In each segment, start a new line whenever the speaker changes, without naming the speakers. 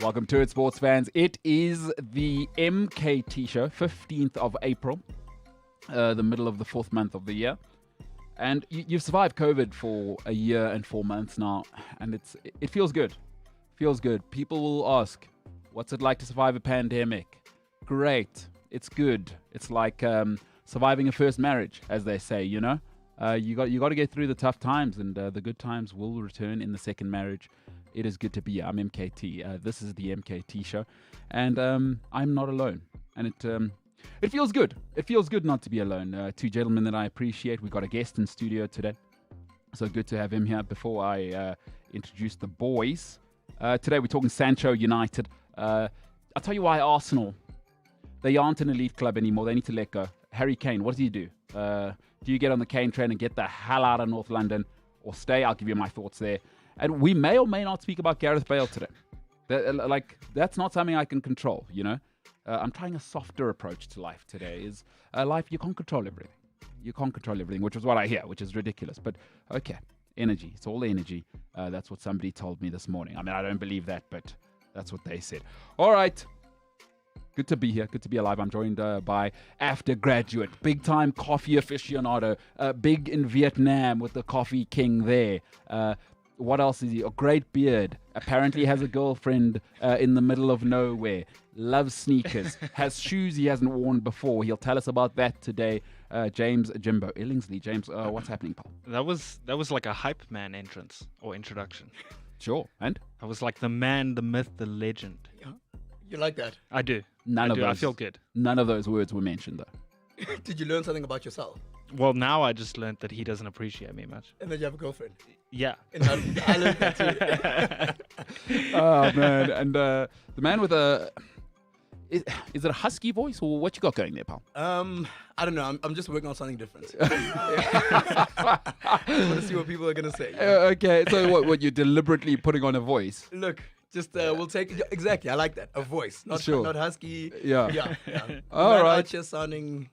Welcome to it, sports fans. It is the MKT Show, 15th of April, the middle of the fourth month of the year. And you've survived COVID for a year and 4 months now, and it feels good. Feels good. People will ask, what's it like to survive a pandemic? Great. It's good. It's like surviving a first marriage, as they say, you know? You got to get through the tough times, and the good times will return in the second marriage. It is good to be here. I'm MKT. This is the MKT Show, and I'm not alone. And it feels good. It feels good not to be alone. Two gentlemen that I appreciate. We've got a guest in studio today, so good to have him here. Before I introduce the boys, today we're talking Sancho United. I'll tell you why Arsenal, they aren't an elite club anymore. They need to let go. Harry Kane, what does he do? Do you get on the Kane train and get the hell out of North London, or stay? I'll give you my thoughts there. And we may or may not speak about Gareth Bale today. That's not something I can control, you know. I'm trying a softer approach to life today. Is life, you can't control everything. You can't control everything, which is what I hear, which is ridiculous. But okay, energy. It's all energy. That's what somebody told me this morning. I mean, I don't believe that, but that's what they said. All right. Good to be here. Good to be alive. I'm joined by after graduate, big time coffee aficionado, big in Vietnam with the coffee king there. What else is he? A great beard. Apparently has a girlfriend in the middle of nowhere. Loves sneakers. Has shoes he hasn't worn before. He'll tell us about that today. James Jimbo Illingsley. James, what's happening, pal?
That was like a hype man entrance or introduction.
Sure. And?
I was like the man, the myth, the legend.
Yeah. You like that?
I do.
I
feel good.
None of those words were mentioned, though.
Did you learn something about yourself?
Well, now I just learned that he doesn't appreciate me much.
And then you have a girlfriend.
Yeah.
And I learned that too.
Oh, man. And the man with a... Is it a husky voice, or what you got going there, pal?
I don't know. I'm just working on something different. I want to see what people are going to say.
Okay. So what you're deliberately putting on a voice?
Look, just we'll take... Exactly. I like that. A voice. Not husky.
Yeah.
Yeah.
All right.
Just sounding...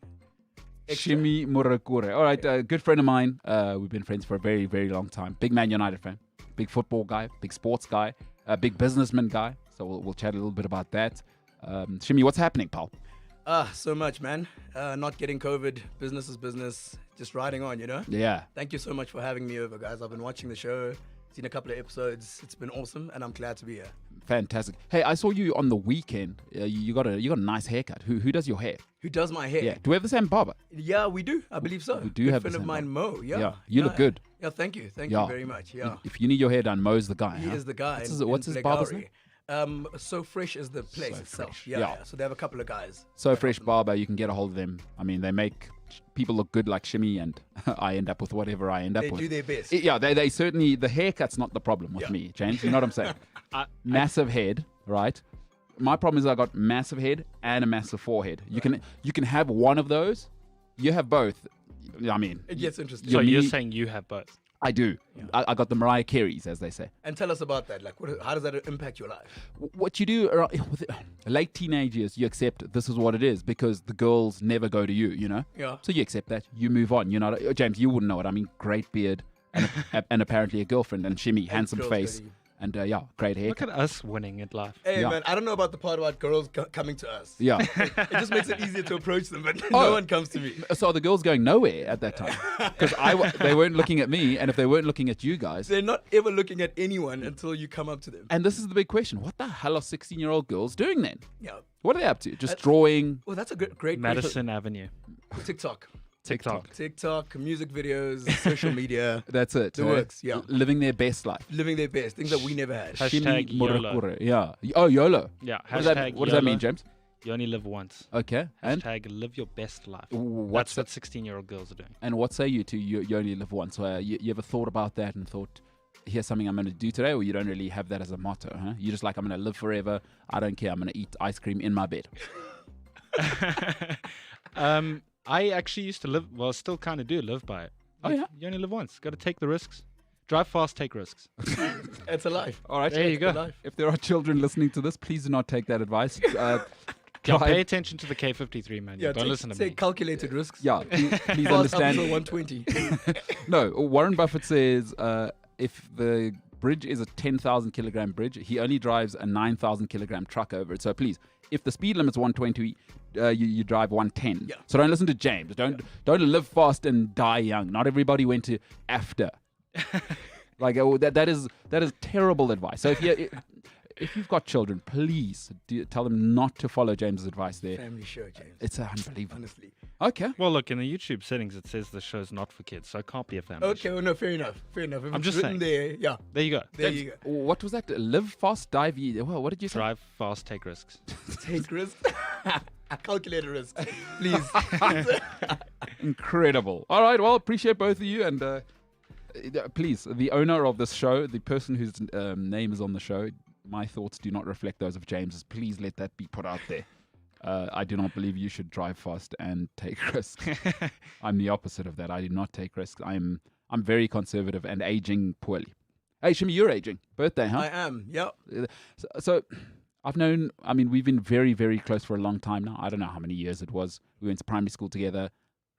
Shimi Murakure. All right, good friend of mine. We've been friends for a very, very long time. Big Man United fan. Big football guy. Big sports guy. Big businessman guy. So we'll chat a little bit about that. Shimi, what's happening, pal?
So much, man. Not getting COVID. Business is business. Just riding on, you know?
Yeah.
Thank you so much for having me over, guys. I've been watching the show. Seen a couple of episodes. It's been awesome, and I'm glad to be here.
Fantastic. Hey, I saw you on the weekend. You got a nice haircut. Who does your hair?
Who does my hair?
Yeah. Do we have the same barber?
Yeah, we do. I believe so.
We do
Good
have
friend
the
of
same
mine, Mo. Yeah.
You look good.
Yeah, thank you. Thank you very much. Yeah.
If you need your hair done, Mo's the guy.
He is the guy.
What's his barber's name?
So Fresh is the place
So
itself.
Fresh.
Yeah. So they have a couple of guys.
So Fresh Barber, you can get a hold of them. I mean, they make people look good like Shimmy, and I end up with whatever I end up with.
They do their best.
Yeah, they certainly, the haircut's not the problem with me, James. You know what I'm saying? Massive head, right? My problem is I got massive head and a massive forehead. You can have one of those. You have both. I mean,
It gets interesting.
So you're saying you have both?
I do.
Yeah.
I got the Mariah Careys, as they say.
And tell us about that. Like, how does that impact your life?
What you do with late teenage years, you accept this is what it is because the girls never go to you, you know?
Yeah.
So you accept that. You move on. You know, James, you wouldn't know it. I mean, great beard and apparently a girlfriend and Shimmy, handsome face. And great hair.
Look at us winning at life.
Hey,
Yeah.
man, I don't know about the part about girls coming to us.
Yeah.
It just makes it easier to approach them, but no one comes to me.
So the girls going nowhere at that time because they weren't looking at me, and if they weren't looking at you guys,
They're not ever looking at anyone until you come up to them.
and this is the big question: what the hell are 16-year-old girls doing then?
Yeah.
What are they up to? Just drawing?
Well, that's a great
Madison Avenue.
TikTok, music videos, social media,
That's it.
the works. Yeah.
Living their best life.
Living their best, things that we never had.
Hashtag
Shimi
YOLO.
Murakure. Yeah. Oh, YOLO.
Yeah.
What
Hashtag
does that mean,
YOLO.
James?
You only live once.
Okay. And
Hashtag live your best life.
what's
That's what 16-year-old girls are doing.
And what say you to you only live once? So you ever thought about that and thought, here's something I'm going to do today, or you don't really have that as a motto, huh? You're just like, I'm going to live forever. I don't care. I'm going to eat ice cream in my bed.
I actually used to live, well, still kind of do live by it.
Oh, yeah?
You only live once. Got to take the risks. Drive fast, take risks.
It's a life.
All right.
There you go.
Life.
If there are children listening to this, please do not take that advice.
Yeah,
drive-
pay attention to the K53 man.
Yeah,
Don't listen to me.
calculated risks.
Yeah, please
Fast up
understand.
to 120.
No, Warren Buffett says if the bridge is a 10,000 kilogram bridge. He only drives a 9,000 kilogram truck over it. So please, if the speed limit's 120, you drive 110.
Yeah.
So don't listen to James. Don't live fast and die young. Not everybody went to AFTA. Like that is terrible advice. So if you've got children, please tell them not to follow James's advice there.
Family show, James.
It's unbelievable.
Honestly.
Okay.
Well, look, in the YouTube settings, it says the show's not for kids, so it can't be a family
Okay,
show.
well, no, fair enough. If
I'm
it's
just
written
saying.
there, yeah,
There you go.
there you go.
What was that? Live fast, dive. Well, what did you say?
Drive fast, take risks.
Take risk. I calculate a risk. Please.
Incredible. All right. Well, appreciate both of you. And please, the owner of this show, the person whose name is on the show, my thoughts do not reflect those of James's. Please let that be put out there. I do not believe you should drive fast and take risks. I'm the opposite of that. I do not take risks. I'm very conservative and aging poorly. Hey, Shimi, you're aging. Birthday, huh?
I am. Yep.
So we've been very, very close for a long time now. I don't know how many years it was. We went to primary school together.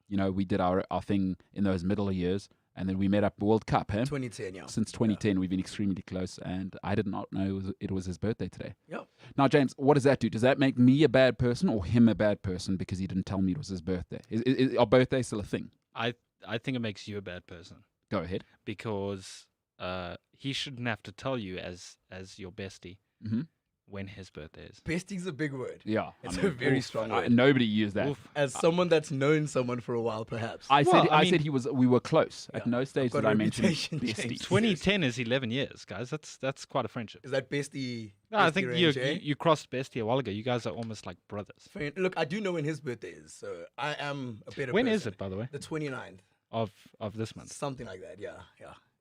You know, we did our thing in those middle years. And then we met up World Cup, huh?
2010, yeah.
Since 2010, we've been extremely close. And I did not know it was his birthday today.
Yep.
Now, James, what does that do? Does that make me a bad person or him a bad person because he didn't tell me it was his birthday? Is our birthday still a thing?
I think it makes you a bad person
Go ahead.
because he shouldn't have to tell you as your bestie
Mm-hmm.
when his birthday is.
Bestie's a big word.
Yeah.
It's a very strong word.
Nobody used that.
Oof.
As someone that's known someone for a while, perhaps.
I
mean-
said we were close. At
Yeah.
no stage
I've got
did I
a
mention
reputation,
bestie.
James.
2010 is 11 years, guys. That's quite a friendship.
Is that bestie?
No, I
bestie
think
range, eh?
you crossed bestie a while ago. You guys are almost like brothers.
Look, I do know when his birthday is, so I am a better
When
person.
is it, by the way,
The 29th.
of this month?
Something like that, yeah.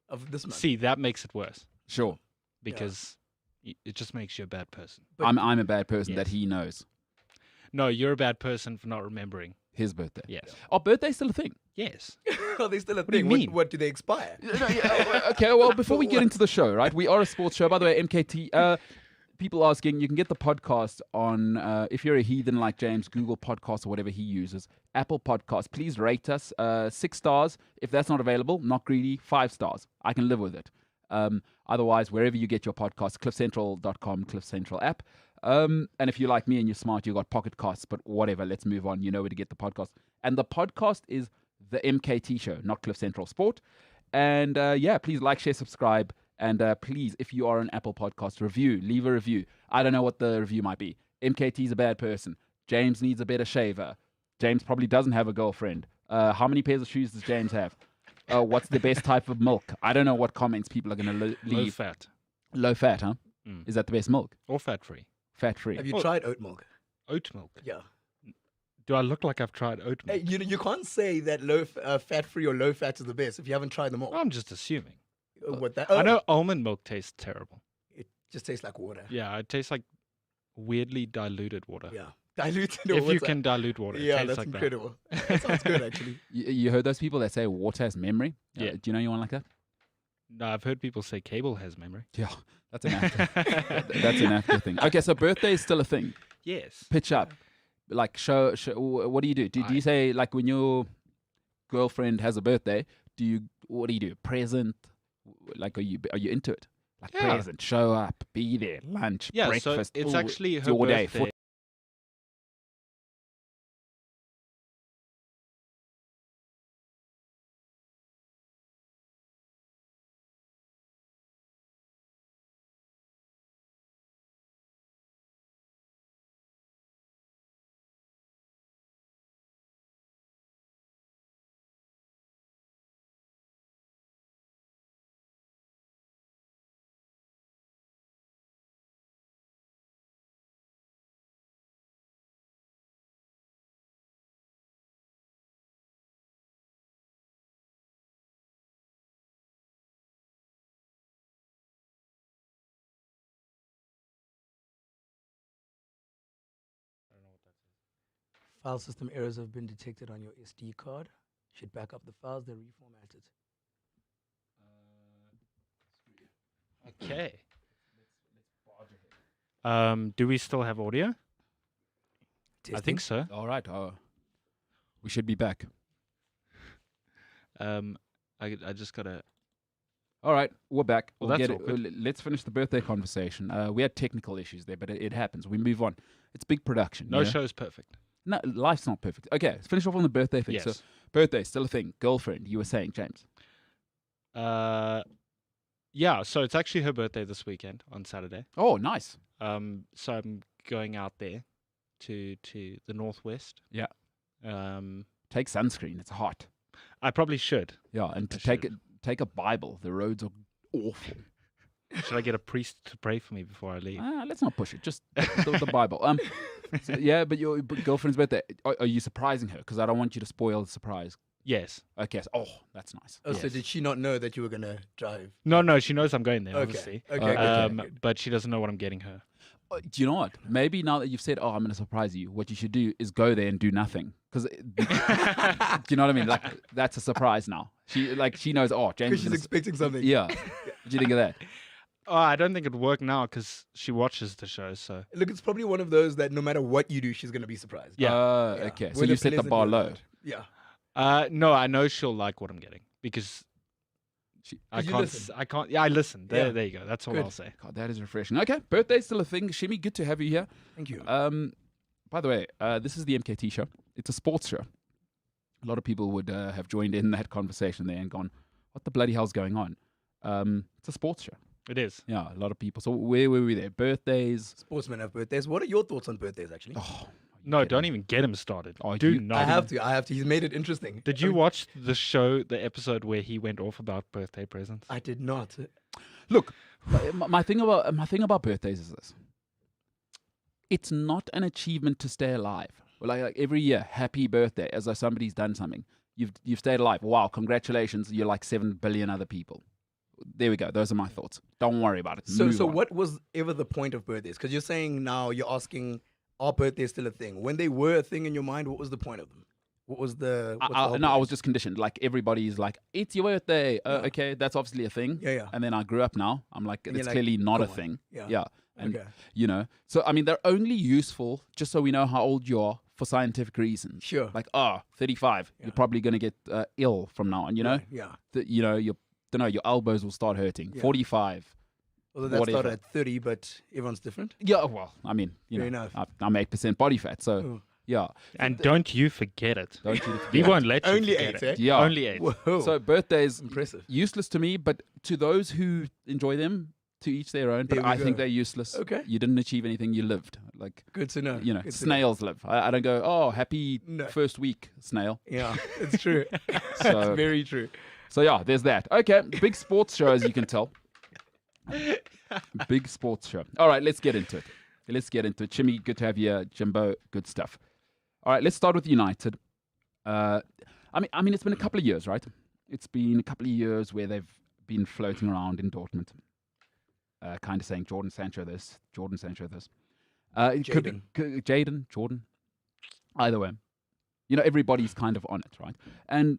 Of this month.
See, that makes it worse
Sure.
because it just makes you a bad person.
But-
I'm a bad person that
Yes.
he knows.
No, you're a bad person for not remembering.
His birthday.
Yes.
Our birthday's still a thing.
Yes.
Are they still a
do you
thing?
mean?
What do they expire?
Okay, well, before we get into the show, right? We are a sports show. By the way, MKT, people asking, you can get the podcast on, if you're a heathen like James, Google Podcasts or whatever he uses, Apple Podcasts. Please rate us 6 stars. If that's not available, not greedy, 5 stars. I can live with it. Otherwise, wherever you get your podcast, cliffcentral.com, Cliff Central app. And if you're like me and you're smart, you got Pocket Casts, but whatever, let's move on. You know where to get the podcast. And the podcast is the MKT Show, not Cliff Central Sport. And please like, share, subscribe. And please, if you are an Apple Podcast, leave a review. I don't know what the review might be. MKT's a bad person. James needs a better shaver. James probably doesn't have a girlfriend. How many pairs of shoes does James have? What's the best type of milk? I don't know what comments people are going to
Low
leave.
fat
Low fat, huh?
Mm.
Is that the best milk?
or fat free.
Fat free.
Have you
Oh.
tried oat milk?
Oat milk.
Yeah.
Do I look like I've tried oat milk?
Hey, you can't say that fat free or low fat is the best if you haven't tried them all.
I'm just assuming.
What that?
I know almond milk tastes terrible.
It just tastes like water.
Yeah, it tastes like weirdly diluted water.
Yeah. Diluted
If you
water.
can dilute water, it
Yeah,
tastes
that's
like
incredible. That sounds good, actually.
You heard those people that say water has memory?
Yeah.
Do you know anyone like that?
that. No, I've heard people say cable has memory.
Yeah. That's an actor. That's an actor thing. Okay, so birthday is still a thing.
Yes.
Pitch up. Like show what do you do? Do you say like when your girlfriend has a birthday, what do you do? Present? Like are you into it? Like
Yeah.
present, show up, be there, lunch,
Yeah,
breakfast.
so it's
ooh,
actually
it's
her
your day.
birthday.
File system errors have been detected on your SD card. Should back up the files, they're reformatted.
Okay. Do we still have audio? I think so.
All right. We should be back.
I just gotta
All right, we're back.
Well,
We'll
that's
get it.
awkward.
Let's finish the birthday conversation. We had technical issues there, but it happens. We move on. It's big production.
No
you know?
show's perfect.
No, life's not perfect. Okay, let's finish off on the birthday thing.
Yes.
So, birthday, still a thing. Girlfriend, you were saying, James.
Yeah. So it's actually her birthday this weekend on Saturday.
Oh, nice.
So I'm going out there to the northwest.
Yeah.
Um,
Take sunscreen. It's hot.
I probably should.
Yeah, and
I
to take
should.
take a Bible. The roads are awful.
Should I get a priest to pray for me before I leave?
Let's not push it. Just the Bible. So, yeah, but your girlfriend's birthday. Are you surprising her? Because I don't want you to spoil the surprise.
Yes.
Okay. So, that's nice.
Oh, so
Yes.
did she not know that you were gonna drive?
No, she knows I'm going there,
Okay.
obviously.
Okay. Good.
But she doesn't know what I'm getting her.
Do you know what? Maybe now that you've said, "Oh, I'm going to surprise you," what you should do is go there and do nothing. Because, do you know what I mean? Like that's a surprise now. She knows. Oh, James.
Because she's expecting something.
Yeah. What do you think of that?
Oh, I don't think it'd work now because she watches the show. So
Look, it's probably one of those that no matter what you do, she's gonna be surprised.
Yeah.
Okay. So
Whether
you set the
pleasant
bar
or
low.
not. Yeah.
no, I know she'll like what I'm getting because I
'Cause you
can't.
listen.
I can't. Yeah, I listen. There,
Yeah.
there you go. That's all
Good.
I'll say.
God, that is refreshing. Okay, birthday's still a thing. Shimmy, good to have you here.
Thank you.
By the way, this is the MKT Show. It's a sports show. A lot of people would have joined in that conversation there and gone, "What the bloody hell's going on?" It's a sports show.
It is.
Yeah, a lot of people. So where were we there? Birthdays.
Sportsmen have birthdays. What are your thoughts on birthdays, actually?
Oh,
No,
kidding?
don't even get him started.
Oh,
Do
you-
not.
I have to. He's made it interesting.
Did you watch the show, the episode where he went off about birthday presents?
I did not.
Look, my thing about birthdays is this: it's not an achievement to stay alive. Like every year, happy birthday, as though somebody's done something. You've stayed alive. Wow, congratulations! You're like 7 billion other people. There we go. Those are my thoughts. Don't worry about it.
So
Move on.
what was ever the point of birthdays? Because you're saying now you're asking, are birthdays still a thing? When they were a thing in your mind, what was the point of them? What was the? what's the whole
No, I
point?
was just conditioned. Like everybody's like, it's your birthday.
Yeah.
Okay, that's obviously a thing.
Yeah, yeah.
And then I grew up now. I'm like,
And
it's
you're like,
clearly not a
come on.
thing.
Yeah.
Yeah. And
Okay.
so I mean, they're only useful just so we know how old you are for scientific reasons.
Sure.
Like, 35.
Yeah.
You're probably gonna get ill from now on. You know,
Yeah.
your elbows will start hurting.
Yeah.
45.
Although that
Whatever.
started at 30, but everyone's different.
Yeah. Well, I mean,
Fair enough.
I'm 8% body fat, so
Oh.
yeah.
And don't you forget it.
Don't you
We
forget.
won't let you
Only
forget
8,
it.
eh?
Yeah.
Only 8.
Whoa.
So birthdays
impressive.
useless to me, but to those who enjoy them, to each their own. But
There we
I think
go.
they're useless.
Okay.
You didn't achieve anything. You lived. Like,
Good to know.
you know,
Good to know.
snails live. I don't go, oh, happy
No.
first week, snail.
Yeah, it's true.
So-
it's very true.
So yeah, there's that. Okay, big sports show, as you can tell. Big sports show. All right, let's get into it. Chimmy, good to have you. Jimbo, good stuff. All right, let's start with United. I mean, it's been a couple of years, right? It's been a couple of years where they've been floating around in Dortmund, kind of saying Jordan Sancho this. It could be Jaden, Jordan. Either way, everybody's kind of on it, right? And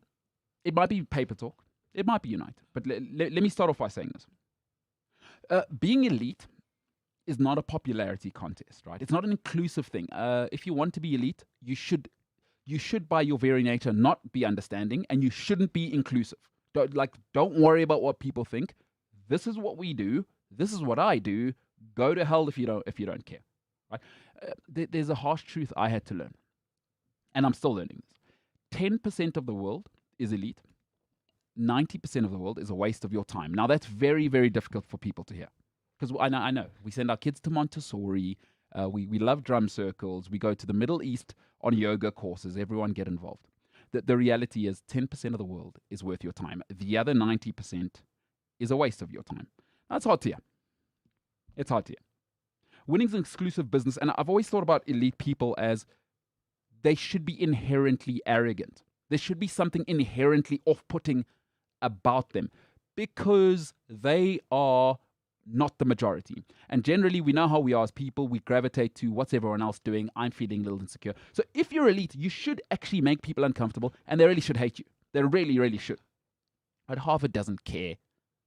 it might be paper talk. It might be United. But let me start off by saying this. Being elite is not a popularity contest, right? It's not an inclusive thing. If you want to be elite, you should by your very nature not be understanding, and you shouldn't be inclusive. Don't worry about what people think. This is what we do. This is what I do. Go to hell if you don't care, right? There's a harsh truth I had to learn, and I'm still learning this. 10% of the world is elite. 90% of the world is a waste of your time. Now, that's very, very difficult for people to hear. Because I know. We send our kids to Montessori. We love drum circles. We go to the Middle East on yoga courses. Everyone get involved. The reality is 10% of the world is worth your time. The other 90% is a waste of your time. That's hard to hear. It's hard to hear. Winning's an exclusive business. And I've always thought about elite people as they should be inherently arrogant. There should be something inherently off-putting about them because they are not the majority. And generally, we know how we are as people. We gravitate to what's everyone else doing. I'm feeling a little insecure. So if you're elite, you should actually make people uncomfortable, and they really should hate you. They really, really should. But Harvard doesn't care.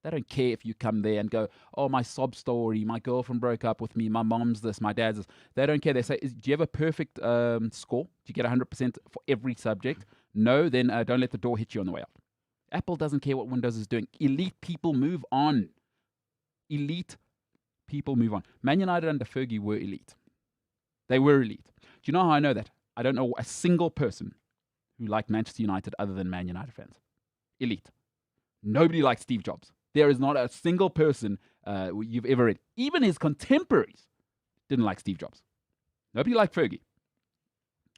They don't care if you come there and go, oh, my sob story, my girlfriend broke up with me, my mom's this, my dad's this. They don't care. They say, do you have a perfect score? Do you get 100% for every subject? No, then don't let the door hit you on the way out. Apple doesn't care what Windows is doing. Elite people move on. Elite people move on. Man United under Fergie were elite. They were elite. Do you know how I know that? I don't know a single person who liked Manchester United other than Man United fans. Elite. Nobody liked Steve Jobs. There is not a single person you've ever read. Even his contemporaries didn't like Steve Jobs. Nobody liked Fergie.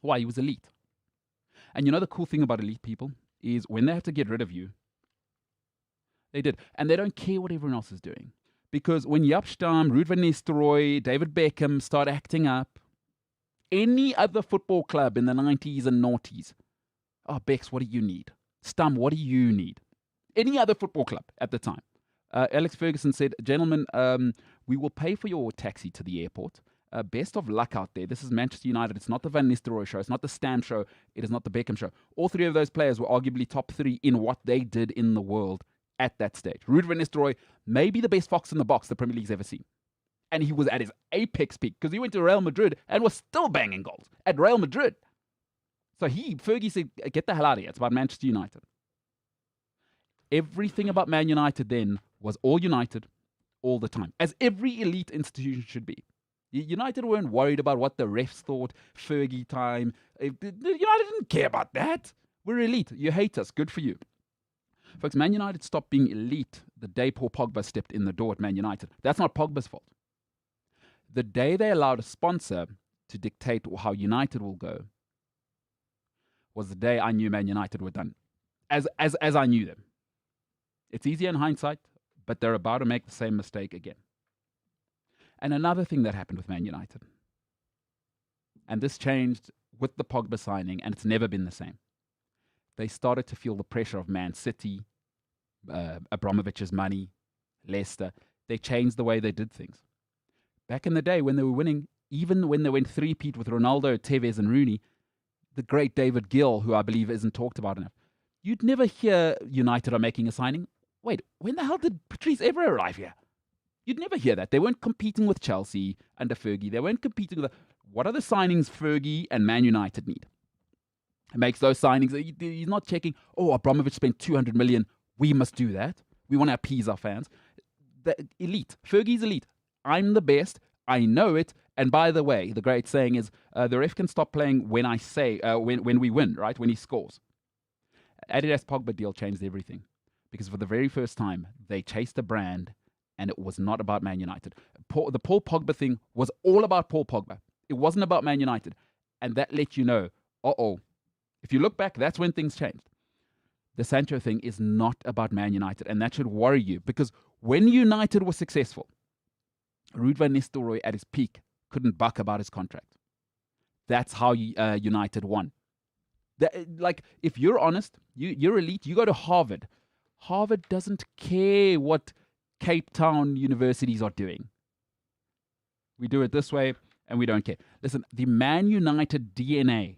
Why? He was elite. And you know the cool thing about elite people is when they have to get rid of you, they did. And they don't care what everyone else is doing. Because when Jaap Stam, Ruud van Nistelrooy, David Beckham start acting up, any other football club in the 90s and noughties, oh, Bex, what do you need? Stam, what do you need? Any other football club at the time. Alex Ferguson said, gentlemen, we will pay for your taxi to the airport. Best of luck out there. This is Manchester United. It's not the Van Nistelrooy show. It's not the Stam show. It is not the Beckham show. All three of those players were arguably top three in what they did in the world at that stage. Ruud van Nistelrooy, maybe the best fox in the box the Premier League's ever seen. And he was at his apex peak because he went to Real Madrid and was still banging goals at Real Madrid. So Fergie said, get the hell out of here. It's about Manchester United. Everything about Man United then was all United all the time, as every elite institution should be. United weren't worried about what the refs thought, Fergie time. United didn't care about that. We're elite. You hate us. Good for you. Folks, Man United stopped being elite the day Paul Pogba stepped in the door at Man United. That's not Pogba's fault. The day they allowed a sponsor to dictate how United will go was the day I knew Man United were done, as I knew them. It's easier in hindsight, but they're about to make the same mistake again. And another thing that happened with Man United, and this changed with the Pogba signing, and it's never been the same. They started to feel the pressure of Man City, Abramovich's money, Leicester. They changed the way they did things. Back in the day when they were winning, even when they went three-peat with Ronaldo, Tevez and Rooney, the great David Gill, who I believe isn't talked about enough, you'd never hear United are making a signing. Wait, when the hell did Patrice Evra arrive here? You'd never hear that. They weren't competing with Chelsea under Fergie. They weren't competing with... What are the signings Fergie and Man United need? He makes those signings. He's not checking, Abramovich spent 200 million. We must do that. We want to appease our fans. The elite. Fergie's elite. I'm the best. I know it. And by the way, the great saying is, the ref can stop playing when I say, when we win, right? When he scores. Adidas Pogba deal changed everything. Because for the very first time, they chased a brand and it was not about Man United. The Paul Pogba thing was all about Paul Pogba. It wasn't about Man United. And that let you know, if you look back, that's when things changed. The Sancho thing is not about Man United, and that should worry you, because when United was successful, Ruud van Nistelrooy at his peak couldn't buck about his contract. That's how United won. If you're honest, you're elite, you go to Harvard. Harvard doesn't care what Cape Town universities are doing. We do it this way, and we don't care. Listen, the Man United DNA,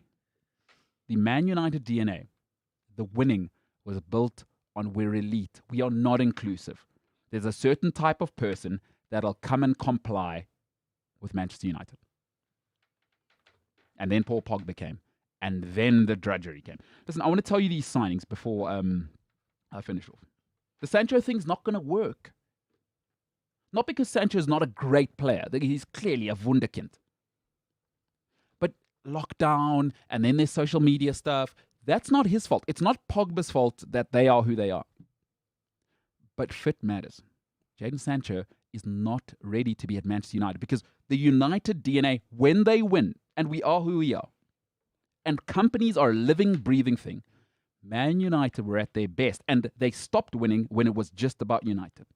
the winning was built on we're elite. We are not inclusive. There's a certain type of person that'll come and comply with Manchester United. And then Paul Pogba came. And then the drudgery came. Listen, I want to tell you these signings before I finish off. The Sancho thing's not going to work. Not because Sancho's not a great player. He's clearly a wunderkind. But lockdown, and then there's social media stuff. That's not his fault. It's not Pogba's fault that they are who they are. But fit matters. Jadon Sancho is not ready to be at Manchester United because the United DNA, when they win, and we are who we are, and companies are a living, breathing thing, Man United were at their best, and they stopped winning when it was just about United.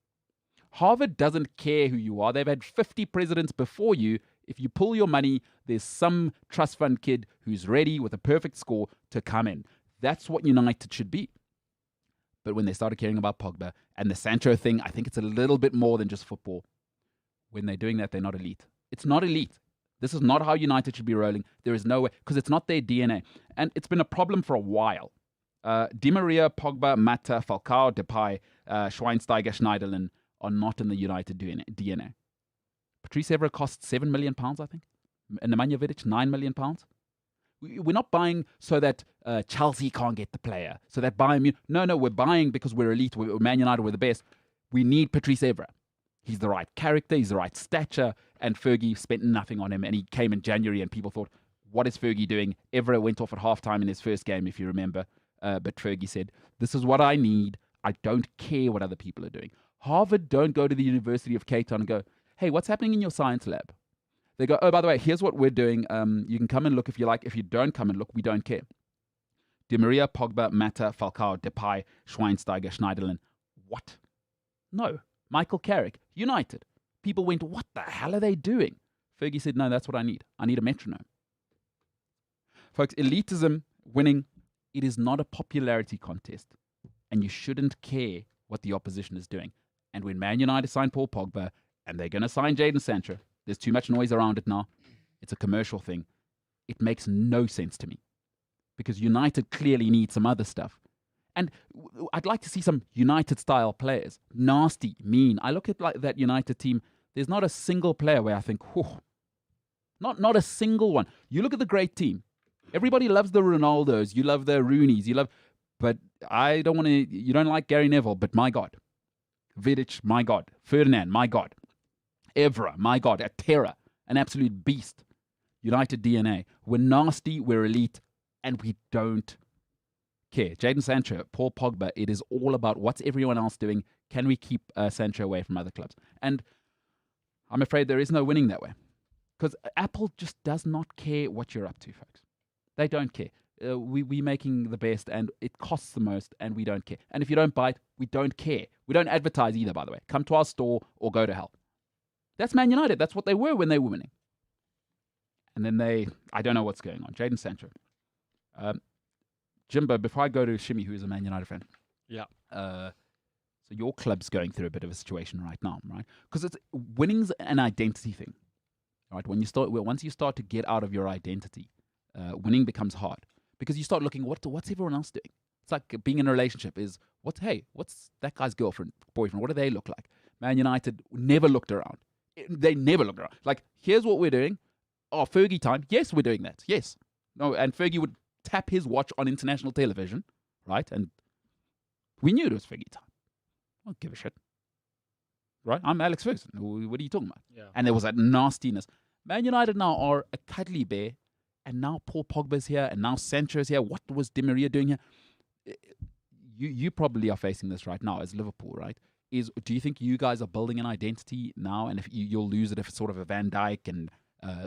Harvard doesn't care who you are. They've had 50 presidents before you. If you pull your money, there's some trust fund kid who's ready with a perfect score to come in. That's what United should be. But when they started caring about Pogba and the Sancho thing, I think it's a little bit more than just football. When they're doing that, they're not elite. It's not elite. This is not how United should be rolling. There is no way, because it's not their DNA. And it's been a problem for a while. Di Maria, Pogba, Mata, Falcao, Depay, Schweinsteiger, Schneiderlin are not in the United DNA. Patrice Evra cost £7 million, I think. And Nemanja Vidic, £9 million. We're not buying so that Chelsea can't get the player, so that Bayern. No, we're buying because we're elite. We're Man United. We're the best. We need Patrice Evra. He's the right character. He's the right stature. And Fergie spent nothing on him. And he came in January, and people thought, "What is Fergie doing?" Evra went off at halftime in his first game, if you remember. But Fergie said, "This is what I need. I don't care what other people are doing." Harvard don't go to the University of Cape Town and go, "Hey, what's happening in your science lab?" They go, "Oh, by the way, here's what we're doing. You can come and look if you like. If you don't come and look, we don't care." Di Maria, Pogba, Mata, Falcao, Depay, Schweinsteiger, Schneiderlin. What? No. Michael Carrick, United. People went, "What the hell are they doing?" Fergie said, "No, that's what I need. I need a metronome." Folks, elitism, winning, it is not a popularity contest. And you shouldn't care what the opposition is doing. And when Man United sign Paul Pogba and they're going to sign Jadon Sancho, there's too much noise around it now. It's a commercial thing. It makes no sense to me because United clearly needs some other stuff. And I'd like to see some United-style players. Nasty, mean. I look at like that United team. There's not a single player where I think, whew, not a single one. You look at the great team. Everybody loves the Ronaldos. You love the Rooneys. But I don't want to. You don't like Gary Neville, but my God, Vidic, my God, Ferdinand, my God. Evra, my God, a terror, an absolute beast. United DNA. We're nasty, we're elite, and we don't care. Jadon Sancho, Paul Pogba, it is all about what's everyone else doing. Can we keep Sancho away from other clubs? And I'm afraid there is no winning that way. Because Apple just does not care what you're up to, folks. They don't care. We're making the best, and it costs the most, and we don't care. And if you don't buy it, we don't care. We don't advertise either, by the way. Come to our store or go to hell. That's Man United. That's what they were when they were winning. And then I don't know what's going on. Jadon Sancho. Jimbo, before I go to Shimmy, who is a Man United fan.
Yeah.
So your club's going through a bit of a situation right now, right? Because winning's an identity thing, right? Once you start to get out of your identity, winning becomes hard because you start looking, what's everyone else doing? It's like being in a relationship is, what's that guy's girlfriend, boyfriend? What do they look like? Man United never looked around. They never looked around. Like, here's what we're doing. Oh, Fergie time. Yes, we're doing that. Yes. No, and Fergie would tap his watch on international television, right? And we knew it was Fergie time. I don't give a shit. Right? I'm Alex Ferguson. What are you talking about?
Yeah.
And there was that nastiness. Man United now are a cuddly bear, and now Paul Pogba's here, and now Sancho's here. What was Di Maria doing here? You probably are facing this right now as Liverpool, right? Do you think you guys are building an identity now, and if you'll lose it if it's sort of a Van Dijk and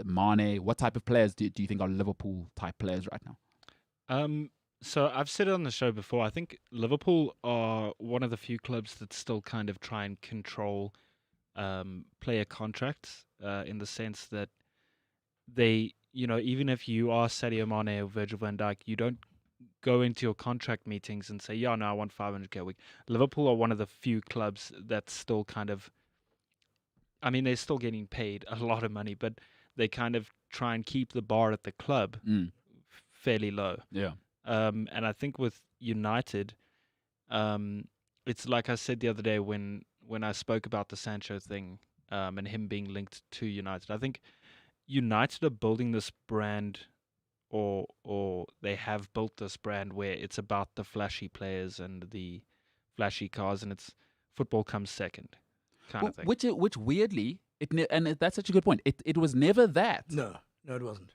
Mane? What type of players do you think are Liverpool type players right now?
So I've said it on the show before. I think Liverpool are one of the few clubs that still kind of try and control player contracts in the sense that they, even if you are Sadio Mane or Virgil van Dijk, you don't go into your contract meetings and say, "Yeah, no, I want 500k a week." Liverpool are one of the few clubs that still kind of, I mean, they're still getting paid a lot of money, but they kind of try and keep the bar at the club fairly low.
Yeah.
And I think with United, it's like I said the other day when I spoke about the Sancho thing and him being linked to United. I think United are building this brand, or they have built this brand where it's about the flashy players and the flashy cars, and it's football comes second, kind of thing.
Which weirdly, that's such a good point. It was never that.
No, it wasn't.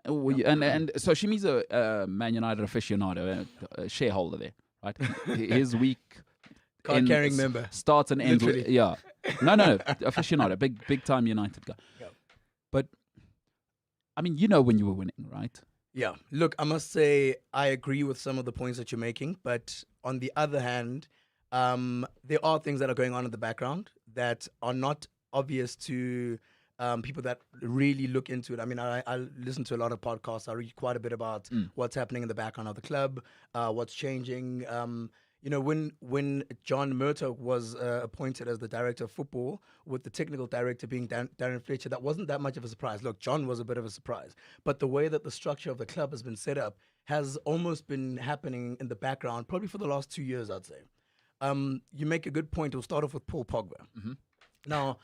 And so Shimi's a Man United aficionado, a shareholder there, right? His week
Card-carrying member.
Starts and ends with,
Literally.
yeah. No, aficionado, big time United guy.
Yeah.
But I mean, when you were winning, right?
Yeah. Look, I must say I agree with some of the points that you're making, but on the other hand, there are things that are going on in the background that are not obvious to people that really look into it. I mean, I listen to a lot of podcasts. I read quite a bit about what's happening in the background of the club, what's changing. When John Murtough was appointed as the director of football, with the technical director being Darren Fletcher, that wasn't that much of a surprise. Look, John was a bit of a surprise. But the way that the structure of the club has been set up has almost been happening in the background, probably for the last 2 years, I'd say. You make a good point. We'll start off with Paul Pogba.
Mm-hmm.
Now,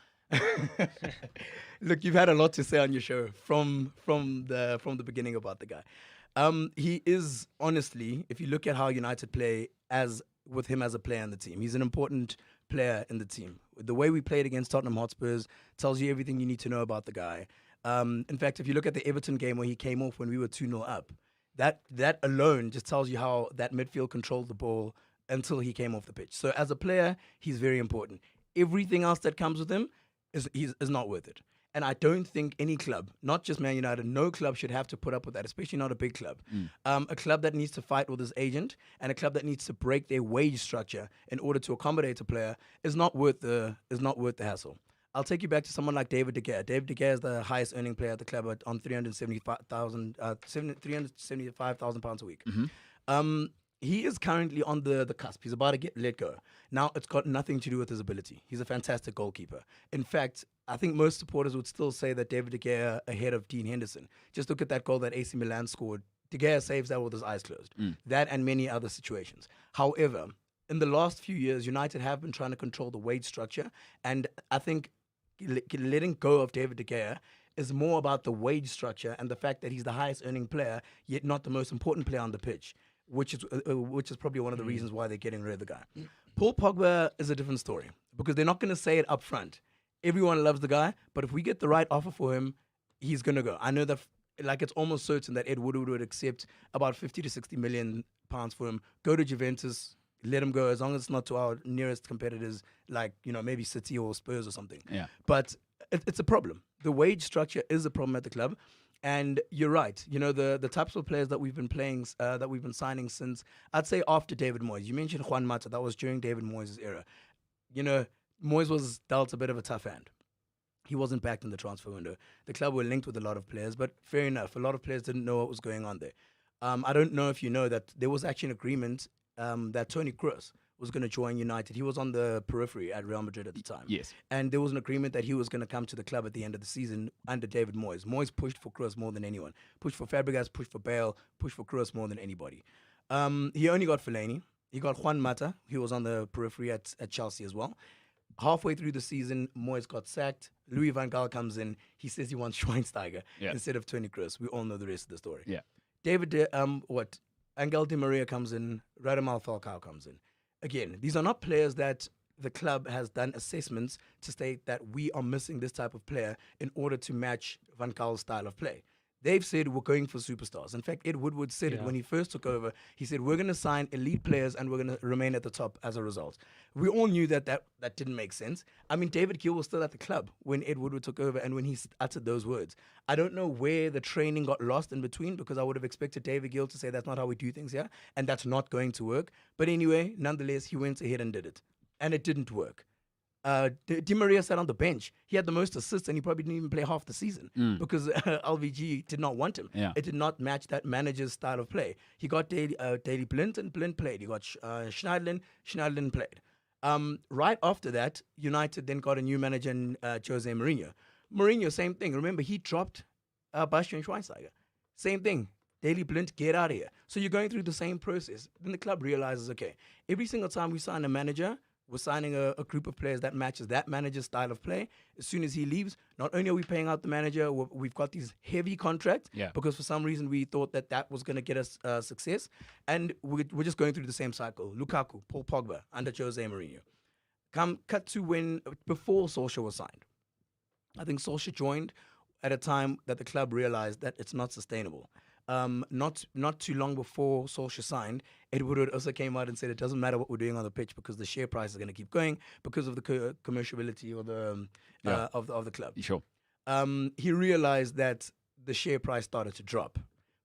Look, you've had a lot to say on your show from the beginning about the guy. He is honestly, if you look at how United play as with him as a player in the team, he's an important player in the team. The way we played against Tottenham Hotspurs tells you everything you need to know about the guy. In fact, if you look at the Everton game where he came off when we were 2-0 up, that alone just tells you how that midfield controlled the ball until he came off the pitch. So as a player, he's very important. Everything else that comes with him is not worth it. And I don't think any club, not just Man United, no club should have to put up with that, especially not a big club. A club that needs to fight with his agent and a club that needs to break their wage structure in order to accommodate a player is not worth the hassle. I'll take you back to someone like David De Gea. David De Gea is the highest earning player at the club on £375,000 a week. He is currently on the cusp. He's about to get let go. Now, it's got nothing to do with his ability. He's a fantastic goalkeeper. In fact, I think most supporters would still say that David De Gea ahead of Dean Henderson. Just look at that goal that AC Milan scored. De Gea saves that with his eyes closed. That and many other situations. However, in the last few years, United have been trying to control the wage structure. And I think letting go of David De Gea is more about the wage structure and the fact that he's the highest earning player, yet not the most important player on the pitch, which is probably one of the reasons why they're getting rid of the guy. Paul Pogba is a different story because they're not going to say it up front. Everyone loves the guy, but if we get the right offer for him, he's going to go. I know that it's almost certain that Ed Woodward would accept about 50 to 60 million pounds for him. Go to Juventus, let him go, as long as it's not to our nearest competitors like, maybe City or Spurs or something.
Yeah.
But it's a problem. The wage structure is a problem at the club. And you're right. The types of players that we've been playing, that we've been signing since, I'd say after David Moyes. You mentioned Juan Mata. That was during David Moyes' era. Moyes was dealt a bit of a tough hand. He wasn't backed in the transfer window. The club were linked with a lot of players, but fair enough. A lot of players didn't know what was going on there. I don't know if you know that there was actually an agreement that Toni Kroos was going to join United. He was on the periphery at Real Madrid at the time.
Yes.
And there was an agreement that he was going to come to the club at the end of the season under David Moyes. Moyes pushed for Kroos more than anyone. Pushed for Fabregas, pushed for Bale, pushed for Kroos more than anybody. He only got Fellaini. He got Juan Mata, who was on the periphery at Chelsea as well. Halfway through the season, Moyes got sacked. Louis van Gaal comes in. He says he wants Schweinsteiger instead of Toni Kroos. We all know the rest of the story.
Yeah.
Angel Di Maria comes in. Radamel Falcao comes in. Again, these are not players that the club has done assessments to state that we are missing this type of player in order to match Van Gaal's style of play. They've said we're going for superstars. In fact, Ed Woodward said it when he first took over. He said, we're going to sign elite players and we're going to remain at the top as a result. We all knew that didn't make sense. I mean, David Gill was still at the club when Ed Woodward took over and when he uttered those words. I don't know where the training got lost in between because I would have expected David Gill to say that's not how we do things here and that's not going to work. But anyway, nonetheless, he went ahead and did it. And it didn't work. Di Maria sat on the bench. He had the most assists, and he probably didn't even play half the season because LVG did not want him.
Yeah.
It did not match that manager's style of play. He got Daley Blind, and Blind played. He got Schneiderlin played. Right after that, United then got a new manager, Jose Mourinho. Mourinho, same thing. Remember, he dropped Bastian Schweinsteiger. Same thing. Daley Blind, get out of here. So you're going through the same process. Then the club realizes, okay, every single time we sign a manager, we're signing a group of players that matches that manager's style of play. As soon as he leaves, not only are we paying out the manager, we've got these heavy contracts because for some reason we thought that was going to get us success. And we're just going through the same cycle. Lukaku, Paul Pogba, under Jose Mourinho. Cut to before Solskjaer was signed. I think Solskjaer joined at a time that the club realized that it's not sustainable. Not too long before Solskjaer signed, Ed Woodward also came out and said it doesn't matter what we're doing on the pitch because the share price is going to keep going because of the commerciality or of the club.
Sure.
He realized that the share price started to drop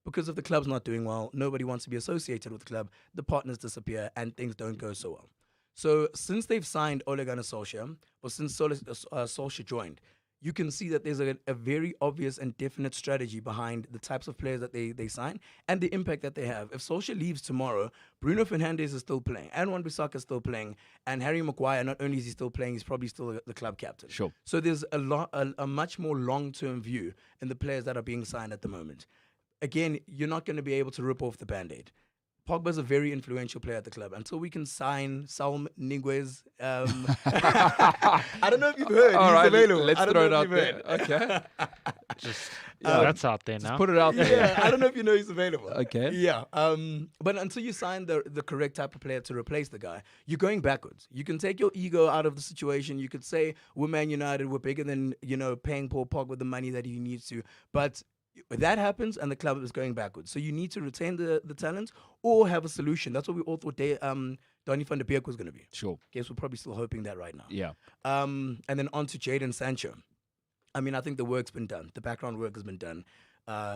because of the club's not doing well. Nobody wants to be associated with the club. The partners disappear and things don't go so well. So since they've signed Ole Gunnar Solskjaer, or since Solskjaer joined, you can see that there's a very obvious and definite strategy behind the types of players that they sign and the impact that they have. If Solskjaer leaves tomorrow, Bruno Fernandes is still playing, Antoine Bissaka is still playing, and Harry Maguire, not only is he still playing, he's probably still the club captain.
Sure.
So there's a much more long-term view in the players that are being signed at the moment. Again, you're not going to be able to rip off the Band-Aid. Pogba's a very influential player at the club. Until we can sign Saul Niguez, I don't know if you've heard.
All
He's
right,
available.
let's
I don't
throw
know
it
if
out
you've
there.
heard.
Okay.
Just
Yeah.
that's out there
Just
now.
put it out there.
Yeah, I don't know if you know he's available.
Okay.
Yeah. But until you sign the correct type of player to replace the guy, you're going backwards. You can take your ego out of the situation. You could say we're Man United, we're bigger than paying Paul Pogba the money that he needs to. But that happens, and the club is going backwards. So you need to retain the talent or have a solution. That's what we all thought Donny van der Beek was going to be.
Sure.
Guess we're probably still hoping that right now.
Yeah.
And then on to Jadon Sancho. I mean, I think the work's been done. The background work has been done.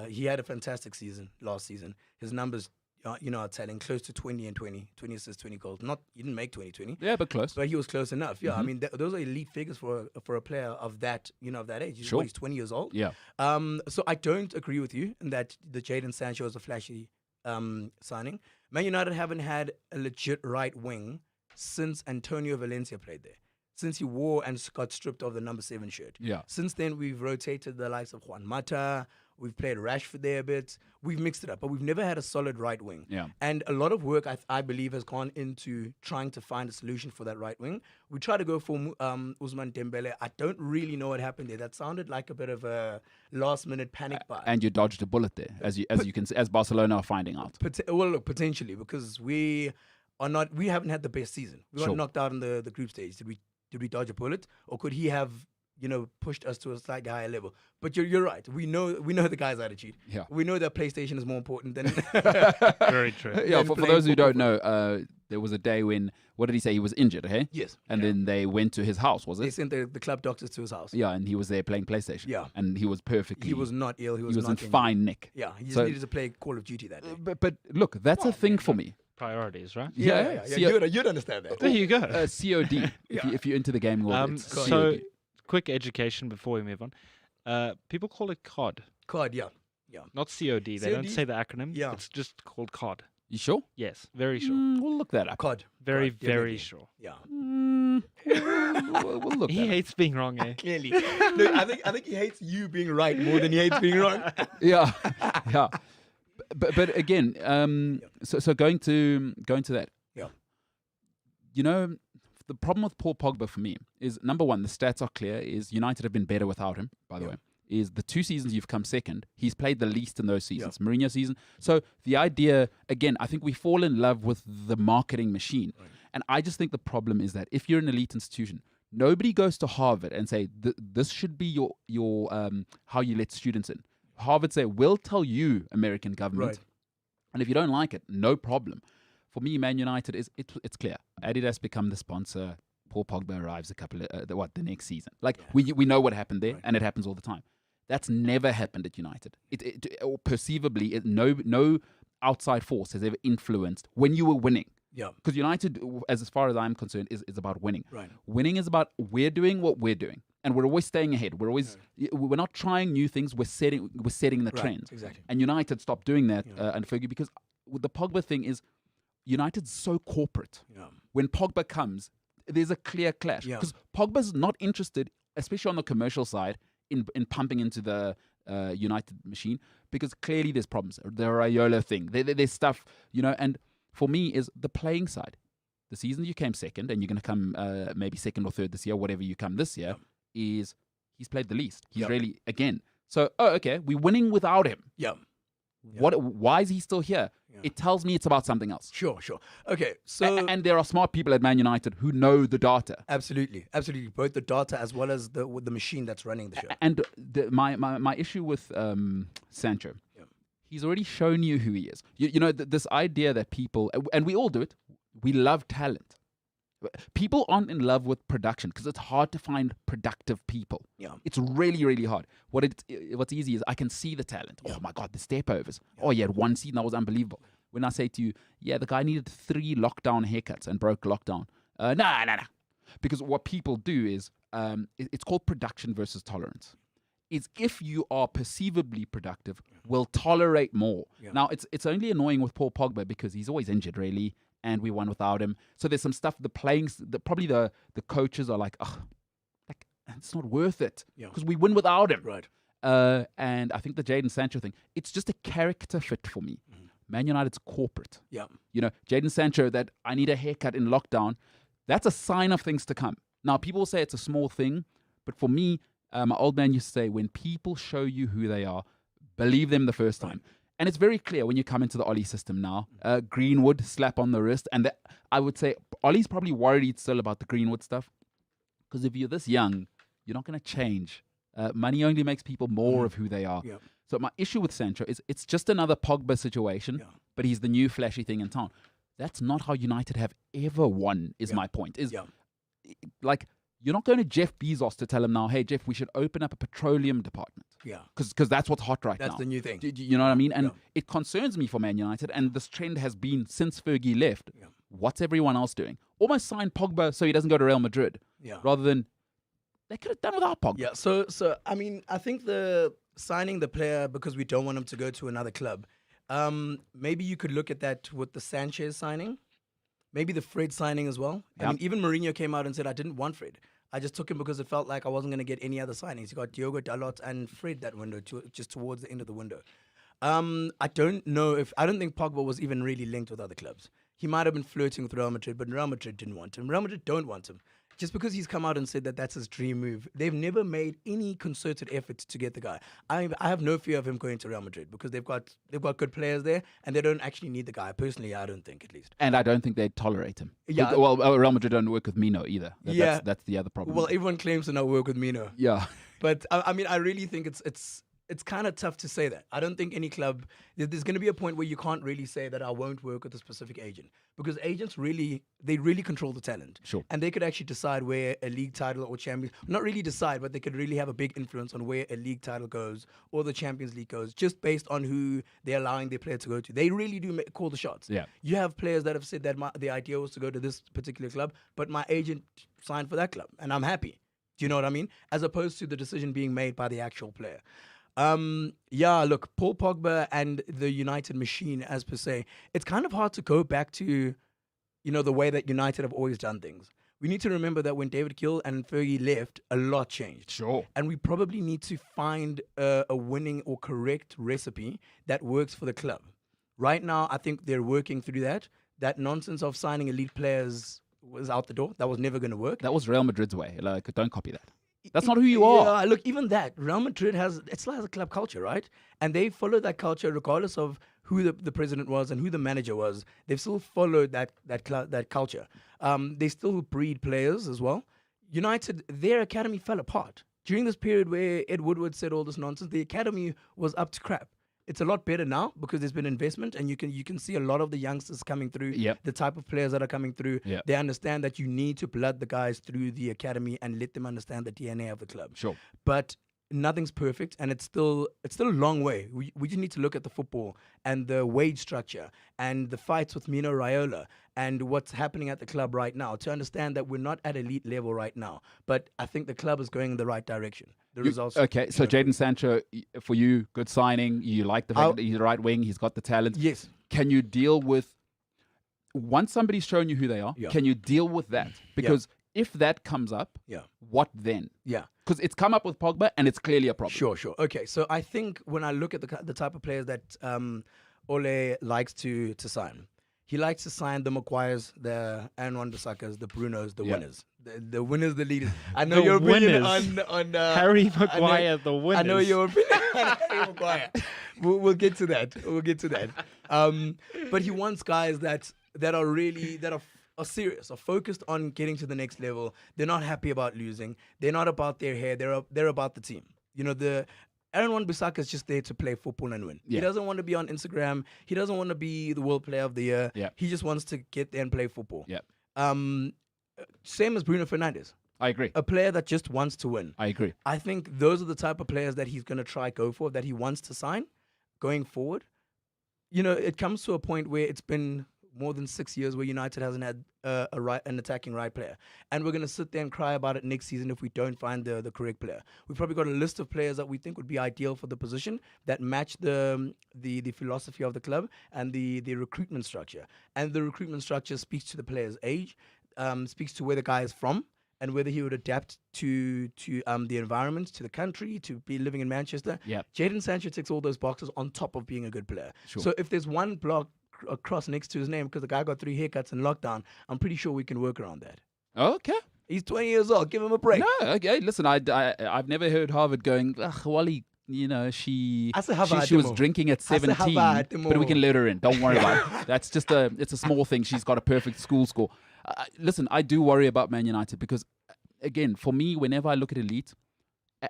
He had a fantastic season last season. His numbers, are telling, close to 20 and 20 assists, 20 goals. He didn't make 20.
Yeah, but close.
But he was close enough. Yeah, I
Mhm.
mean, those are elite figures for a player of that, of that age.
Sure.
He's 20 years old.
Yeah.
So I don't agree with you in that the Jadon Sancho is a flashy signing. Man United haven't had a legit right wing since Antonio Valencia played there. Since he wore and got stripped of the number 7 shirt.
Yeah.
Since then, we've rotated the likes of Juan Mata. We've played Rashford there a bit. We've mixed it up, but we've never had a solid right wing.
Yeah.
And a lot of work, I believe, has gone into trying to find a solution for that right wing. We tried to go for Ousmane Dembele. I don't really know what happened there. That sounded like a bit of a last-minute panic buy.
And you dodged a bullet there, as you can see, as Barcelona are finding out.
Well, look, potentially, because we haven't had the best season. We got
Sure.
knocked out in the group stage. Did we dodge a bullet, or could he have pushed us to a slightly higher level? But you're right. We know the guy's attitude.
Yeah.
We know that PlayStation is more important than
Very true.
Yeah,
than
for
playing
those who
football.
don't know, there was a day when, what did he say? He was injured, hey?
Yes.
And then they went to his house, was
They
it?
sent the club doctors to his house.
Yeah, and he was there playing PlayStation.
Yeah.
And he was perfectly.
He was not ill. He was
in
not injured.
fine nick.
Yeah, he just
So-
needed to play Call of Duty that day.
But look, that's a thing for me.
Priorities, right?
Yeah. You'd understand that.
There you go.
COD. If you're into the gaming world, it's
COD.
So,
COD.
quick education before we move on. People call it COD,
COD, yeah.
not COD. They don't
COD?
say the acronym.
Yeah.
It's just called COD.
You sure?
Yes, very sure.
We'll look that up.
COD.
Very,
COD,
very
definitely.
sure.
Yeah.
We'll look
He
that up.
hates being wrong, eh?
Clearly. No, I think he hates you being right more than he hates being wrong.
Yeah, yeah. But again, so going to that.
Yeah.
The problem with Paul Pogba for me is, number one, the stats are clear. Is United have been better without him. By the
Yeah.
way, is the 2 seasons you've come second. He's played the least in those seasons. Mourinho season. So the idea, again, I think we fall in love with the marketing machine, and I just think the problem is that if you're an elite institution, nobody goes to Harvard and say this should be your how you let students in. Harvard say, we'll tell you, American government,
Right.
and if you don't like it, no problem. For me, Man United it's clear. Adidas become the sponsor. Paul Pogba arrives the next season. Like we know what happened there, and it happens all the time. That's never happened at United. Or perceivably, no outside force has ever influenced when you were winning.
Yeah.
Because United, as far as I'm concerned, is about winning.
Right.
Winning is about we're doing what we're doing, and we're always staying ahead. We're not trying new things. We're setting the trends.
Exactly.
And United stopped doing that,
Yeah.
and Fergie, because with the Pogba thing is, United's so corporate.
Yeah.
When Pogba comes, there's a clear clash
Yeah.
because Pogba's not interested, especially on the commercial side, in pumping into the United machine, because clearly there's problems. The Raiola thing, there's stuff, and for me is the playing side. The season you came second, and you're going to come maybe second or third this year, whatever you come this year, is he's played the least. He's
Yeah.
really, again. So, okay, we're winning without him.
Yeah.
Why is he still here?
Yeah.
It tells me it's about something else.
Sure. Okay. So
And there are smart people at Man United who know the data.
absolutely, both the data as well as the machine that's running the show.
And my issue with Sancho, he's already shown you who he is. This idea that people, and we all do it, we love talent. People aren't in love with production because it's hard to find productive people.
Yeah.
It's really, really hard. What's easy is I can see the talent. Oh my God, the step overs. Oh yeah, one season that was unbelievable. When I say to you, yeah, the guy needed 3 lockdown haircuts and broke lockdown. No. Because what people do is, it's called production versus tolerance. Is if you are perceivably productive, will tolerate more.
Yeah.
Now, it's only annoying with Paul Pogba because he's always injured, really, and we won without him. So there's some stuff, probably the coaches are like, it's not worth it because we win without him.
Right.
And I think the Jadon Sancho thing, it's just a character fit for me. Man United's corporate.
Yeah.
You know, Jadon Sancho, that I need a haircut in lockdown, that's a sign of things to come. Now, people say it's a small thing, but for me, my old man used to say, when people show you who they are, believe them the first time. And it's very clear when you come into the Ollie system now. Greenwood, slap on the wrist. And I would say Ollie's probably worried still about the Greenwood stuff. Because if you're this young, you're not going to change. Money only makes people more of who they are.
Yeah.
So my issue with Sancho is it's just another Pogba situation, but he's the new flashy thing in town. That's not how United have ever won, is my point. Like, you're not going to Jeff Bezos to tell him now, hey, Jeff, we should open up a petroleum department.
Yeah.
Because that's what's hot right now.
That's the new thing.
You know what I mean? And it concerns me for Man United. And this trend has been since Fergie left.
Yeah.
What's everyone else doing? Almost sign Pogba so he doesn't go to Real Madrid. Rather than, they could have done without Pogba.
Yeah. So I mean, I think signing the player because we don't want him to go to another club. Maybe you could look at that with the Sanchez signing. Maybe the Fred signing as well. I mean, even Mourinho came out and said, I didn't want Fred. I just took him because it felt like I wasn't going to get any other signings. You got Diogo Dalot and Fred that window, just towards the end of the window. I don't think Pogba was even really linked with other clubs. He might have been flirting with Real Madrid, but Real Madrid didn't want him. Real Madrid don't want him. Just because he's come out and said that that's his dream move, they've never made any concerted effort to get the guy. I have no fear of him going to Real Madrid because they've got good players there and they don't actually need the guy. Personally, I don't think, at least.
And I don't think they'd tolerate him.
Yeah.
Well, Real Madrid don't work with Mino either. That's the other problem.
Well, everyone claims to not work with Mino.
Yeah.
But I mean, I really think it's kind of tough to say that. I don't think any club, there's going to be a point where you can't really say that I won't work with a specific agent because agents really control the talent.
Sure.
And they could actually decide where a league title or Champions, not really decide, but they could really have a big influence on where a league title goes or the Champions League goes just based on who they're allowing their player to go to. They really do call the shots.
Yeah.
You have players that have said that the idea was to go to this particular club, but my agent signed for that club and I'm happy. Do you know what I mean? As opposed to the decision being made by the actual player. Look, Paul Pogba and the United machine, as per se, it's kind of hard to go back to, the way that United have always done things. We need to remember that when David Gill and Fergie left, a lot changed.
Sure.
And we probably need to find a winning or correct recipe that works for the club. Right now, I think they're working through that. That nonsense of signing elite players was out the door. That was never going to work.
That was Real Madrid's way. Like, don't copy that. That's not who you are.
Yeah, look, even that. Real Madrid has a club culture, right? And they follow that culture regardless of who the president was and who the manager was. They've still followed that culture. They still breed players as well. United, their academy fell apart. During this period where Ed Woodward said all this nonsense, the academy was up to crap. It's a lot better now because there's been investment and you can see a lot of the youngsters coming through, the type of players that are coming through.
Yep.
They understand that you need to blood the guys through the academy and let them understand the DNA of the club.
Sure.
But nothing's perfect and it's still a long way. We just need to look at the football and the wage structure and the fights with Mino Raiola and what's happening at the club right now to understand that we're not at elite level right now. But I think the club is going in the right direction. The results.
Okay, so Jadon Sancho, for you, good signing. You like the fact that he's the right wing. He's got the talent.
Yes.
Can you deal with, once somebody's shown you who they are, can you deal with that? Because if that comes up, what then?
Yeah.
Because it's come up with Pogba and it's clearly a problem.
Sure. Okay, so I think when I look at the type of players that Ole likes to sign, he likes to sign the Maguires, the Aaron Wan-Bissakas, the Brunos, the winners. The winners, the leaders. I know your opinion on
Harry Maguire, the winners.
I know your opinion on Harry Maguire. We'll get to that. But he wants guys that are serious, are focused on getting to the next level. They're not happy about losing. They're not about their hair. They're about the team. Aaron Wan-Bissaka is just there to play football and win. He doesn't want to be on Instagram. He doesn't want to be the World Player of the Year. He just wants to get there and play football. Same as Bruno Fernandes.
I agree.
A player that just wants to win.
I agree.
I think those are the type of players that he's going to go for, that he wants to sign going forward. It comes to a point where it's been more than 6 years where United hasn't had an attacking right player. And we're going to sit there and cry about it next season if we don't find the correct player. We've probably got a list of players that we think would be ideal for the position that match the philosophy of the club and the recruitment structure. And the recruitment structure speaks to the player's age, speaks to where the guy is from, and whether he would adapt to the environment, to the country, to be living in Manchester.
Yep.
Jadon Sancho ticks all those boxes on top of being a good player.
Sure.
So if there's one block across next to his name because the guy got 3 haircuts in lockdown, I'm pretty sure we can work around that.
Okay.
He's 20 years old. Give him a break.
No, okay. Listen, I've never heard Harvard going, ugh, Wally, she was drinking at 17, but we can let her in. Don't worry about it. That's just it's a small thing. She's got a perfect school score. Listen, I do worry about Man United because, again, for me, whenever I look at Elite,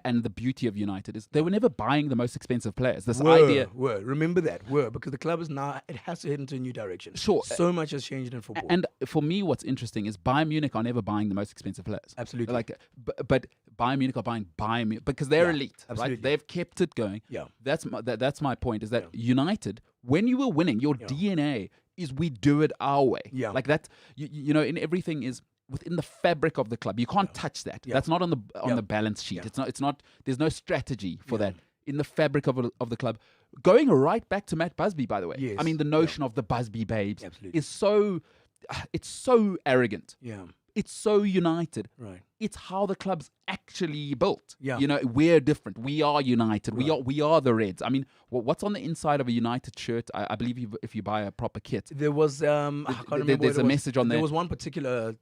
and the beauty of United is they were never buying the most expensive players. This idea...
Remember that. Because the club is now... It has to head into a new direction.
Sure.
So much has changed in football.
And for me, what's interesting is Bayern Munich are never buying the most expensive players.
Absolutely.
But Bayern Munich are buying Bayern Munich because they're elite.
Absolutely.
Right? They've kept it going.
Yeah.
That's my point, is that United, when you were winning, your DNA is we do it our way.
Yeah.
Like that, you know, in everything is... within the fabric of the club. You can't touch that. That's not on the balance sheet. It's not there's no strategy for that in the fabric of the club. Going right back to Matt Busby, by the way.
Yes.
I mean, the notion of the Busby babes
Absolutely.
is so arrogant.
Yeah.
It's so United.
Right.
It's how the club's actually built.
Yeah.
You know, we're different. We are United.
Right.
We are the Reds. I mean, what's on the inside of a United shirt? I believe if you buy a proper kit,
There was I can't remember
there's
what
a
it was.
message on there.
There was one particular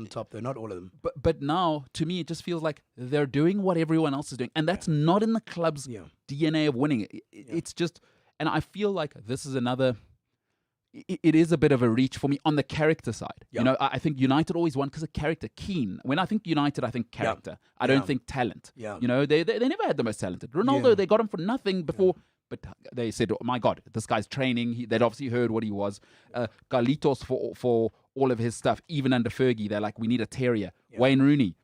top though, not all of them.
But now, to me, it just feels like they're doing what everyone else is doing. And that's not in the club's DNA of winning. It's just... And I feel like this is another... It is a bit of a reach for me on the character side.
Yeah.
You know, I think United always won because of character. Keen. When I think United, I think character. I don't think talent.
Yeah.
You know, they never had the most talented. Ronaldo, they got him for nothing before... But they said, oh my God, this guy's training. They'd obviously heard what he was. Carlitos for all of his stuff, even under Fergie, they're like, we need a terrier.
Yeah.
Wayne Rooney,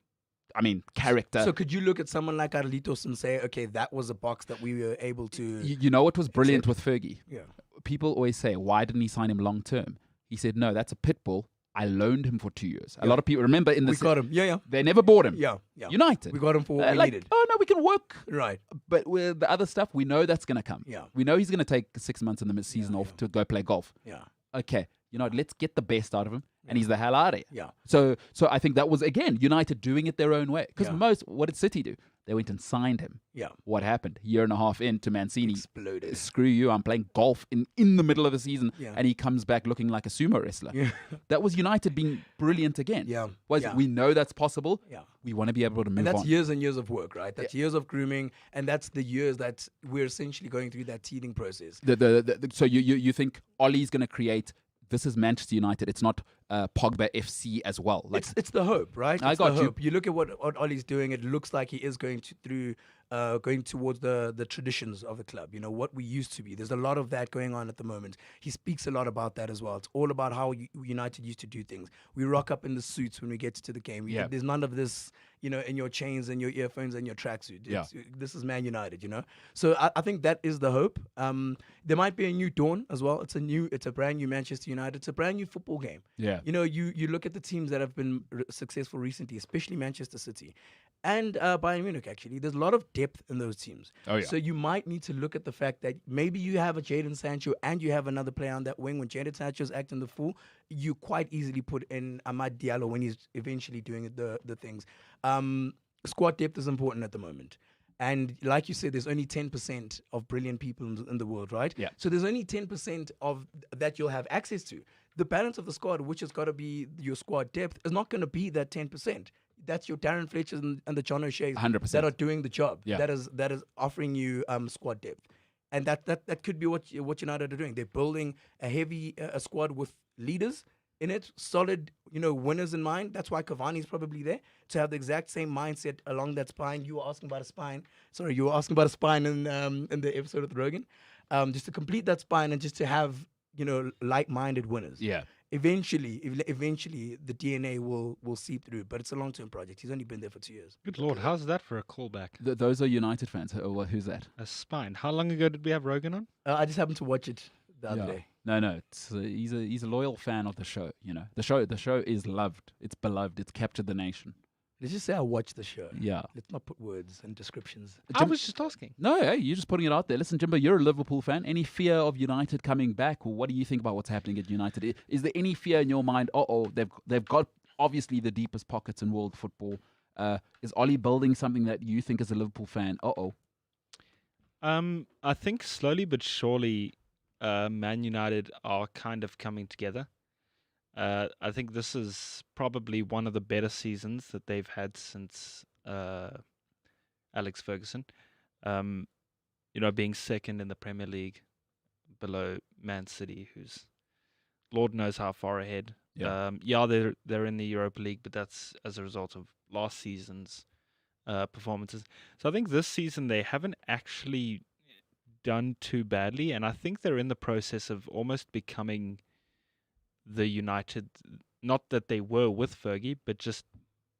I mean, character.
So could you look at someone like Carlitos and say, okay, that was a box that we were able to...
You know what was brilliant with Fergie?
Yeah.
People always say, why didn't he sign him long term? He said, no, that's a pit bull. I loaned him for 2 years. A lot of people remember in
We
this.
got him. Yeah.
They never bought him.
Yeah.
United.
We got him for what we
like,
needed.
oh no, we can work.
Right.
But with the other stuff, we know that's going to come.
Yeah.
We know he's going to take 6 months in the mid-season off to go play golf.
Yeah.
Okay. You know, let's get the best out of him, and he's the hell out of here.
Yeah.
So I think that was, again, United doing it their own way. Because what did City do? They went and signed him.
Yeah.
What happened? Year and a half into Mancini.
Exploded.
Screw you, I'm playing golf in the middle of the season,
Yeah.
and he comes back looking like a sumo wrestler.
Yeah.
That was United being brilliant again.
Yeah.
We know that's possible.
Yeah.
We want to be able to move
And that's
on.
years and years of work, right? That's years of grooming, and that's the years that we're essentially going through that teething process.
So you think Ollie's going to create... This is Manchester United. It's not Pogba FC as well. Like
It's the hope, right?
I
It's
got
the
you.
hope. You look at what Ollie's doing. It looks like he is going towards the traditions of the club. You know what we used to be. There's a lot of that going on at the moment. He speaks a lot about that as well. It's all about how United used to do things. We rock up in the suits when we get to the game. There's none of this, you know, in your chains and your earphones and your tracksuit. This is Man United, you know. So I think that is the hope. There might be a new dawn as well. It's a brand new Manchester United. It's a brand new football game.
Yeah.
You know, you look at the teams that have been successful recently, especially Manchester City and Bayern Munich, actually. There's a lot of depth in those teams.
Oh, yeah.
So you might need to look at the fact that maybe you have a Jadon Sancho and you have another player on that wing. When Jadon Sancho's acting the fool, you quite easily put in Amad Diallo when he's eventually doing the things. Squad depth is important at the moment. And like you said, there's only 10% of brilliant people in the world, right?
Yeah.
So there's only 10% of that you'll have access to. The balance of the squad, which has got to be your squad depth, is not going to be that 10%. That's your Darren Fletchers and the John O'Shea's
100%.
that are doing the job.
Yeah.
That is offering you squad depth. And that could be what United are doing. They're building a squad with leaders in it, solid, you know, winners in mind. That's why Cavani's probably there, to have the exact same mindset along that spine. You were asking about a spine. Sorry, you were asking about a spine in the episode with Rogan. Just to complete that spine and just to have, you know, like-minded winners.
Yeah.
Eventually, the DNA will seep through, but it's a long-term project. He's only been there for 2 years.
Good Lord, how's that for a callback?
Those are United fans. Who's that?
A spine. How long ago did we have Rogan on?
I just happened to watch it the other day.
No. He's a loyal fan of the show. You know, the show is loved. It's beloved. It's captured the nation.
Let's just say I watched the show.
Yeah.
Let's not put words and descriptions.
I was just asking.
No, hey, you're just putting it out there. Listen, Jimbo, you're a Liverpool fan. Any fear of United coming back, or what do you think about what's happening at United? Is there any fear in your mind? They've got obviously the deepest pockets in world football. Is Ollie building something that you think as a Liverpool fan?
I think slowly but surely, Man United are kind of coming together. I think this is probably one of the better seasons that they've had since Alex Ferguson. Being second in the Premier League below Man City, who's Lord knows how far ahead.
Yeah.
They're in the Europa League, but that's as a result of last season's performances. So I think this season they haven't actually done too badly, and I think they're in the process of almost becoming the United, not that they were with Fergie, but just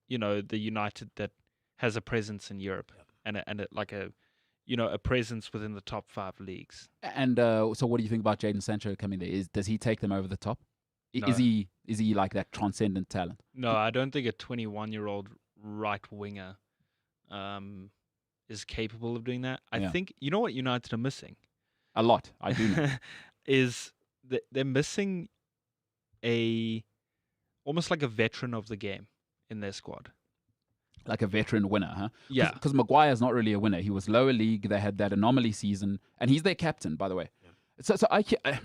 the United that has a presence in Europe and a presence within the top 5 leagues.
And so, what do you think about Jadon Sancho coming there? Does he take them over the top?
No.
Is he like that transcendent talent?
No, I don't think a 21-year-old right winger is capable of doing that. I think you know what United are missing
a lot. I do know.
is that they're missing almost like a veteran of the game in their squad.
Like a veteran winner, huh?
Yeah.
Because Maguire's not really a winner. He was lower league. They had that anomaly season. And he's their captain, by the way. Yeah. So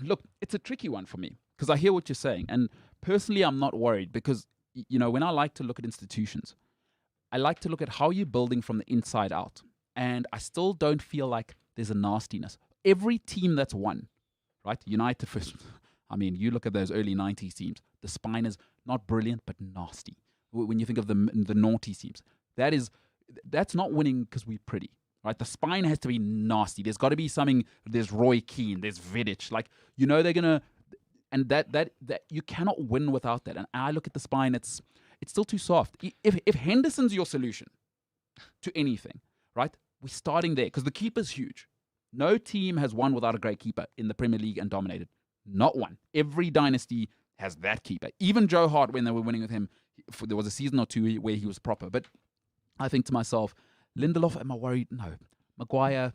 look, it's a tricky one for me. Because I hear what you're saying. And personally, I'm not worried. Because, when I like to look at institutions, I like to look at how you're building from the inside out. And I still don't feel like there's a nastiness. Every team that's won, right? United first. I mean, you look at those early 90s teams. The spine is not brilliant, but nasty. When you think of the naughty teams, that's not winning because we're pretty, right? The spine has to be nasty. There's got to be something. There's Roy Keane, there's Vidic. They're gonna, and that you cannot win without that. And I look at the spine; it's still too soft. If Henderson's your solution to anything, right? We're starting there because the keeper's huge. No team has won without a great keeper in the Premier League and dominated. Not one. Every dynasty has that keeper. Even Joe Hart, when they were winning with him, there was a season or two where he was proper. But I think to myself, Lindelof, am I worried? No. Maguire,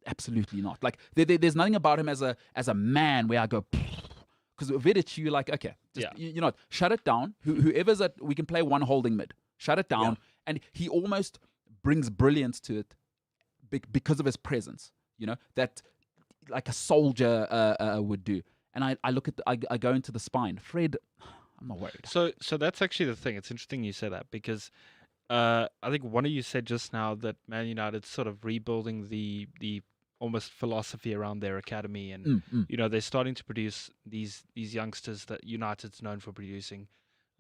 absolutely not. Like there's nothing about him as a man where I go, because Vidic, you're like, okay, just, shut it down. Whoever's we can play one holding mid. Shut it down. Yeah. And he almost brings brilliance to it because of his presence. That like a soldier would do. And I look at I go into the spine. Fred, I'm not worried.
So that's actually the thing. It's interesting you say that because I think one of you said just now that Man United's sort of rebuilding the almost philosophy around their academy, and they're starting to produce these youngsters that United's known for producing.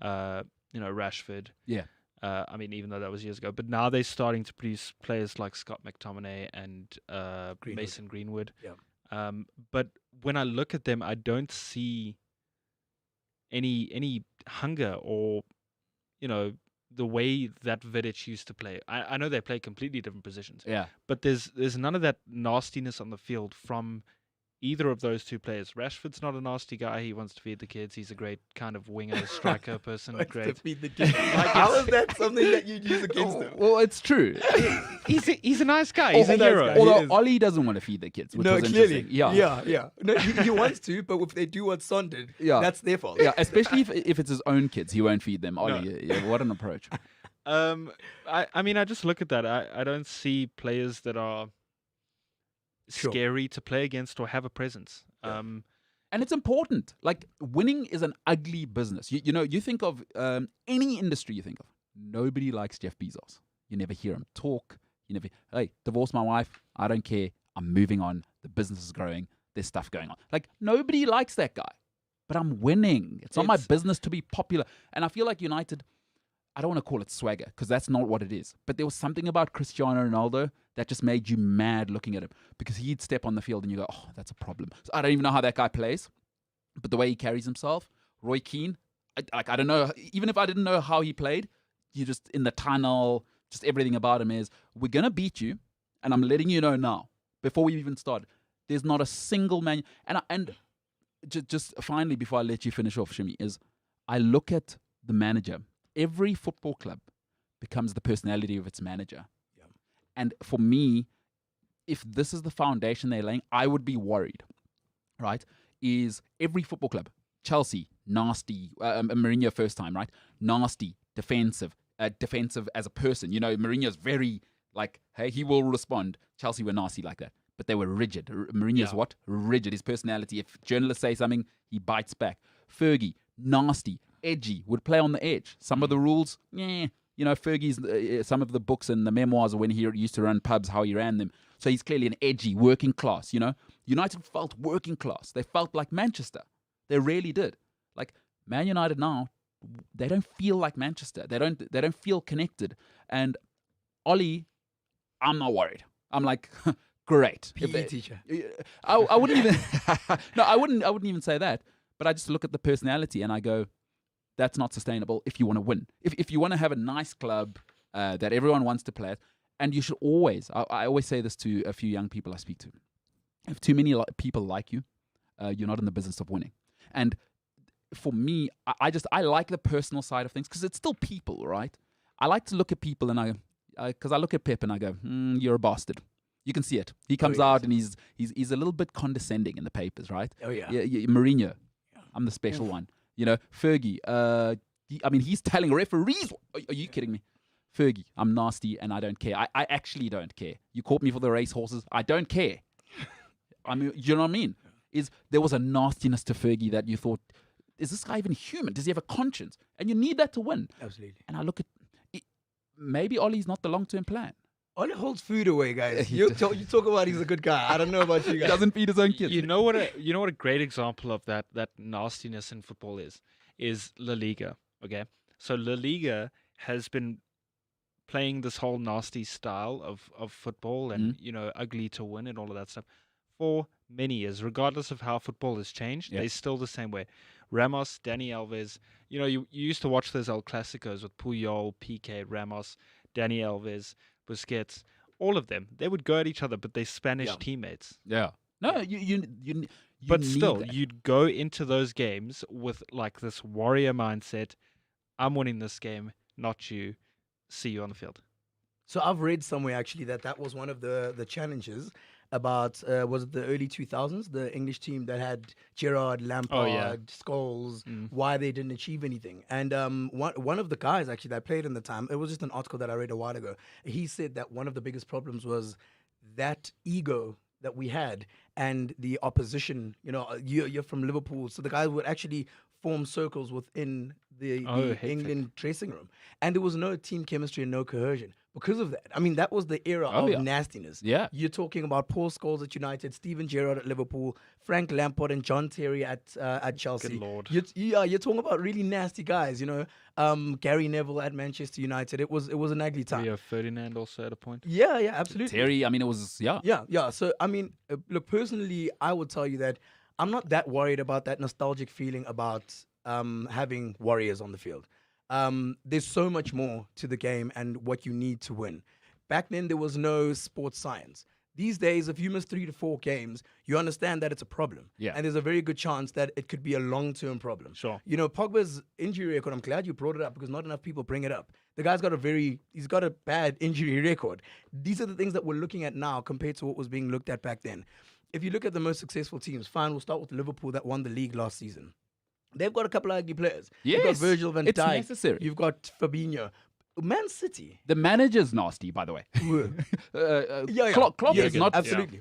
Rashford.
Yeah.
I mean, even though that was years ago, but now they're starting to produce players like Scott McTominay and Mason Greenwood.
Yeah.
But when I look at them, I don't see any hunger or, the way that Vidic used to play. I know they play completely different positions.
Yeah.
But there's none of that nastiness on the field from either of those two players. Rashford's not a nasty guy. He wants to feed the kids. He's a great kind of winger, striker person. Great.
To feed the kids. How is that something that you'd use against him?
Well, it's true.
He's a nice guy. He's a hero.
Although Ollie doesn't want to feed the kids, which was
clearly.
Interesting. Yeah.
No, he wants to, but if they do what's Son that's their fault.
Yeah, especially if it's his own kids, he won't feed them. Ollie, what an approach.
I mean, I just look at that. I don't see players that are scary to play against or have a presence.
Yeah. And it's important. Like, winning is an ugly business. You think of any industry you think of. Nobody likes Jeff Bezos. You never hear him talk. Hey, divorce my wife. I don't care. I'm moving on. The business is growing. There's stuff going on. Like, nobody likes that guy. But I'm winning. It's not my business to be popular. And I feel like United, I don't want to call it swagger because that's not what it is. But there was something about Cristiano Ronaldo that just made you mad looking at him because he'd step on the field and you go, oh, that's a problem. So I don't even know how that guy plays, but the way he carries himself, Roy Keane, I don't know. Even if I didn't know how he played, you just in the tunnel, just everything about him is, we're going to beat you. And I'm letting you know now, before we even start, there's not a single man. And just finally, before I let you finish off, Shimi, is I look at the manager. Every football club becomes the personality of its manager. Yeah. And for me, if this is the foundation they're laying, I would be worried, right? Is every football club, Chelsea, nasty. Mourinho first time, right? Nasty, defensive as a person. You know, Mourinho's very like, hey, he will respond. Chelsea were nasty like that, but they were rigid. Mourinho's what? Rigid. His personality. If journalists say something, he bites back. Fergie, nasty, edgy, would play on the edge. Some of the rules, yeah. You know, Fergie's, some of the books and the memoirs of when he used to run pubs, how he ran them. So he's clearly an edgy, working class, you know. United felt working class. They felt like Manchester. They really did. Like, Man United now, they don't feel like Manchester. They don't feel connected. And Ollie, I'm not worried. I'm like, great.
PE teacher.
I wouldn't even, no, I wouldn't even say that. But I just look at the personality and I go, that's not sustainable if you want to win. If you want to have a nice club that everyone wants to play at, and you should always, I always say this to a few young people I speak to, if too many people like you, you're not in the business of winning. And for me, I like the personal side of things because it's still people, right? I like to look at people and because I look at Pep and I go, you're a bastard. You can see it. He comes out and he's a little bit condescending in the papers, right?
Oh, yeah.
Mourinho, I'm the special one. You know, Fergie, he's telling referees, are you kidding me? Fergie, I'm nasty and I don't care. I actually don't care. You caught me for the race horses. I don't care. I mean, you know what I mean? There was a nastiness to Fergie that you thought, is this guy even human? Does he have a conscience? And you need that to win.
Absolutely.
And I look at it, maybe Ollie's not the long-term plan.
Ollie holds food away, guys. You talk about he's a good guy. I don't know about you guys.
He doesn't feed his own kids.
You know what a great example of that nastiness in football is La Liga. Okay, so La Liga has been playing this whole nasty style of football and ugly to win and all of that stuff for many years, regardless of how football has changed. They're still the same way. Ramos, Dani Alves. You know, you used to watch those El Clásicos with Puyol, Piqué, Ramos, Dani Alves, Busquets, all of them. They would go at each other, but they're Spanish teammates.
Yeah. No, you
but still,
that.
You'd go into those games with like this warrior mindset. I'm winning this game, not you. See you on the field.
So I've read somewhere actually that was one of the challenges about was it the early 2000s, the English team that had Gerrard, Lampard, Scholes, why they didn't achieve anything. And one of the guys actually that played in the time, it was just an article that I read a while ago. He said that one of the biggest problems was that ego that we had and the opposition. You know, you're from Liverpool, so the guys would actually form circles within the England dressing room, and there was no team chemistry and no cohesion because of that. I mean, that was the era of nastiness.
Yeah,
you're talking about Paul Scholes at United, Steven Gerrard at Liverpool, Frank Lampard and John Terry at Chelsea.
Good Lord.
You're talking about really nasty guys. You know, Gary Neville at Manchester United. It was an ugly time.
Rio Ferdinand also at a point.
Yeah, absolutely.
Terry. I mean, it was
Yeah. So I mean, look, personally, I would tell you that I'm not that worried about that nostalgic feeling about having warriors on the field. There's so much more to the game and what you need to win. Back then, there was no sports science. These days, if you miss 3 to 4 games, you understand that it's a problem.
Yeah.
And there's a very good chance that it could be a long-term problem.
Sure.
You know, Pogba's injury record, I'm glad you brought it up because not enough people bring it up. The guy's got he's got a bad injury record. These are the things that we're looking at now compared to what was being looked at back then. If you look at the most successful teams, fine, we'll start with Liverpool that won the league last season. They've got a couple of ugly players.
Yes,
You've got Virgil van Dijk.
It's necessary.
You've got Fabinho. Man City.
The manager's nasty, by the way. Klopp is not.
Absolutely.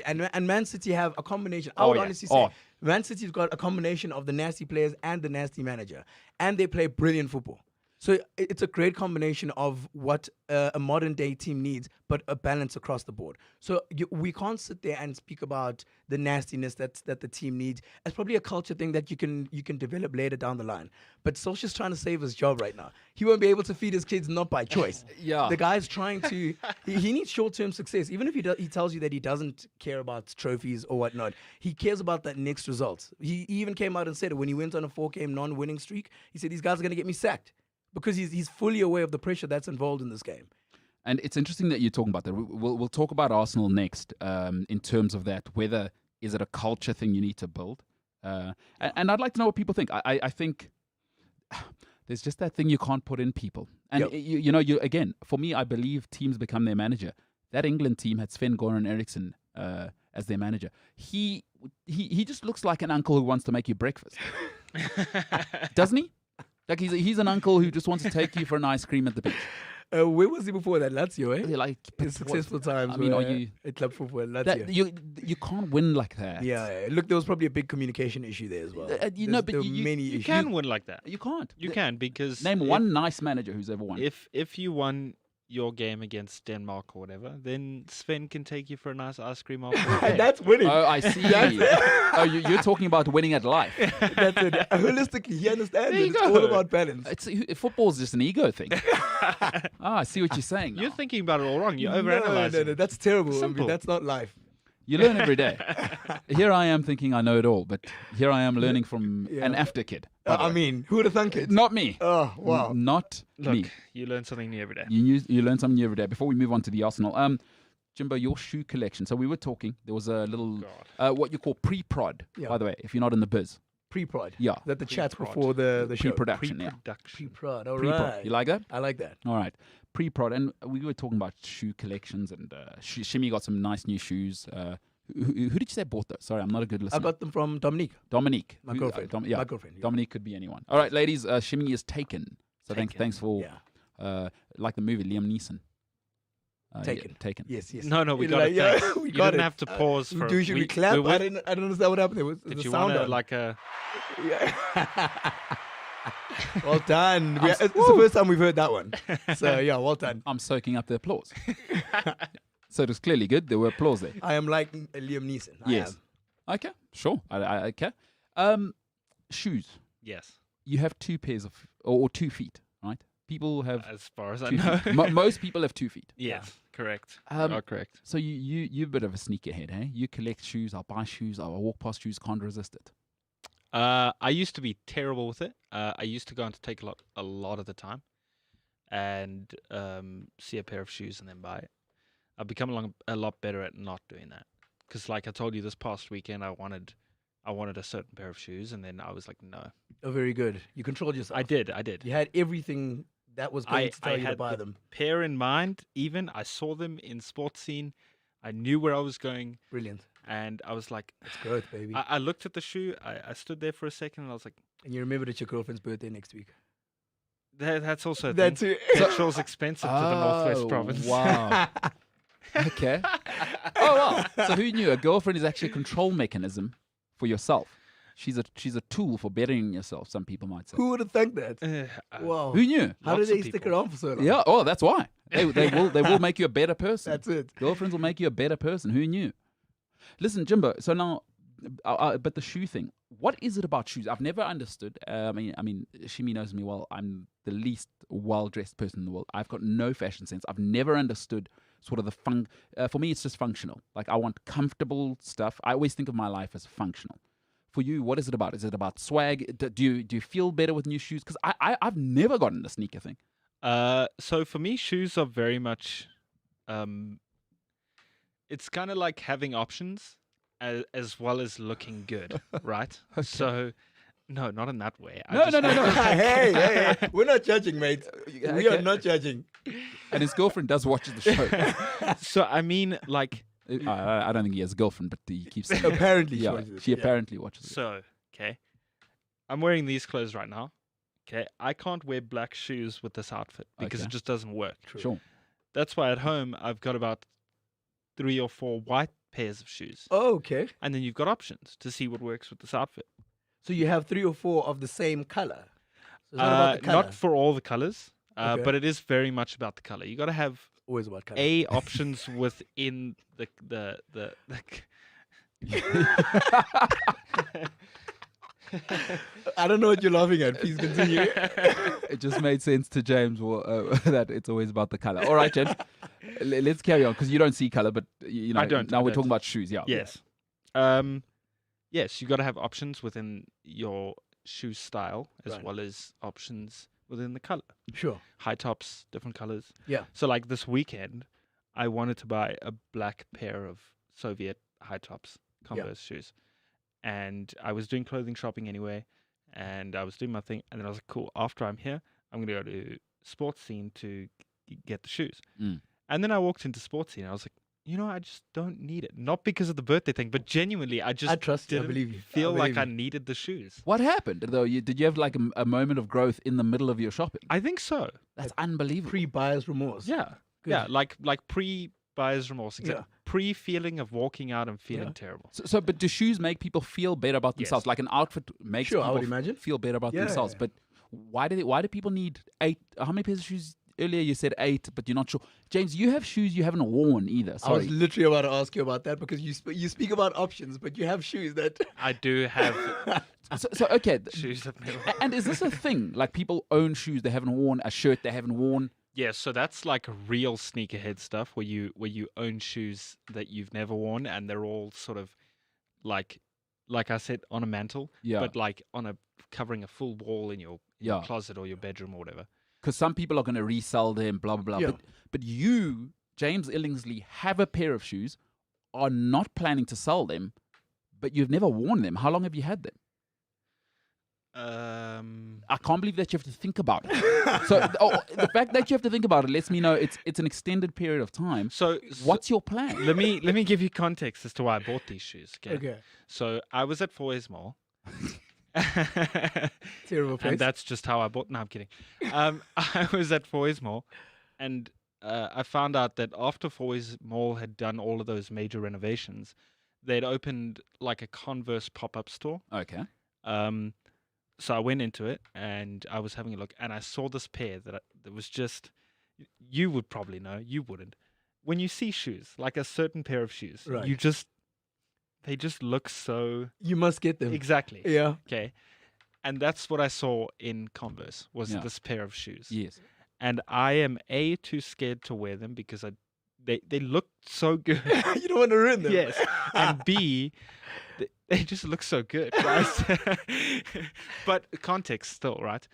And Man City have a combination. I would honestly say Man City's got a combination of the nasty players and the nasty manager. And they play brilliant football. So it's a great combination of what a modern day team needs, but a balance across the board. So we can't sit there and speak about the nastiness that the team needs. It's probably a culture thing that you can develop later down the line. But Solskjaer's trying to save his job right now. He won't be able to feed his kids not by choice. The guy's trying to. He needs short-term success. Even if he tells you that he doesn't care about trophies or whatnot, he cares about that next result. He even came out and said it when he went on a 4-game non-winning streak. He said these guys are going to get me sacked. Because he's fully aware of the pressure that's involved in this game.
And it's interesting that you're talking about that. We'll talk about Arsenal next in terms of that. Whether is it a culture thing you need to build? And I'd like to know what people think. I think there's just that thing you can't put in people. And again, for me, I believe teams become their manager. That England team had Sven-Goran Eriksson as their manager. He just looks like an uncle who wants to make you breakfast. Doesn't he? Like he's an uncle who just wants to take you for an ice cream at the beach.
Where was he before that? Lazio, eh?
Like
His successful times.
I mean, are
were
you
at club football? Lazio.
that you can't win like that?
Yeah. Look, there was probably a big communication issue there as well.
You know, but
there were
you-
many
You
issues.
can win like that.
You can't.
You can because
Name
if-
one nice manager who's ever won.
If you won your game against Denmark or whatever, then Sven can take you for a nice ice cream after the game.
That's winning.
Oh, I see. You're talking about winning at life.
That's it. Holistically, he understands
There
it.
you
It's
go.
all about balance.
Football's just an ego thing. I see what you're saying.
You're
now.
thinking about it all wrong. You're
No,
overanalyzing.
that's terrible. I mean,
Simple.
that's not life.
You learn every day. Here I am thinking I know it all, but here I am learning from
Yeah.
an after kid. by the
I
way.
mean, who would have thunk it?
Not me.
Oh, wow.
Not
Look,
me.
you learn something new every day.
You learn something new every day. Before we move on to the Arsenal, Jimbo, your shoe collection. So we were talking. There was a little
God.
what you call pre-prod.
Yeah.
By the way, if you're not in the biz,
Pre-prod.
yeah,
That the chats
Pre-prod.
before the show.
pre-production. Yeah,
Pre-production.
Pre-prod. All
pre-prod.
right.
You like that?
I like that.
All right, pre-prod, and we were talking about shoe collections, and Shimmy got some nice new shoes. Who did you say bought those? Sorry, I'm not a good listener.
I got them from Dominique,
Dominique,
my
Who-
girlfriend.
yeah,
My girlfriend. Yeah.
Dominique could be anyone. All right, ladies, Shimmy is taken. So
Taken.
thanks for
Yeah.
like the movie Liam Neeson. Yeah,
Taken.
taken.
Yes, yes.
No, we
You
got
know,
it.
yeah,
Thanks.
we
You
got
didn't
it.
have to pause for.
Should we clap?
were-
I didn't understand what happened. There was
Did
the
you
sound
want
on.
like a?
Yeah. Well done. It's the first time we've heard that one. So yeah, well done.
I'm soaking up the applause. So it was clearly good. There were applause there.
I am like Liam Neeson. I
Yes.
am.
Okay, sure. Okay. Shoes.
Yes,
You have 2 pairs of or 2 feet, right? People have
as far as I
2
know.
feet. Most people have 2 feet.
Yes, correct.
Um,
You are correct.
So you're a bit of a sneakerhead, hey? You collect shoes. I'll buy shoes. I'll walk past shoes. Can't resist it.
I used to be terrible with it. I used to go and to take a lot of the time, and see a pair of shoes and then buy it. I've become a lot better at not doing that. Because, like I told you, this past weekend I wanted a certain pair of shoes, and then I was like, no.
Oh, very good. You controlled yourself.
I did.
You had everything that was going to tell you to
had
buy
the
them.
pair in mind. Even I saw them in sports scene. I knew where I was going,
Brilliant.
and I was like,
That's growth, baby.
I looked at the shoe. I stood there for a second, and I was like,
And you remembered it's your girlfriend's birthday next week.
that's also a
That's
thing.
it.
Petrol's expensive to the Northwest Province.
Wow. Okay. Oh wow. So who knew? A girlfriend is actually a control mechanism for yourself. She's a tool for bettering yourself. Some people might say.
Who would have thought that? Wow.
Who knew?
How did
lots of
they stick
people.
around for so long?
Yeah. Oh, that's why they will make you a better person.
That's it.
Girlfriends will make you a better person. Who knew? Listen, Jimbo. So now, but the shoe thing. What is it about shoes? I've never understood. I mean, Shimi knows me well. I'm the least well-dressed person in the world. I've got no fashion sense. I've never understood sort of the fun. For me, it's just functional. Like I want comfortable stuff. I always think of my life as functional. For you, what is it about? Is it about swag? Do you feel better with new shoes? Because I've never gotten the sneaker thing.
So for me, shoes are very much. It's kind of like having options as well as looking good, right?
Okay.
So, no, not in that way.
No.
hey, we're not judging, mate. We are
Okay.
not judging.
And his girlfriend does watch the show.
So I mean, like,
I don't think he has a girlfriend, but he keeps saying.
Apparently,
Yeah,
watches it.
she
Yeah.
apparently watches it.
so okay. I'm wearing these clothes right now. Okay, I can't wear black shoes with this outfit because
Okay.
it just doesn't work.
True.
Sure.
That's why at home I've got about 3 or 4 white pairs of shoes,
Oh, okay.
and then you've got options to see what works with this outfit.
So you have 3 or 4 of the same color. So it's not about the color.
Not for all the colors,
Okay.
but it is very much about the color. You got to have
Always about color.
options within the
I don't know what you're laughing at. Please continue.
It just made sense to James that it's always about the color. All right, James, let's carry on because you don't see color, but you know.
I don't,
Now
I
we're
don't.
talking about shoes. Yeah.
Yes. Yes, you got to have options within your shoe style as
Right.
well as options within the color.
Sure.
High tops, different colors.
Yeah.
So like this weekend, I wanted to buy a black pair of Soviet high tops Converse shoes. And I was doing clothing shopping anyway, and I was doing my thing, and then I was like, cool, after I'm here, I'm going to go to Sports Scene to get the shoes.
Mm.
And then I walked into Sports Scene, and I was like, I just don't need it. Not because of the birthday thing, but genuinely, I just
trust you. I
didn't
believe you. I
feel like
believe
I
you.
needed the shoes.
What happened though? Did you have like a moment of growth in the middle of your shopping?
I think so.
That's unbelievable.
Pre-buyer's remorse.
Yeah.
Good.
Yeah, like pre-buyer's remorse. Exactly.
Yeah.
Pre-feeling of walking out and feeling
Yeah.
terrible.
But do shoes make people feel better about
Yes.
themselves? Like an outfit makes
Sure, I
people
would imagine.
feel better about
Yeah,
themselves.
yeah.
But why do people need 8? How many pairs of shoes? Earlier you said 8, but you're not sure. James, you have shoes you haven't worn either.
I
Sorry.
was literally about to ask you about that because you speak about options, but you have shoes that.
I do have
So okay.
shoes that never.
And is this a thing? Like people own shoes they haven't worn, a shirt they haven't worn?
Yeah, so that's like real sneakerhead stuff where you own shoes that you've never worn and they're all sort of like I said on a mantle,
Yeah.
but like covering a full wall in your
Yeah.
closet or your bedroom or whatever.
Because some people are going to resell them, blah, blah, blah.
Yeah.
But you, James Illingsley, have a pair of shoes, are not planning to sell them, but you've never worn them. How long have you had them? I can't believe that you have to think about it. So the fact that you have to think about it lets me know it's an extended period of time.
So
What's your plan?
let me give you context as to why I bought these shoes. Okay.
Okay.
So I was at Foy's Mall.
Terrible place.
And that's just how I bought. No, I'm kidding. I was at Foy's Mall, and I found out that after Foy's Mall had done all of those major renovations, they'd opened like a Converse pop-up store.
Okay.
So I went into it and I was having a look, and I saw this pair that was just. You would probably know. You wouldn't. When you see shoes, like a certain pair of shoes,
Right.
they just look so
You must get them.
exactly.
Yeah.
Okay. And that's what I saw in Converse was
Yeah.
this pair of shoes.
Yes.
And I am too scared to wear them because they look so good.
You don't want to ruin them.
Yes. And B, they just look so good, right? But context still, right?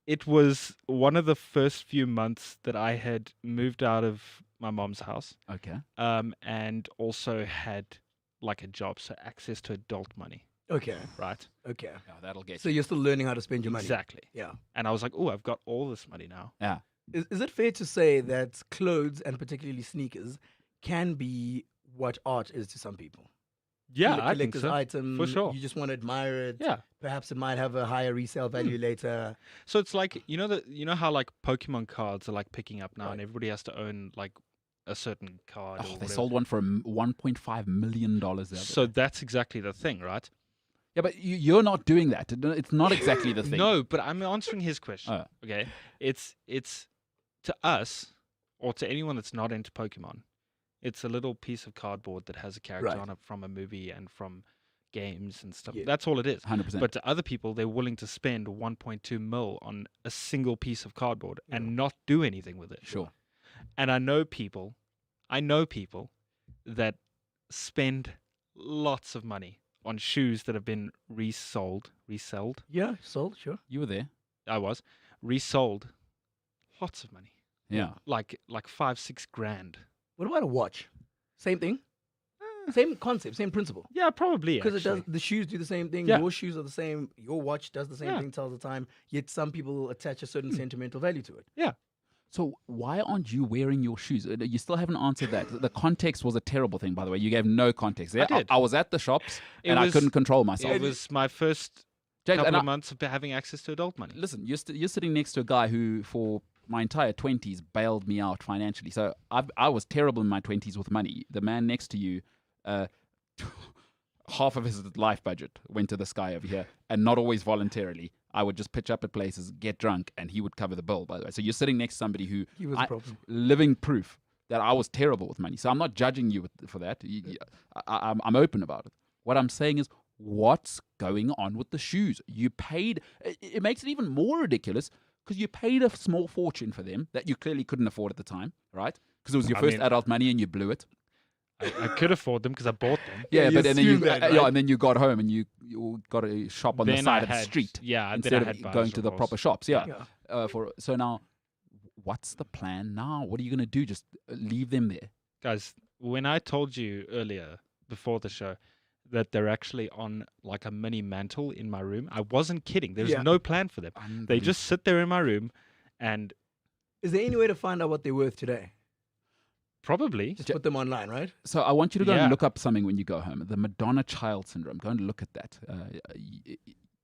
It was one of the first few months that I had moved out of my mom's house,
Okay.
and also had like a job, so access to adult money,
Okay.
right?
Okay.
Yeah, that'll get
So you're still learning how to spend your money.
Exactly.
Yeah.
And I was like, oh, I've got all this money now.
Yeah.
Is it fair to say that clothes and particularly sneakers can be what art is to some people?
Yeah,
A
I think
collector's
so.
item.
For sure.
You just want to admire it.
Yeah.
Perhaps it might have a higher resale value later.
So it's like you know how like Pokemon cards are like picking up now,
Right.
and everybody has to own like a certain card. or
Oh, they
whatever.
sold one for $1.5 million. The other
So
day.
that's exactly the thing, right?
Yeah, but you're not doing that. It's not exactly the thing.
No, but I'm answering his question.
Oh.
Okay, it's to us or to anyone that's not into Pokemon, it's a little piece of cardboard that has a character
Right.
on it from a movie and from games and stuff.
Yeah.
That's all it is.
100%.
But to other people, they're willing to spend 1.2 mil on a single piece of cardboard and not do anything with it.
Sure.
And I know people that spend lots of money on shoes that have been resold.
Yeah, sold, sure.
You were there.
I was resold. Lots of money.
Yeah.
Like 5-6 grand.
What about a watch? Same thing? Same concept, same principle.
Yeah, probably.
Because it does.
actually.
The shoes do the same thing.
Yeah.
Your shoes are the same. Your watch does the same
Yeah.
thing, tells the time. Yet some people attach a certain sentimental value to it.
Yeah.
So why aren't you wearing your shoes? You still haven't answered that. The context was a terrible thing, by the way. You gave no context.
I did.
I was at the shops
It
and I
was-
couldn't control myself.
It was my first
James,
couple
and
of months of having access to adult money.
listen, you're sitting next to a guy who, for my entire 20s, bailed me out financially. So I was terrible in my 20s with money. The man next to you, half of his life budget went to this guy over here, and not always voluntarily. I would just pitch up at places, get drunk, and he would cover the bill, by the way. So you're sitting next to somebody who...
He was a problem.
Living proof that I was terrible with money. So I'm not judging you for that. I'm open about it. What I'm saying is, what's going on with the shoes? You paid... It makes it even more ridiculous because you paid a small fortune for them that you clearly couldn't afford at the time, right? Because it was your
I
first
mean-
adult money and you blew it.
I could afford them because I bought them.
Yeah, you
but and then you
assume that,
yeah,
right?
and then you got home and you got a shop on the
Then
side
I
of the
had-
street
Yeah, then
instead
I
of
had
going
buyer's
to the
remorse.
proper shops. Yeah.
Yeah.
So now, what's the plan now? What are you going to do? Just leave them there?
Guys, when I told you earlier before the show that they're actually on like a mini mantle in my room, I wasn't kidding. There's
Yeah.
no plan for them. They just sit there in my room, and
Is there any way to find out what they're worth today?
Probably.
Just put them online, right?
So I want you to go
Yeah.
and look up something when you go home. The Madonna child syndrome. Go and look at that.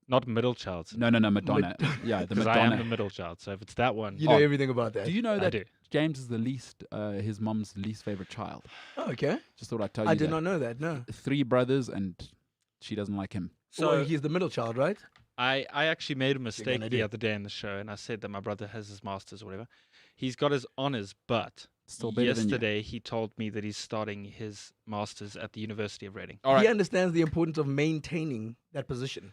Not middle child.
No, Madonna. Yeah, the
Because I am the
Madonna.
middle child. So if it's that one,
You know
Oh,
everything about that.
Do you know
I
that
do.
James is the least, his mom's least favorite child?
Oh, okay.
Just thought I'd tell you
I did
that.
not know that. No.
3 brothers and she doesn't like him.
So he's the middle child, right?
I actually made a mistake
gonna
the
do?
other day in the show, and I said that my brother has his masters or whatever. He's got his honors, but
Still better than you.
yesterday he told me that he's starting his masters at the University of Reading.
All
He
right.
understands the importance of maintaining that position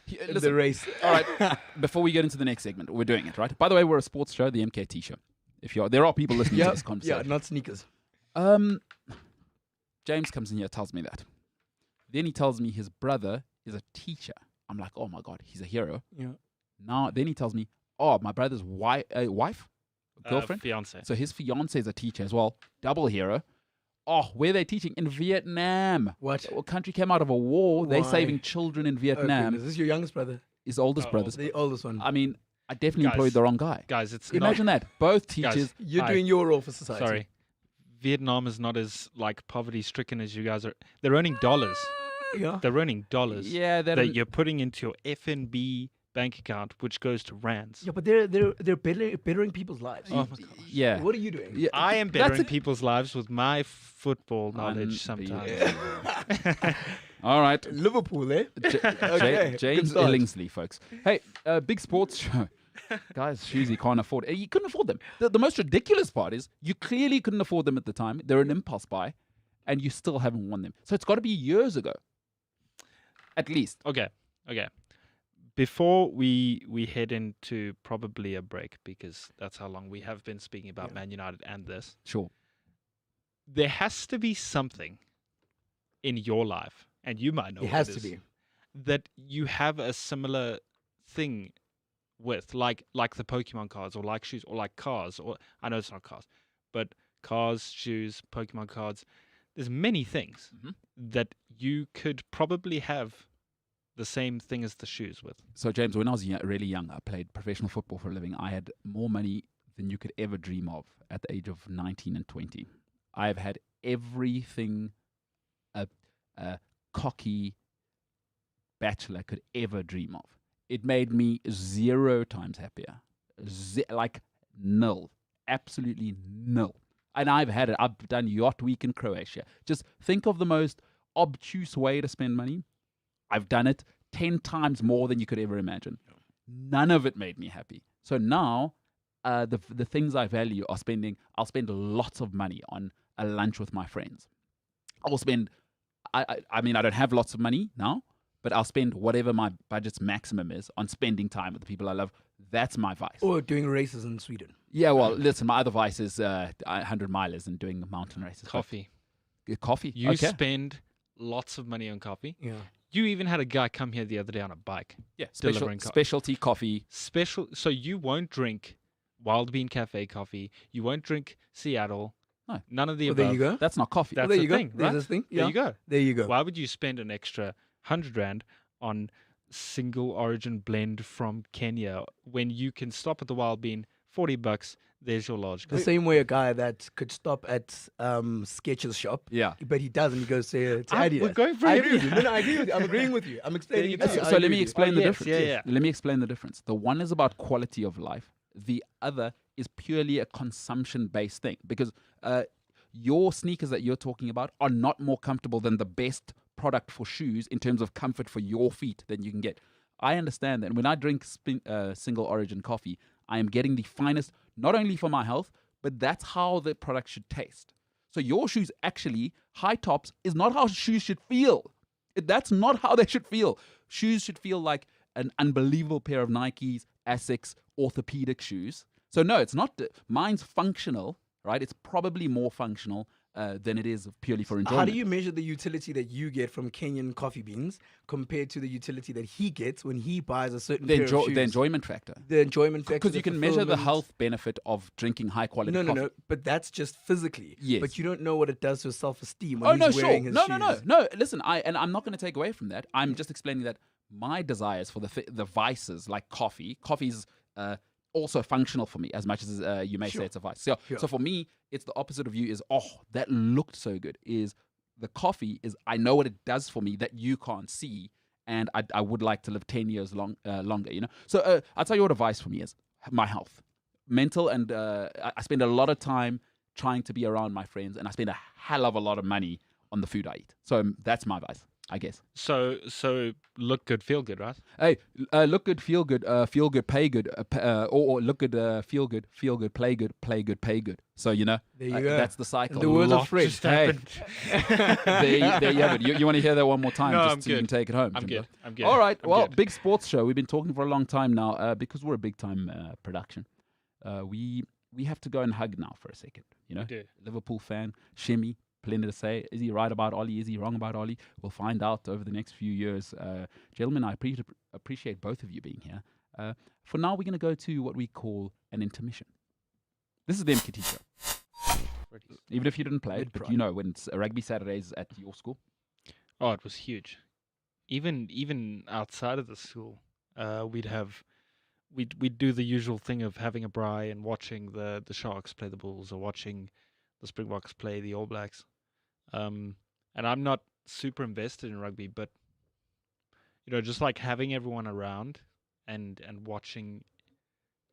in
Listen,
the race.
all right. Before we get into the next segment, we're doing it, right? By the way, we're a sports show, the MKT Show. There are people listening to this
Yeah,
conversation.
not sneakers.
James comes in here, tells me that. Then he tells me his brother is a teacher. I'm like, oh my God, he's a hero.
Yeah.
Now, then he tells me, oh, my brother's wife, girlfriend.
Fiance.
So his fiance is a teacher as well. Double hero. Oh, where are they teaching? In Vietnam.
What?
A country came out of a war. They're
Why?
saving children in
Oh,
Vietnam.
goodness. This is your youngest brother,
His oldest
Oh,
brothers.
the oldest one.
I mean, I definitely
Guys.
employed the wrong guy.
Guys, it's
Imagine that. Both teachers.
You're
Hi.
doing your role for society.
Sorry. Vietnam is not as poverty stricken as you guys are. They're earning dollars.
Yeah.
They're earning dollars
Yeah,
that you're putting into your FNB bank account, which goes to rands.
Yeah, but they're bettering people's lives.
Oh my gosh.
Yeah.
What are you doing?
Yeah,
I am
that's
bettering
a-
people's lives with my football knowledge sometimes.
All right.
Liverpool, eh?
Okay.
good
James
start.
Illingsley, folks. Hey, big sports show. Guys, shoes he can't afford. You couldn't afford them. The most ridiculous part is you clearly couldn't afford them at the time. They're an impulse buy, and you still haven't won them. So it's got to be years ago, at least.
Okay. Before we head into probably a break, because that's how long we have been speaking about Man United and this,
Sure.
there has to be something in your life, and you might know
It
what
has
it
to
is,
be.
that you have a similar thing with, like the Pokemon cards, or like shoes, or like cars, or I know it's not cars, but cars, shoes, Pokemon cards. There's many things
Mhm.
that you could probably have the same thing as the shoes with.
So, James, when I was really young, I played professional football for a living. I had more money than you could ever dream of at the age of 19 and 20. I have had everything a cocky bachelor could ever dream of. It made me 0 times happier. Like nil. Absolutely nil. And I've had it. I've done Yacht Week in Croatia. Just think of the most obtuse way to spend money. I've done it 10 times more than you could ever imagine. None of it made me happy. So now, the things I value are spending. I'll spend lots of money on a lunch with my friends. I'll spend. I mean, I don't have lots of money now, but I'll spend whatever my budget's maximum is on spending time with the people I love. That's my vice.
Or doing races in Sweden.
Yeah, well, listen, my other vice is 100 milers and doing mountain races. But-
Coffee.
Coffee.
You
okay.
spend lots of money on coffee.
Yeah.
You even had a guy come here the other day on a bike.
Yeah,
delivering
specialty coffee.
So you won't drink Wild Bean Cafe coffee. You won't drink Seattle.
No.
None of the
Well,
above.
there you go.
That's not coffee.
That's
there
the
you go.
thing,
There's
right?
this thing.
There
Yeah.
you go.
There you go.
Why would you spend an extra R100 on single origin blend from Kenya when you can stop at the Wild Bean, $40? There's your large.
The same way a guy that could stop at Skechers shop,
Yeah.
but he doesn't. He goes to
We're
Adidas.
going for
I
it.
agree with you. No, I agree with you. I'm agreeing with you. I'm explaining it to you. I
So let
agree
me
with you.
explain the
yes,
difference.
yeah.
Let me explain the difference. The one is about quality of life. The other is purely a consumption-based thing. Because your sneakers that you're talking about are not more comfortable than the best product for shoes in terms of comfort for your feet than you can get. I understand that. When I drink single origin coffee, I am getting the finest, not only for my health, but that's how the product should taste. So your shoes actually, high tops, is not how shoes should feel. That's not how they should feel. Shoes should feel like an unbelievable pair of Nikes, Asics, orthopedic shoes. So no, it's not. Mine's functional, right? It's probably more functional than it is purely for enjoyment.
How do you measure the utility that you get from Kenyan coffee beans compared to the utility that he gets when he buys a certain pair of shoes?
The enjoyment factor.
The enjoyment factor.
Because you can measure the
fulfillment.
health benefit of drinking high quality
No,
coffee.
but that's just physically.
Yes.
But you don't know what it does to his self-esteem when
Oh
he's
no, sure.
wearing his
No.
shoes.
Listen, I'm not going to take away from that. I'm just explaining that my desires for the vices like coffee. Coffee's also functional for me as much as you may
Sure.
say it's a vice. So,
Sure.
so for me, it's the opposite of you. Is that looked so good. Is the coffee is I know what it does for me that you can't see, and I would like to live 10 years longer. So I'll tell you what advice for me is my health, mental, and I spend a lot of time trying to be around my friends, and I spend a hell of a lot of money on the food I eat. So that's my advice, I guess.
So look good, feel good, right?
Hey, look good, feel good, pay good, or look good, feel good, play good, pay good. So
There you go.
that's the cycle.
The words of
Lot
Fred.
just
Hey.
happened.
there you have it. You want to hear that one more time,
No,
just
I'm
so you can
good.
take it home.
I'm
Jimbo?
good. I'm good.
All right.
I'm
Well,
good.
big sports show. We've been talking for a long time now because we're a big time production. We have to go and hug now for a second.
We do.
Liverpool fan, Shimmy, plenty to say. Is he right about Ollie? Is he wrong about Ollie? We'll find out over the next few years. Gentlemen, I appreciate both of you being here. For now, we're going to go to what we call an intermission. This is the MKT Show. Even if you didn't play it, but you know, when it's Rugby Saturdays at your school.
Oh, it was huge. Even outside of the school, we'd do the usual thing of having a braai and watching the Sharks play the Bulls or watching the Springboks play the All Blacks. And I'm not super invested in rugby, but just like having everyone around and watching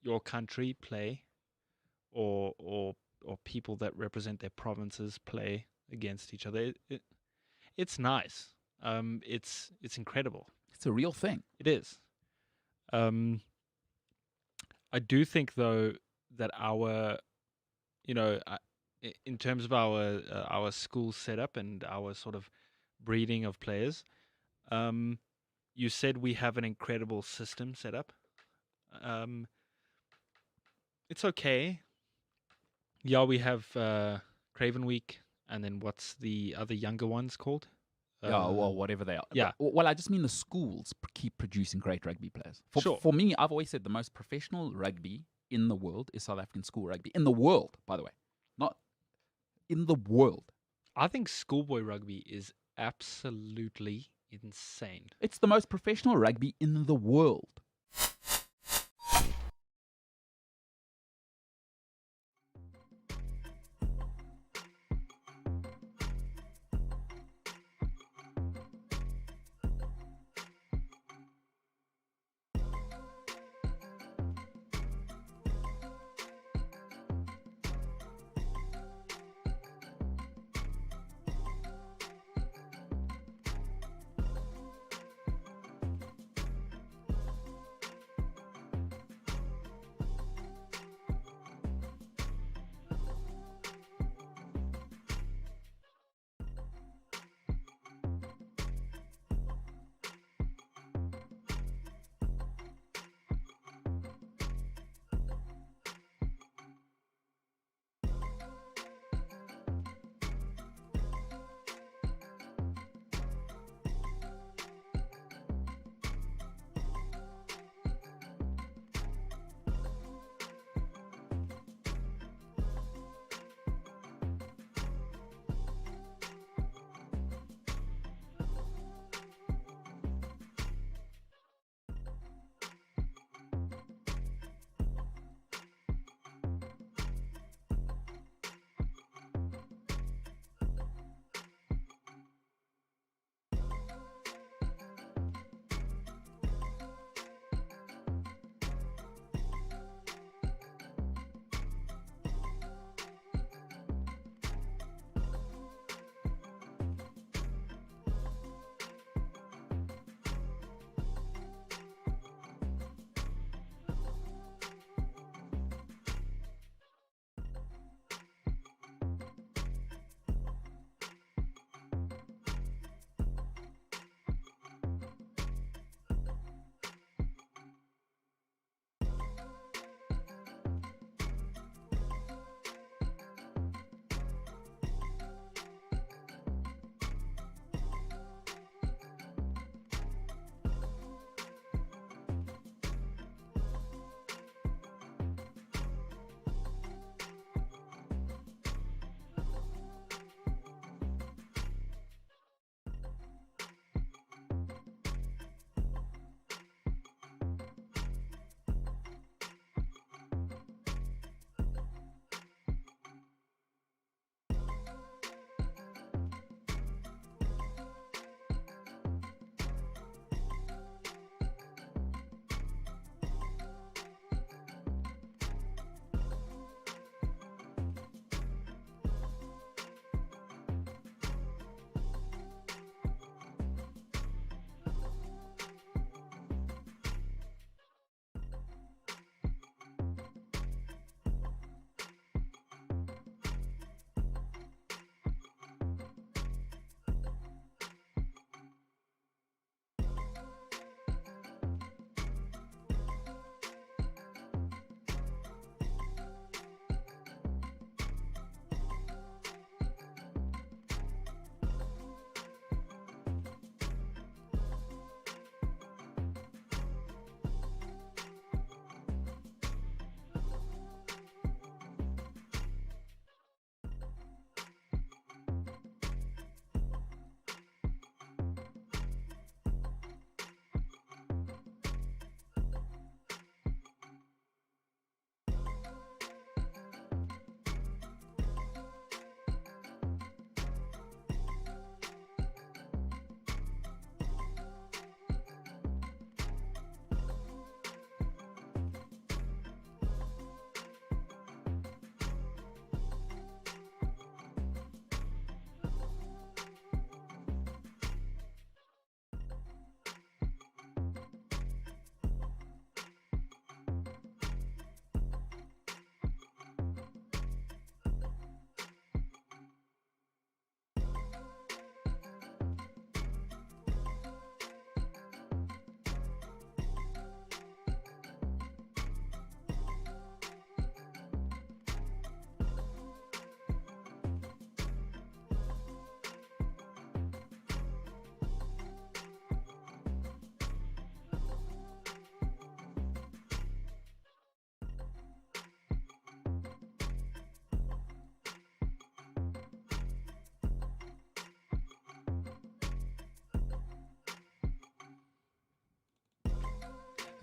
your country play, or people that represent their provinces play against each other. It's nice. It's incredible.
It's a real thing.
It is. I do think though that our, in terms of our school setup and our sort of breeding of players, you said we have an incredible system set up. It's okay. Yeah, we have Craven Week, and then what's the other younger ones called?
Yeah, well, whatever they are.
yeah.
Well, I just mean the schools keep producing great rugby players.
Sure.
For me, I've always said the most professional rugby in the world is South African school rugby. In the world, by the way. Not in the world.
I think schoolboy rugby is absolutely insane.
It's the most professional rugby in the world.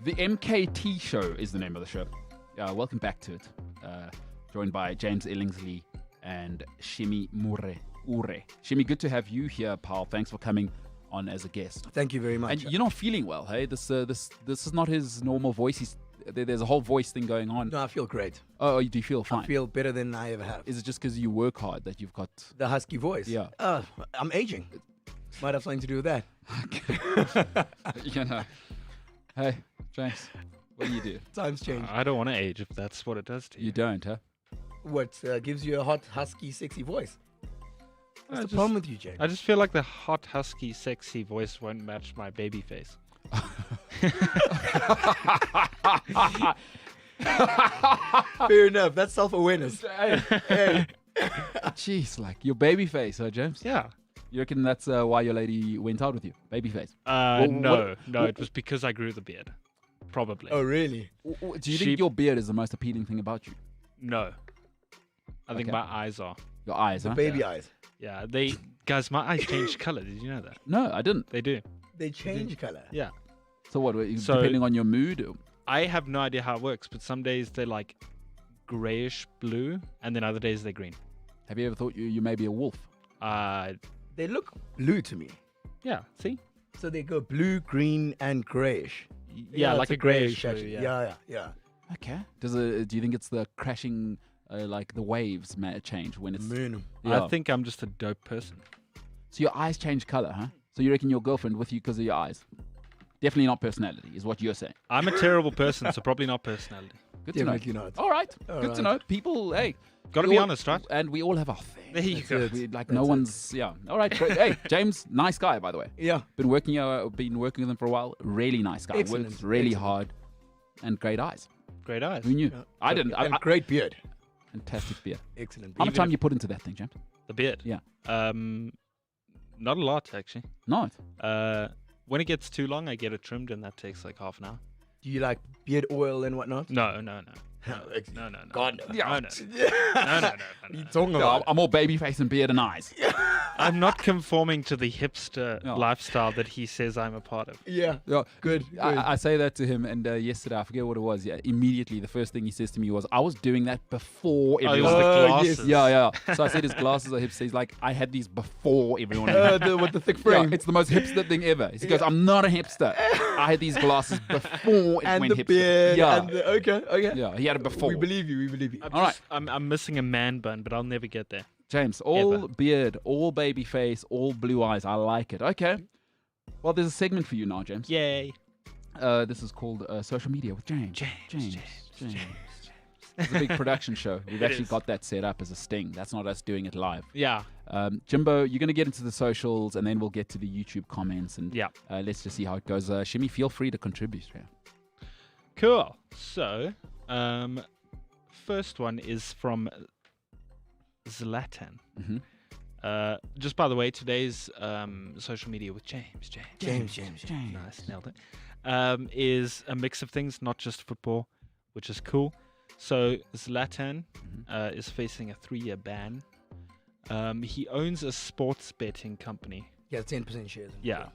The MKT Show is the name of the show. Welcome back to it. Joined by James Ellingsley and Shimi Ure. Shimi, good to have you here, pal. Thanks for coming on as a guest.
Thank you very much.
And you're not feeling well, hey? This is not his normal voice. There's a whole voice thing going on.
No, I feel great.
Oh, you do feel fine?
I feel better than I ever have.
Is it just because you work hard that you've got...
The husky voice?
Yeah.
I'm aging. Might have something to do with that.
You know. Hey, James, what do you do?
Times change.
I don't want to age if that's what it does to you.
You don't, huh?
What gives you a hot, husky, sexy voice? What's the
just-
problem with you, James?
I just feel like the hot, husky, sexy voice won't match my baby face.
Fair enough. That's self-awareness. Hey.
Jeez, like your baby face, huh, James?
Yeah.
You reckon that's why your lady went out with you? Baby face.
No,
what-
it was because I grew the beard. Probably.
Oh, really?
Do you think your beard is the most appealing thing about you?
No. I think
Okay.
my eyes are.
Your eyes,
The
huh?
baby eyes.
Yeah, guys, my eyes change color. Did you know that?
No, I didn't.
They do.
They change color.
Yeah.
So what?
So-
Depending on your mood?
I have no idea how it works, but some days they're like grayish blue, and then other days they're green.
Have you ever thought you may be a wolf?
They look blue to me.
Yeah. See?
So they go blue, green, and grayish.
Yeah, like
it's
a grayish blue,
actually.
yeah.
Yeah.
Okay. Do you think it's the crashing, like the waves change when it's?
Moon.
Yeah.
I think I'm just a dope person.
So your eyes change color, huh? So you reckon your girlfriend with you because of your eyes? Definitely not personality, is what you're saying.
I'm a terrible person, so probably not personality.
Good to know.
Definitely not.
All right.
All
Good to
right.
know. People, hey.
Gotta
we
be
all-
honest, right?
And we all have our thing.
There you go.
Like
That's
no
it.
one's, yeah. All right, great. Hey, James, nice guy, by the way.
Yeah.
Been working with him for a while. Really nice guy.
Excellent,
Works really
excellent.
hard, and great eyes.
Great eyes.
Who knew?
Yeah.
I didn't.
And great beard.
Fantastic beer.
Excellent
How
beard.
much time you put into that thing, James?
The beard.
Yeah.
Not a lot actually.
Not.
When it gets too long, I get it trimmed, and that takes like half an hour.
Do you like beard oil and whatnot?
No.
No,
No.
God, no.
No.
What
No.
are you talking
No,
about?
I'm all baby face and beard and eyes.
I'm not conforming to the hipster
No.
lifestyle that he says I'm a part of.
Yeah.
Yeah.
Good.
I say that to him, and yesterday I forget what it was. Yeah, immediately the first thing he says to me was, "I was doing that before
Oh, it
everyone."
was the
Oh,
glasses.
yes.
Yeah. So I said his glasses are hipster. He's like, "I had these before everyone."
With the thick
Yeah,
frame.
it's the most hipster thing ever. He goes, "I'm not a hipster. I had these glasses before it
and
went
the
hipster."
beard.
Yeah,
And the, okay.
yeah, he had it before.
We believe you. We believe you.
All right.
I'm missing a man bun, but I'll never get there.
James, all
Ever.
beard, all baby face, all blue eyes. I like it. Okay. Well, there's a segment for you now, James.
Yay.
This is called Social Media with James. James. It's a big production show. We've
It
actually
is.
got that set up as a sting. That's not us doing it live.
Yeah.
Jimbo, you're going to get into the socials, and then we'll get to the YouTube comments, and
Yeah.
let's just see how it goes. Shimmy, feel free to contribute. Yeah.
Cool. So, first one is from Zlatan.
Mm-hmm.
Just by the way, today's social media with James.
James.
Nice, nailed it. Is a mix of things, not just football, which is cool. So Zlatan is facing a 3-year ban. He owns a sports betting company.
Yeah, 10% shares.
Yeah,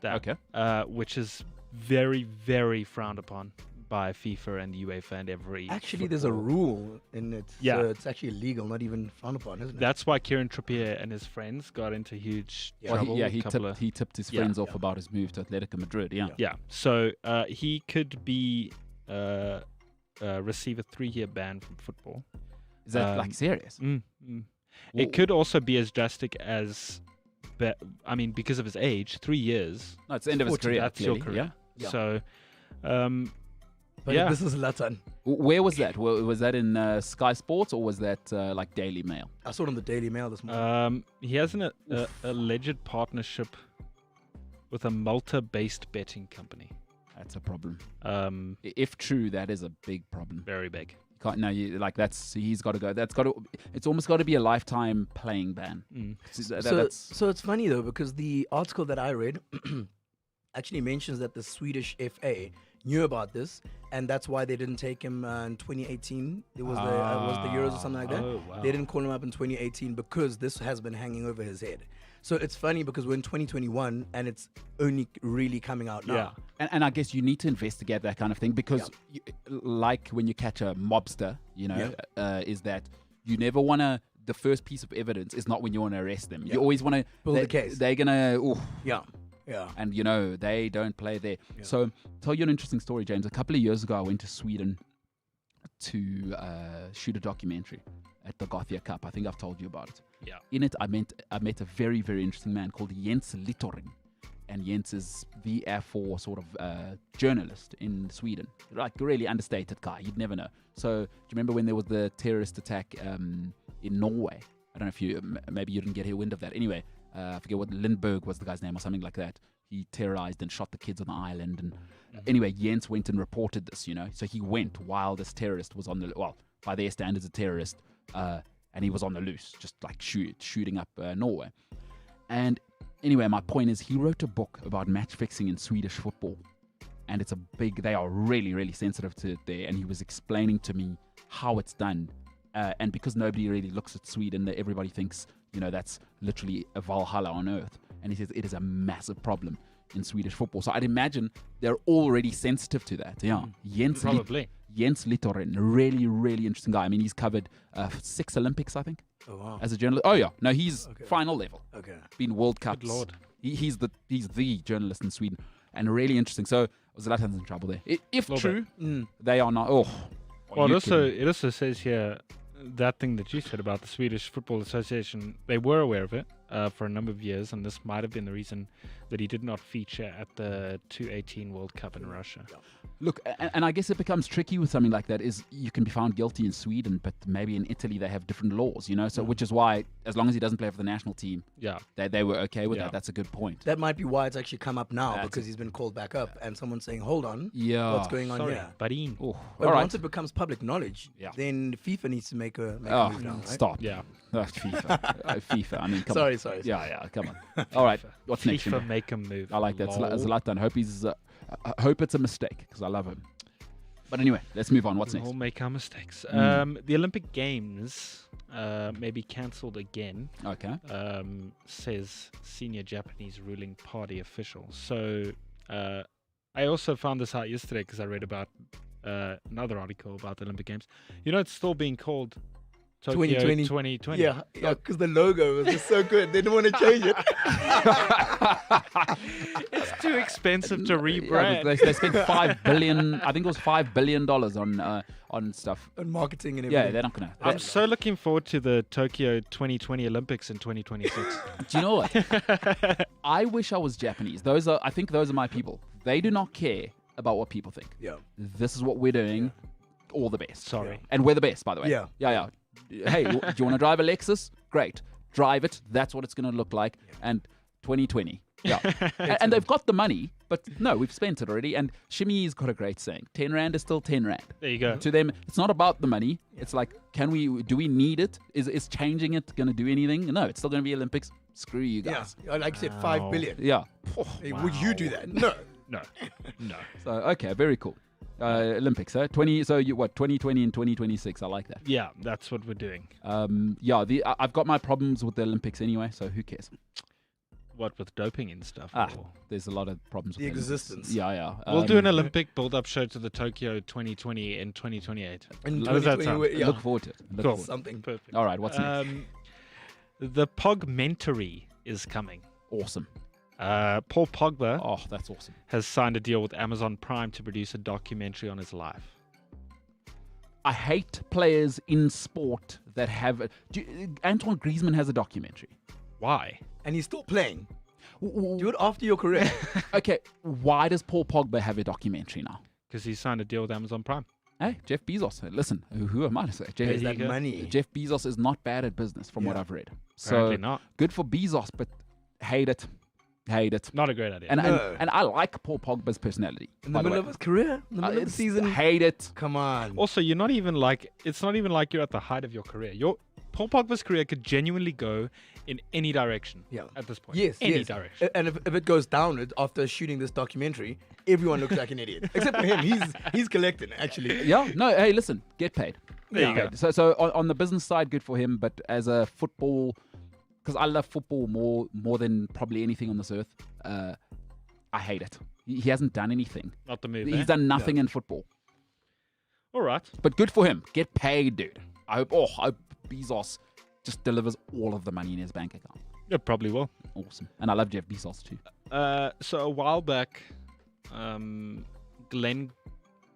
that.
Okay.
Which is very, very frowned upon by FIFA and UEFA and every.
Actually, there's a
football-
rule in it.
Yeah.
So it's actually illegal, not even frowned upon, isn't it?
That's why Kieran Trippier and his friends got into huge
Yeah.
Well,
trouble.
he tipped his
Yeah.
friends off
Yeah.
about his move to Atletico Madrid. Yeah.
Yeah. So he could be receive a 3-year ban from football.
Is that like serious?
Well,
Well-
it could also be as drastic as, because of his age, 3 years.
No, it's the end of his
40,
career.
That's your
clearly,
career.
Yeah.
So,
But
yeah.
this is Latan.
Where was that? Was that in Sky Sports or was that like Daily Mail?
I saw it on the Daily Mail this morning.
he has an alleged partnership with a Malta-based betting company.
That's a problem.
Um,
If true, that is a big problem.
very big.
You can't. No, he's got to go. It's almost got to be a lifetime playing ban.
Mm.
So it's funny though, because the article that I read actually mentions that the Swedish FA knew about this, and that's why they didn't take him in 2018. It was the Euros or something like that.
Oh, wow.
They didn't call him up in 2018 because this has been hanging over his head. So it's funny because we're in 2021 and it's only really coming out now.
Yeah.
And I guess you need to investigate that kind of thing because, like when you catch a mobster, is that you never want to. The first piece of evidence is not when you want to arrest them. You always want to
build the case.
They're gonna,
Yeah.
and they don't play there. Yeah. So, tell you an interesting story, James. A couple of years ago, I went to Sweden to shoot a documentary at the Gothia Cup. I think I've told you about it.
Yeah.
In it, I met a very, very interesting man called Jens Littorin. And Jens is the Air Force sort of journalist in Sweden. Like, a really understated guy. You'd never know. So, do you remember when there was the terrorist attack in Norway? I don't know if maybe you didn't get a wind of that. Anyway, I forget what, Lindbergh was the guy's name or something like that. He terrorized and shot the kids on the island. And anyway, Jens went and reported this, So he went while this terrorist was by their standards, a terrorist. And he was on the loose, just like shooting up Norway. And anyway, my point is he wrote a book about match fixing in Swedish football. And they are really, really sensitive to it there. And he was explaining to me how it's done. And because nobody really looks at Sweden, everybody thinks, that's literally a Valhalla on earth. And he says it is a massive problem in Swedish football. So I'd imagine they're already sensitive to that. Yeah.
Probably.
Jens Littorin, really, really interesting guy. I mean, he's covered 6 Olympics, I think.
Oh, wow.
As a journalist. Oh, yeah. No, he's final level.
Okay.
Been World Cups.
Good Lord.
He's the journalist in Sweden. And really interesting. So Zlatan's in trouble there. If true, they are not.
Well, it also says here that thing that you said about the Swedish Football Association. They were aware of it for a number of years, and this might have been the reason that he did not feature at the 2018 World Cup in Russia.
Look, and I guess it becomes tricky with something like that is you can be found guilty in Sweden, but maybe in Italy they have different laws, So which is why, as long as he doesn't play for the national team, they were okay with that. That's a good point.
That might be why it's actually come up now because he's been called back up, and someone's saying, "Hold on, what's going on here?"
Buddy.
But once it becomes public knowledge, then FIFA needs to make a move now. Right?
Stop.
Yeah.
FIFA. FIFA. I mean, come
on.
Sorry. Yeah. Come on. All right. What's next?
FIFA make a move.
I like that. Zlatan. I hope it's a mistake because I love him. But anyway, let's move on. What's next?
We'll make our mistakes. The Olympic Games may be cancelled again.
Okay.
Says senior Japanese ruling party official. So I also found this out yesterday because I read about another article about the Olympic Games. It's still being called Tokyo 2020.
Yeah, because the logo was just so good. They didn't want to change it.
It's too expensive to rebrand.
They spent $5 billion. I think it was $5 billion on stuff.
On marketing and everything.
Yeah, they're not gonna.
I'm so looking forward to the Tokyo 2020 Olympics in 2026.
Do you know what? I wish I was Japanese. I think those are my people. They do not care about what people think.
Yeah.
This is what we're doing. All the best.
Sorry.
And we're the best, by the way.
Yeah.
Hey, do you want to drive a Lexus? Great. Drive it. That's what it's going to look like. And 2020. Yeah. and they've got the money, but no, we've spent it already. And Shimi's got a great saying. 10 Rand is still 10 Rand.
There you go.
To them, it's not about the money. It's like, do we need it? Is changing it going to do anything? No, it's still going to be Olympics. Screw you guys.
Yeah. Like you said, 5 billion.
Yeah.
Hey, would you do that? No.
No.
So, okay, very cool. Olympics, 2020 and 2026. I like that.
Yeah, that's what we're doing.
I've got my problems with the Olympics anyway, so who cares?
What, with doping and stuff?
There's a lot of problems with
the existence.
Yeah.
We'll do an Olympic build-up show to the Tokyo 2020 in 2028.
How does that sound?
Look forward to it.
Cool.
Something
perfect.
All right, what's next?
The Pogmentary is coming.
Awesome.
Paul Pogba
that's awesome.
has signed a deal with Amazon Prime to produce a documentary on his life.
I hate players in sport that have... Antoine Griezmann has a documentary.
Why?
And he's still playing. Do it after your career.
Okay, why does Paul Pogba have a documentary now?
Because he signed a deal with Amazon Prime.
Hey, Jeff Bezos. Listen, who am I to say?
There's that money.
Jeff Bezos is not bad at business from what I've read.
Apparently
so
not.
Good for Bezos, but hate it. Hate it.
Not a great idea.
And I like Paul Pogba's personality.
In the middle of his career, in the middle of the season.
Hate it.
Come on.
Also, you're not even like, it's not even like you're at the height of your career. Paul Pogba's career could genuinely go in any direction at this point.
Yes,
any
yes.
direction.
And if it goes downward after shooting this documentary, everyone looks like an idiot. Except for him. He's collecting, actually.
Yeah. No, hey, listen, get paid.
There you go.
So on the business side, good for him. But as a football, because I love football more than probably anything on this earth, I hate it. He hasn't done anything.
Not the move.
He's done nothing in football.
All right.
But good for him. Get paid, dude. I hope Bezos just delivers all of the money in his bank account.
It probably will.
Awesome. And I love Jeff Bezos too.
So a while back, Glenn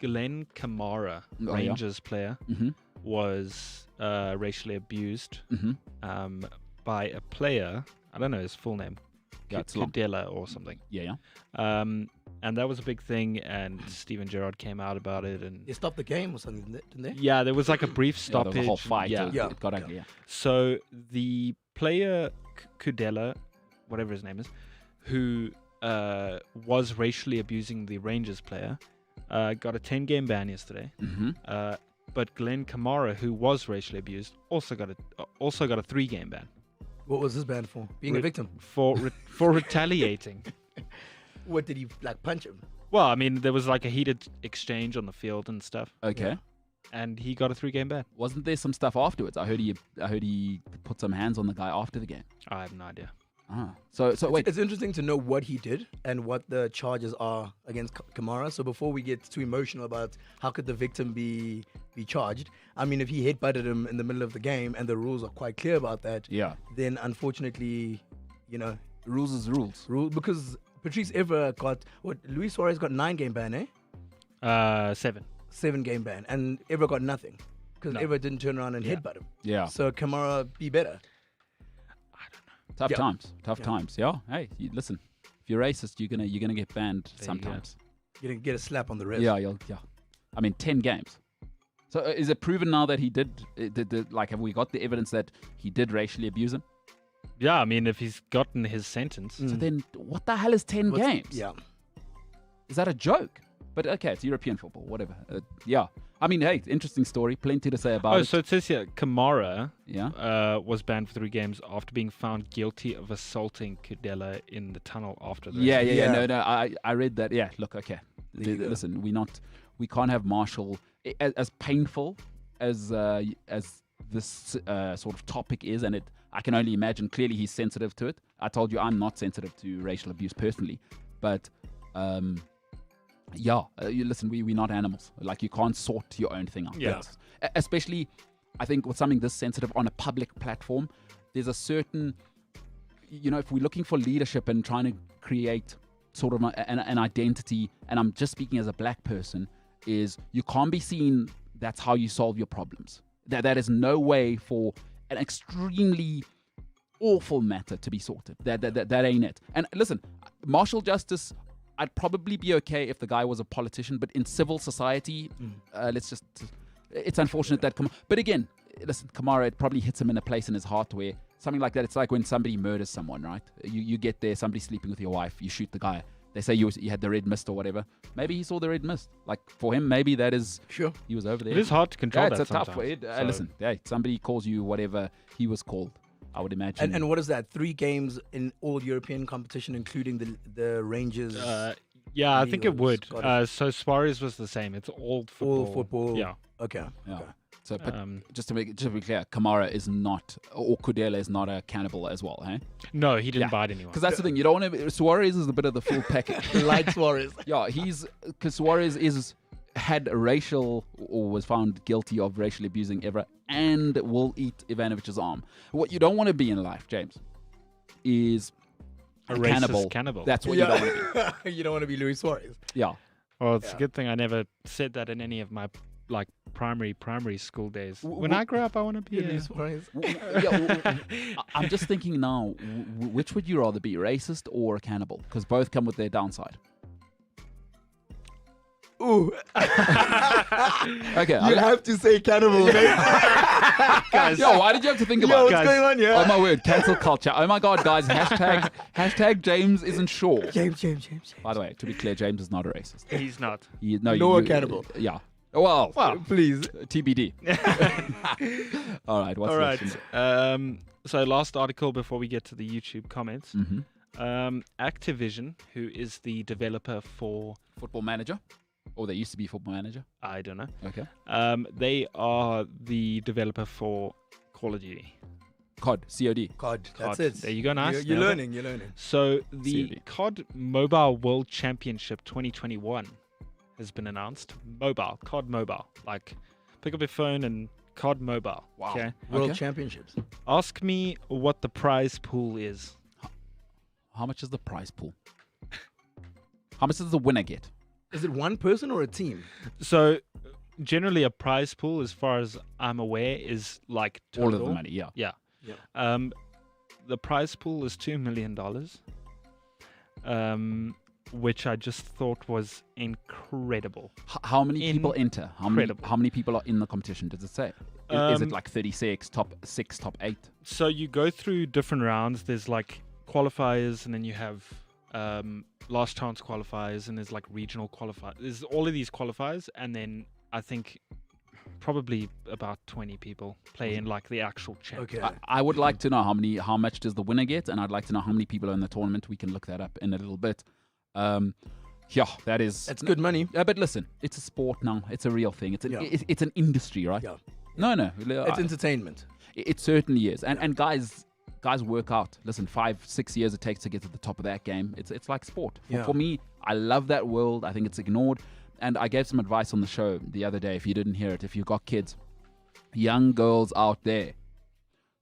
Kamara, Rangers player, was racially abused by a player. I don't know his full name. Kudela or something.
Yeah.
And that was a big thing, and Steven Gerrard came out about it. And
They stopped the game or something, didn't they?
yeah, there was like a brief stoppage.
There was a whole fight.
Yeah.
It got ugly. Yeah.
So the player Kudela, whatever his name is, who was racially abusing the Rangers player, got a 10-game ban yesterday. But Glenn Kamara, who was racially abused, also got a 3-game ban.
What was his ban for? Being a victim?
For retaliating.
What, did he punch him?
Well, I mean, there was like a heated exchange on the field and stuff.
Okay.
Yeah.
And he got a 3-game ban.
Wasn't there some stuff afterwards? I heard he put some hands on the guy after the game.
I have no idea.
So wait.
It's interesting to know what he did and what the charges are against Kamara. So before we get too emotional about how could the victim be charged, I mean, if he headbutted him in the middle of the game and the rules are quite clear about that, then unfortunately,
rules is rules.
Because Patrice Evra Luis Suarez got 9-game ban, eh?
7.
7-game ban, and Evra got nothing because Evra didn't turn around and headbutt him.
Yeah.
So Kamara be better.
Tough times. Yeah. Hey, listen. If you're racist, you're gonna get banned sometimes.
You're gonna get a slap on the wrist.
Yeah. I mean, 10 games. So is it proven now that he did? Have we got the evidence that he did racially abuse him?
Yeah, I mean, if he's gotten his sentence.
So then, what the hell is 10 games?
Yeah.
Is that a joke? But okay, it's European football, whatever. Yeah. I mean, hey, interesting story. Plenty to say about it.
So it says here, Kamara
was
banned for 3 games after being found guilty of assaulting Kudela in the tunnel after the
Yeah. No, I read that. Yeah, look, okay. Listen, we can't have Marshall, as painful as this sort of topic is, and I can only imagine, clearly he's sensitive to it. I told you I'm not sensitive to racial abuse personally, but listen, we're not animals. Like, you can't sort your own thing out.
Yeah.
Especially, I think, with something this sensitive on a public platform, there's a certain, if we're looking for leadership and trying to create sort of an identity, and I'm just speaking as a black person, is you can't be seen that's how you solve your problems. That is no way for an extremely awful matter to be sorted. That ain't it. And listen, martial justice, I'd probably be okay if the guy was a politician, but in civil society, it's unfortunate that but again, listen, Kamara, it probably hits him in a place in his heart where something like that, it's like when somebody murders someone, right? You get there, somebody's sleeping with your wife, you shoot the guy. They say you had the red mist or whatever. Maybe he saw the red mist. Like, for him, maybe that is...
Sure.
He was over there.
It is hard to control that
it's a
sometimes.
tough way. Listen, somebody calls you whatever he was called, I would imagine.
And what is that? 3 games in all European competition, including the Rangers?
Yeah, I think it would. So Suarez was the same. It's all football.
All football.
Yeah.
Okay.
So, but just to be clear, Kamara is not, or Kudela is not a cannibal as well, eh?
No, he didn't bite anyone.
Because that's the thing. You don't want to. Suarez is a bit of the full package.
Like Suarez.
Yeah, because Suarez had a racial, or was found guilty of racially abusing Evra, and will eat Ivanovic's arm. What you don't want to be in life, James, is
a cannibal.
That's what you don't want to
be. You don't want to be Luis Suarez.
Yeah.
Well, it's a good thing I never said that in any of my primary school days. When I grow up, I want to be
Luis Suarez.
I'm just thinking now, which would you rather be, racist or a cannibal? Because both come with their downside.
Ooh.
Okay.
You have to say cannibal, mate.
Guys,
Yo, why did you have to think
Yo,
about
what's
guys.
going on here?
Oh my word, cancel culture. Oh my god, guys, hashtag James isn't sure.
James.
By the way, to be clear, James is not a racist.
he's not.
Nor a cannibal.
Yeah. Well,
Please.
TBD. All right, what's
All
next?
right. So last article before we get to the YouTube comments.
Mm-hmm.
Activision, who is the developer for,
Football Manager? Or they used to be Football Manager.
I don't know.
Okay.
They are the developer for Call of Duty.
COD, COD.
COD. That's
COD.
it.
There you go, nice.
You're
Nailed it.
learning.
So the
COD.
COD Mobile World Championship 2021 has been announced. COD Mobile. Like, pick up your phone and COD Mobile.
Wow.
Okay.
World
Okay.
Championships.
Ask me what the prize pool is.
How much is the prize pool? How much does the winner get?
Is it one person or a team?
So generally a prize pool, as far as I'm aware, is like total.
All of the money, yeah.
Yeah.
Yeah.
The prize pool is $2 million. Which I just thought was incredible.
How many people enter?
Incredible.
How many people are in the competition? Does it say? Is it
Um,
like 36, top 6, top 8?
So you go through different rounds. There's like qualifiers, and then you have last chance qualifiers, and there's like regional qualifiers. There's all of these qualifiers, and then I think probably about 20 people play in like the actual champ.
Okay.
I would like to know how much does the winner get, and I'd like to know how many people are in the tournament. We can look that up in a little bit. Yeah, that is.
That's good money.
But listen, it's a sport now. It's a real thing. It's an industry, right?
Yeah.
No.
It's entertainment.
It certainly is. And guys work out. Listen, 5-6 years it takes to get to the top of that game. It's like sport. For me, I love that world. I think it's ignored. And I gave some advice on the show the other day. If you didn't hear it, if you've got kids, young girls out there,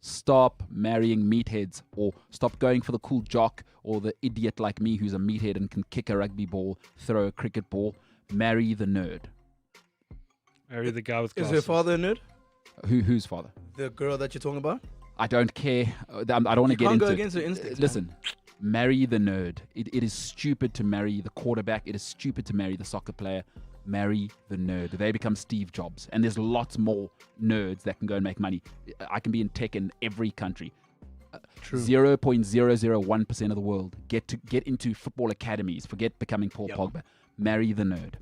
stop marrying meatheads, or stop going for the cool jock or the idiot like me who's a meathead and can kick a rugby ball, throw a cricket ball. Marry the nerd.
Marry the guy with
Is
glasses.
her father a nerd?
Whose father?
The girl that you're talking about?
I don't care. I don't want to get
Can't
into
go
it.
against her instincts.
Listen, marry the nerd. It is stupid to marry the quarterback. It is stupid to marry the soccer player. Marry the nerd. They become Steve Jobs. And there's lots more nerds that can go and make money. I can be in tech in every country.
True.
0.001% of the world get into football academies. Forget becoming Paul Pogba. Marry the nerd.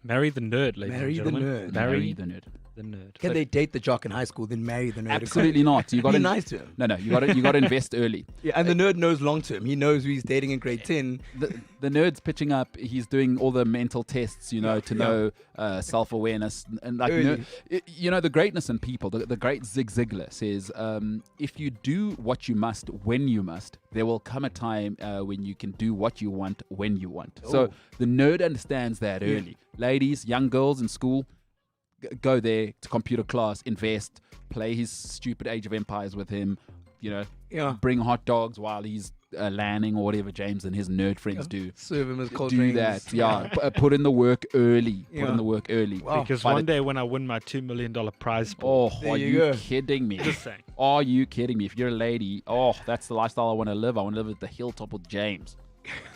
Marry the nerd, ladies
Marry
and
the
gentlemen.
nerd.
Marry the nerd.
the nerd.
Can they date the jock in high school, then marry the nerd?
Absolutely not. You got
Be
to
nice to him.
No, you got to invest early.
Yeah, and the nerd knows long term. He knows who he's dating in grade 10.
The nerd's pitching up. He's doing all the mental tests, to know self-awareness and like
Early.
the greatness in people. The great Zig Ziglar says, if you do what you must when you must, there will come a time when you can do what you want when you want. So
Oh.
the nerd understands that early. Ladies, young girls in school, go there to computer class, invest, play his stupid Age of Empires with him,
Yeah.
bring hot dogs while he's landing or whatever James and his nerd friends do.
Serve him as cold
Do
drinks.
that, yeah. Put in the work early. Put
Yeah.
in the work early.
Wow.
Because
By
one
the-
day when I win my $2 million prize pool,
Oh,
There
are
you
you
go.
kidding me?
just saying.
Are you kidding me? If you're a lady, that's the lifestyle I want to live. I want to live at the hilltop with James.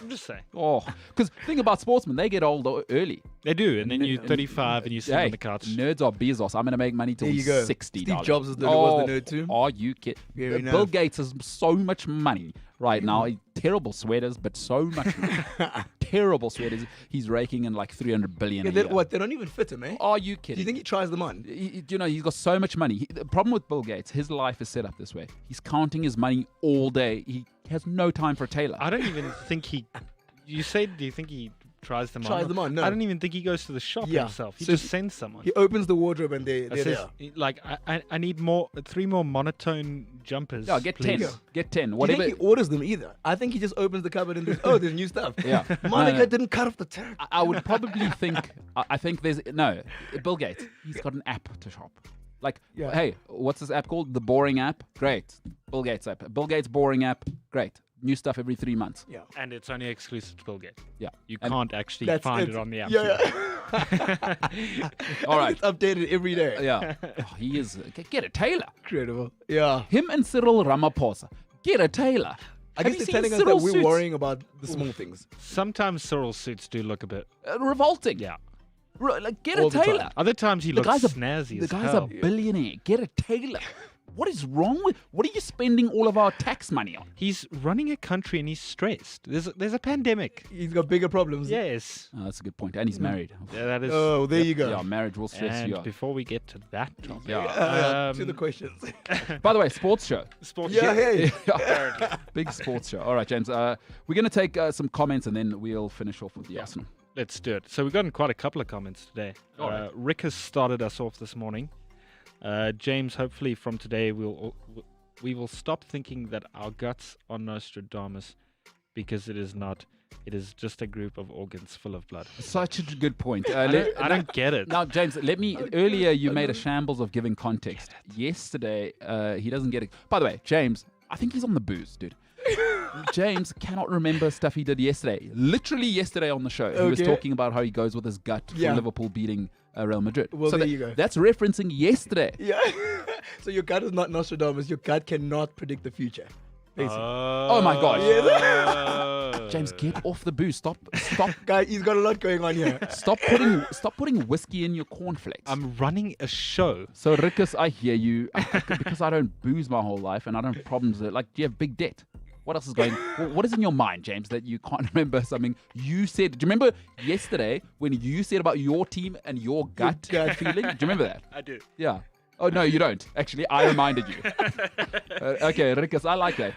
I'm just saying.
Oh, because think about sportsmen, they get old early.
They do, and then you're 35 and you sit on the couch.
Nerds are Bezos. I'm going to make money till
There you go.
60.
Steve Jobs was the nerd too.
Are you kidding?
Very
Bill
nice.
Gates has so much money right now. Terrible sweaters, but so much money. Terrible sweaters. He's raking in like 300 billion a year.
They don't even fit him, eh?
Are you
Do
kidding?
you think he tries them on?
He's got so much money. The problem with Bill Gates, his life is set up this way. He's counting his money all day. He has no time for a tailor.
I don't even think he. You say, do you think he tries them on?
Tries them on, no.
I don't even think he goes to the shop
Yeah.
himself. He
So
just sends someone.
He opens the wardrobe and they're
That says,
there.
like, I need three more monotone jumpers.
Yeah, get
please.
10. Get 10.
Do you
Whatever.
think he orders them either? I think he just opens the cupboard and there's new stuff.
Yeah.
Monica
No.
didn't cut off the tag.
I would probably think. I think there's Bill Gates. He's got an app to shop. Like,
Yeah.
hey, what's this app called? The Boring app. Great. Bill Gates app. Bill Gates Boring app. Great. New stuff every 3 months.
Yeah.
And it's only exclusive to Bill Gates.
Yeah.
You
And-
can't actually
That's
find
it.
it on the app.
Yeah.
All right.
It's updated every day.
Yeah. Oh, he is. Get a tailor.
Incredible. Yeah.
Him and Cyril Ramaphosa. Get a tailor.
I
Have
guess
you
they're
seen
telling us that
Cyril's
we're
suits?
worrying about the small things.
Sometimes Cyril's suits do look a bit.
Revolting.
Yeah.
Like, get
All
a
the time.
tailor.
Other times he
The
looks
guy's a-
snazzy
The
as
guy's
hell.
a billionaire. Get a tailor. What is wrong with? What are you spending all of our tax money on?
He's running a country and he's stressed. There's a pandemic.
He's got bigger problems.
Yes.
Oh, that's a good point. And he's married.
Yeah, that is.
Oh, there you go.
Yeah, marriage will stress
and
you out.
before we get to that topic,
To the questions.
By the way, sports show.
sports
Yeah, hey.
Yeah. Big sports show. All right, James. We're going to take some comments and then we'll finish off with the Arsenal.
Let's do it. So we've gotten quite a couple of comments today.
All right.
Rick has started us off this morning. James, hopefully from today we will stop thinking that our guts are Nostradamus, because it is not. It is just a group of organs full of blood.
Such a good point.
I don't get it.
Now, James, let me. Earlier, you made a shambles of giving context. Yesterday, he doesn't get it. By the way, James, I think he's on the booze, dude. James cannot remember stuff he did yesterday. Literally yesterday on the show, he was
Okay.
talking about how he goes with his gut for
Yeah.
Liverpool beating Real Madrid.
Well,
so
there you go.
That's referencing yesterday.
Yeah. So your gut is not Nostradamus. Your gut cannot predict the future. Basically.
Oh my gosh.
Oh.
James, get off the booze. Stop
Guy, he's got a lot going on here.
stop putting whiskey in your cornflakes.
I'm running a show.
So Rikus, I hear you. Because I don't booze my whole life and I don't have problems with it. Like, do you have big debt? What else is going? What is in your mind, James, that you can't remember something you said? Do you remember yesterday when you said about your team and your gut feeling? Do you remember that?
I do.
Yeah. Oh no, you don't. Actually, I reminded you. Okay, Rikus, I like that.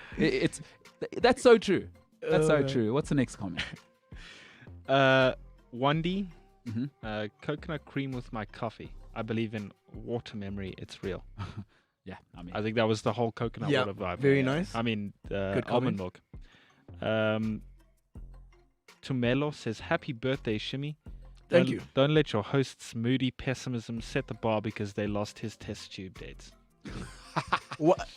That's so true. That's so true. What's the next comment?
Wandy,
Mhm.
coconut cream with my coffee. I believe in water memory. It's real.
Yeah, I mean,
I think that was the whole coconut
Yeah,
water vibe.
very nice.
I mean,
Good
almond milk. Tumelo says, "Happy birthday, Shimmy."
Thank
Don't-
you.
Don't let your host's moody pessimism set the bar because they lost his test tube dates.
What?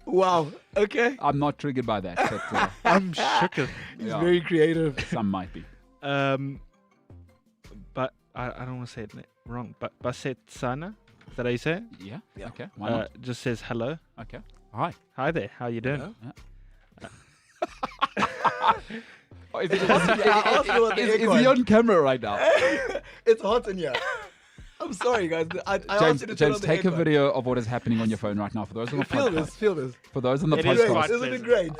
Wow. Okay.
I'm not triggered by that, but
I'm shook.
He's
Yeah.
very creative.
some might be.
But I don't want to say it wrong. But Baset Sana, is that how you say it?
Yeah.
Yeah.
Okay. Why not?
Just says hello.
Okay. Hi.
Hi there. How you doing?
Yeah.
Oh, is, it,
I asked you about the
is he
aircon.
on camera right now?
It's hot in here. I'm sorry, guys. I asked
James,
you to turn
James,
on the
take a
aircon.
video of what is happening on your phone right now. For those on the
Feel this.
podcast,
Feel this.
for those on the
It is
Great.
quite
podcast,
Isn't it great?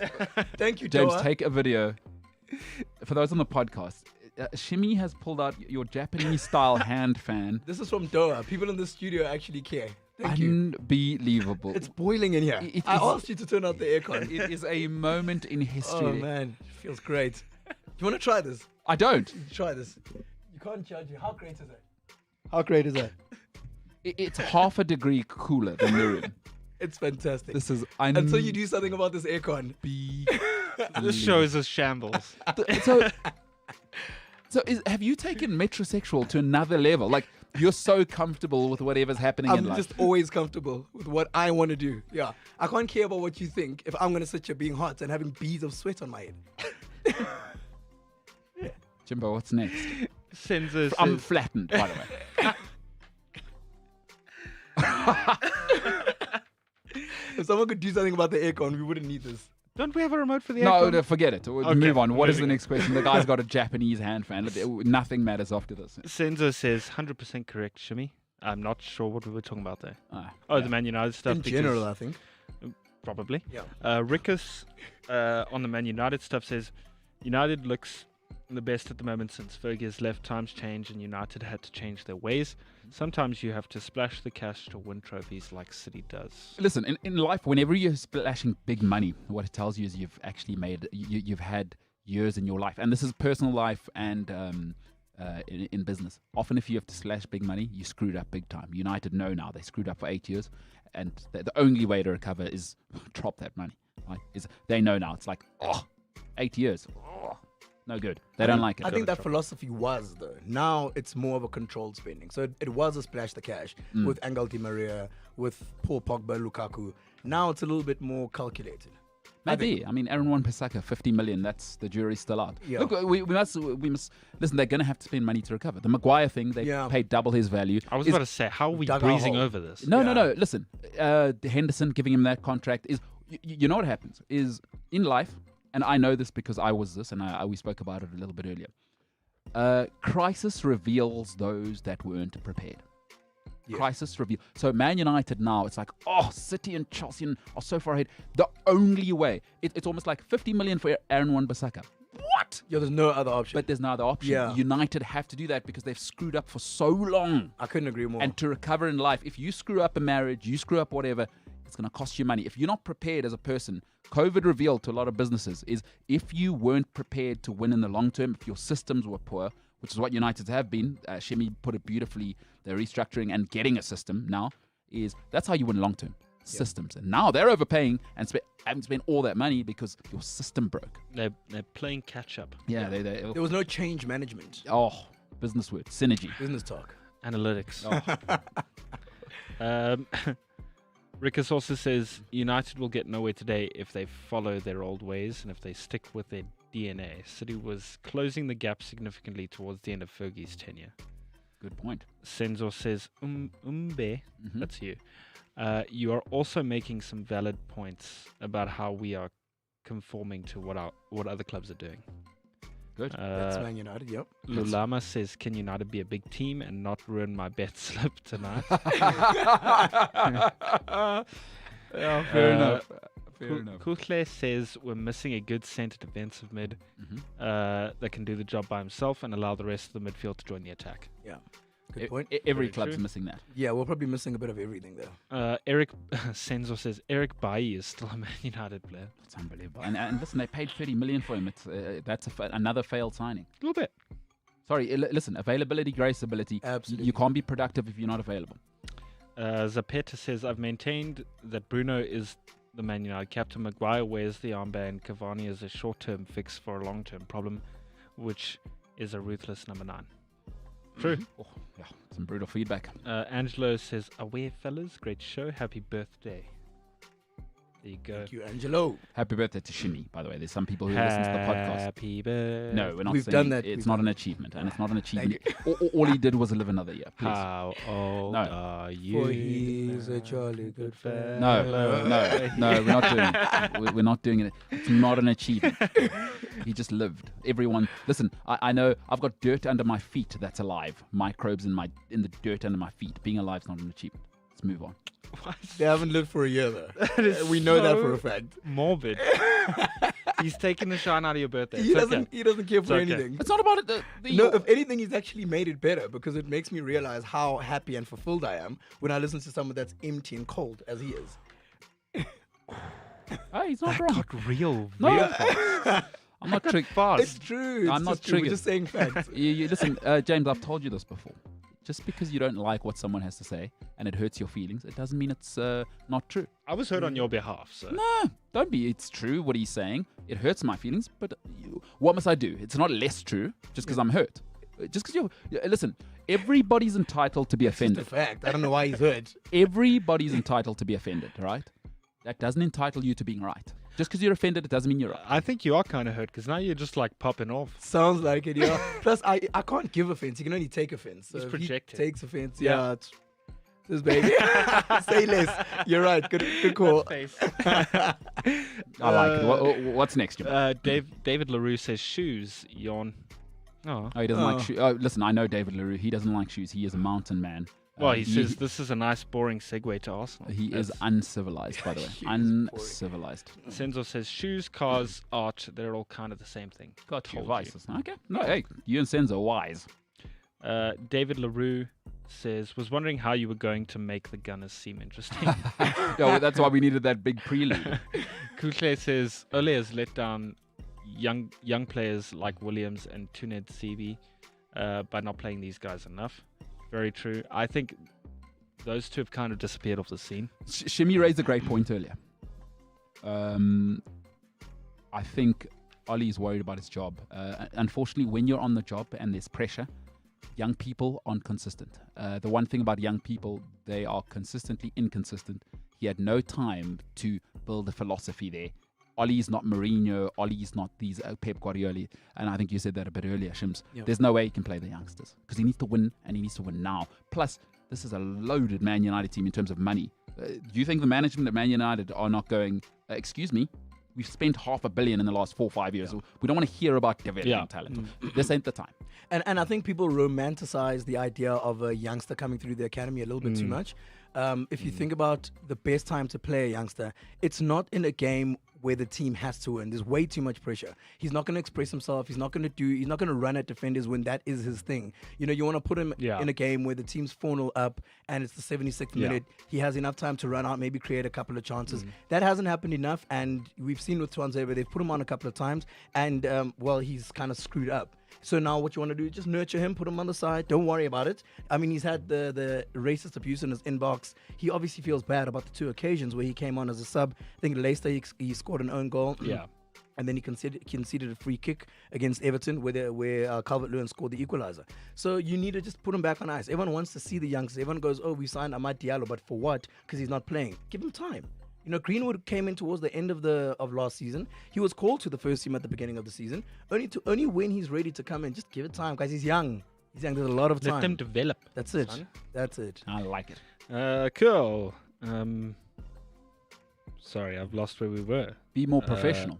Thank you,
James,
Joa.
take a video. For those on the podcast, Shimmy has pulled out your Japanese style hand fan.
This is from Doha. People in the studio actually care. Thank you.
Unbelievable.
It's boiling in here.
It
I
is-
asked you to turn out the aircon.
It is a moment in history.
Oh man, it feels great. Do you want to try this?
I don't.
Try this. You can't judge it. How great is it? How great is that?
It's half a degree cooler than the room.
It's fantastic.
This is
Until you do something about this aircon.
This show is a shambles.
So have you taken metrosexual to another level? Like, you're so comfortable with whatever's happening in
I'm
life.
just always comfortable with what I want to do. Yeah. I can't care about what you think if I'm going to sit here being hot and having beads of sweat on my head.
Jimbo, what's next?
Senzo
I'm
says,
flattened, by the way.
If someone could do something about the aircon, we wouldn't need this.
don't we have a remote for the
No,
aircon?
no, forget it. We'll
Okay,
move on. What is the
moving
next question? The guy's got a Japanese hand fan. Nothing matters after this.
Senzo says 100% correct, Shimmy. I'm not sure what we were talking about there.
Yeah.
The Man United stuff.
In
because-
general, I think.
probably.
Yeah.
Rickus on the Man United stuff says United looks the best at the moment since Fergie has left. Times change and United had to change their ways. Sometimes you have to splash the cash to win trophies like City does.
Listen, in life, whenever you're splashing big money, what it tells you is you've actually made, you've had years in your life. And this is personal life and in business. Often if you have to slash big money, you screwed up big time. United know now they screwed up for 8 years. And the only way to recover is drop that money. Right? They know now. It's like, 8 years. Oh, no good. They don't like it.
I think that philosophy was, though. Now it's more of a controlled spending. So it was a splash the cash with Angel Di Maria, with Paul Pogba, Lukaku. Now it's a little bit more calculated.
Maybe. I mean, Aaron Wan-Bissaka, 50 million. That's the jury's still out.
Yeah.
Look, we must listen. They're going to have to spend money to recover. The Maguire thing, they paid double his value.
I was
is-
about to say, how are we
dug our
breezing
hole.
over this?
No.
Yeah.
Listen, Henderson giving him that contract is. you know what happens is in life, and I know this because I was this, and we spoke about it a little bit earlier. Crisis reveals those that weren't prepared.
Yeah.
Crisis reveal. So Man United now, it's like, City and Chelsea are so far ahead. The only way, it's almost like 50 million for Aaron Wan-Bissaka. What?
Yeah, there's no other option.
But there's no other option.
Yeah.
United have to do that because they've screwed up for so long.
I couldn't agree more.
And to recover in life, if you screw up a marriage, you screw up whatever, it's going to cost you money. If you're not prepared as a person, COVID revealed to a lot of businesses is if you weren't prepared to win in the long term, if your systems were poor, which is what Uniteds have been, Shimi put it beautifully, they're restructuring and getting a system now, that's how you win long term. Systems. And now they're overpaying and haven't spent all that money because your system broke.
They're playing catch up.
Yeah,
there was no change management.
Business word, synergy.
Business talk.
Analytics. Rickus also says United will get nowhere today if they follow their old ways and if they stick with their DNA. City was closing the gap significantly towards the end of Fergie's tenure.
Good point.
Senzo says, that's you. You are also making some valid points about how we are conforming to what other clubs are doing.
Good.
That's Man United, yep.
Lulama says, can United be a big team and not ruin my bet slip tonight?
Fair enough. Fair enough.
Kuchle says, we're missing a good centre defensive mid that can do the job by himself and allow the rest of the midfield to join the attack.
Yeah. Good point.
Every
Very
club's
true.
missing that.
Yeah, we're probably missing a bit of everything there.
Eric Senzo says, Eric Bailly is still a Man United player.
It's unbelievable. And listen, they paid 30 million for him. That's another failed signing.
A little bit.
Sorry, listen, availability, grace, ability.
Absolutely.
You can't be productive if you're not available.
Zapeta says, I've maintained that Bruno is the Man United captain. Maguire wears the armband. Cavani is a short-term fix for a long-term problem, which is a ruthless number 9. True.
Oh, yeah, some brutal feedback.
Angelo says, aware fellas, great show. Happy birthday. There you go.
Thank you, Angelo.
Happy birthday to Shimi, by the way. There's some people who listen to the podcast.
Happy birthday.
No, we're not
We've
saying
done that.
it's not an achievement, and it's not an achievement. All he did was live another year. Please.
How old are you?
For he's a jolly good fellow.
No, we're not doing it. We're not doing it. It's not an achievement. He just lived. Everyone, listen, I know I've got dirt under my feet that's alive. Microbes in the dirt under my feet. Being alive is not an achievement. Let's move on.
What?
They haven't lived for a year, though. We
is
know that
so
for a fact.
Morbid. He's taking the shine out of your birthday.
He
It's
doesn't.
okay.
He doesn't care for
okay.
anything.
It's not about it.
No, if anything, he's actually made it better because it makes me realize how happy and fulfilled I am when I listen to someone that's empty and cold as he is.
Hey, he's not
That
wrong.
got real.
No.
Real fast.
I'm not tricked.
It's true. It's
I'm not
just true. We're
triggered.
just saying facts.
You listen, James. I've told you this before. Just because you don't like what someone has to say and it hurts your feelings, it doesn't mean it's not true.
I was hurt on your behalf, so.
No, don't be. It's true what he's saying. It hurts my feelings, but what must I do? It's not less true just because I'm hurt. Just because listen, everybody's entitled to be
It's just a
offended.
fact. I don't know why he's hurt.
Everybody's entitled to be offended, right? That doesn't entitle you to being right. Just because you're offended, it doesn't mean you're right.
I think you are kind of hurt because now you're just like popping off.
Sounds like it, yeah. Plus, I can't give offense. You can only take offense. So
He's
if
projecting.
he takes offense,
Yeah.
it's this baby. Say less. You're right. Good call.
I like it. What's next, Jim?
David LaRue says shoes, yawn. Oh.
Oh, he doesn't like shoes. Oh, listen, I know David LaRue. He doesn't like shoes. He is a mountain man.
Well, he says this is a nice, boring segue to Arsenal.
He is uncivilized, by the way.
He is
Uncivilized.
Senzo says shoes, cars, art, they're all kind of the same thing.
Got your
Told
vices. Okay. No, hey, you and Senzo are wise.
David LaRue says, was wondering how you were going to make the Gunners seem interesting.
Yeah, well, that's why we needed that big prelude.
Kutle says, Ole has let down young players like Williams and Tuned Sebi by not playing these guys enough. Very true. I think those two have kind of disappeared off the scene.
Shimi raised a great point earlier. I think Ollie's worried about his job. Unfortunately, when you're on the job and there's pressure, young people aren't consistent. The one thing about young people, they are consistently inconsistent. He had no time to build a philosophy there. Ollie's not Mourinho. Ollie's not these Pep Guardiola. And I think you said that a bit earlier, Shims.
Yeah.
There's no way he can play the youngsters because he needs to win, and he needs to win now. Plus, this is a loaded Man United team in terms of money. Do you think the management at Man United are not going, excuse me, we've spent $500 million in the last 4 or 5 years. We don't want to hear about developing talent. This ain't the time.
And I think people romanticize the idea of a youngster coming through the academy a little bit too much. If you think about the best time to play a youngster, it's not in a game where the team has to win. There's way too much pressure. He's not going to express himself. He's not going to run at defenders when that is his thing. You know, you want to put him in a game where the team's 4-0 up and it's the 76th minute. He has enough time to run out, maybe create a couple of chances. That hasn't happened enough, and we've seen with Twanze where they've put him on a couple of times, and he's kind of screwed up. So now what you want to do is just nurture him, put him on the side. Don't worry about it. I mean, he's had the racist abuse in his inbox. He obviously feels bad about the 2 occasions where he came on as a sub. I think Leicester, he scored an own goal.
Yeah.
And then he conceded a free kick against Everton where Calvert-Lewin scored the equalizer. So you need to just put him back on ice. Everyone wants to see the youngsters. Everyone goes, oh, we signed Amad Diallo, but for what? Because he's not playing. Give him time. You know, Greenwood came in towards the end of last season. He was called to the first team at the beginning of the season. Only when he's ready to come in. Just give it time, guys. He's young. He's young. There's a lot of time.
Let them develop.
That's it.
Son.
That's it.
I like it.
Cool. Sorry, I've lost where we were.
Be more professional.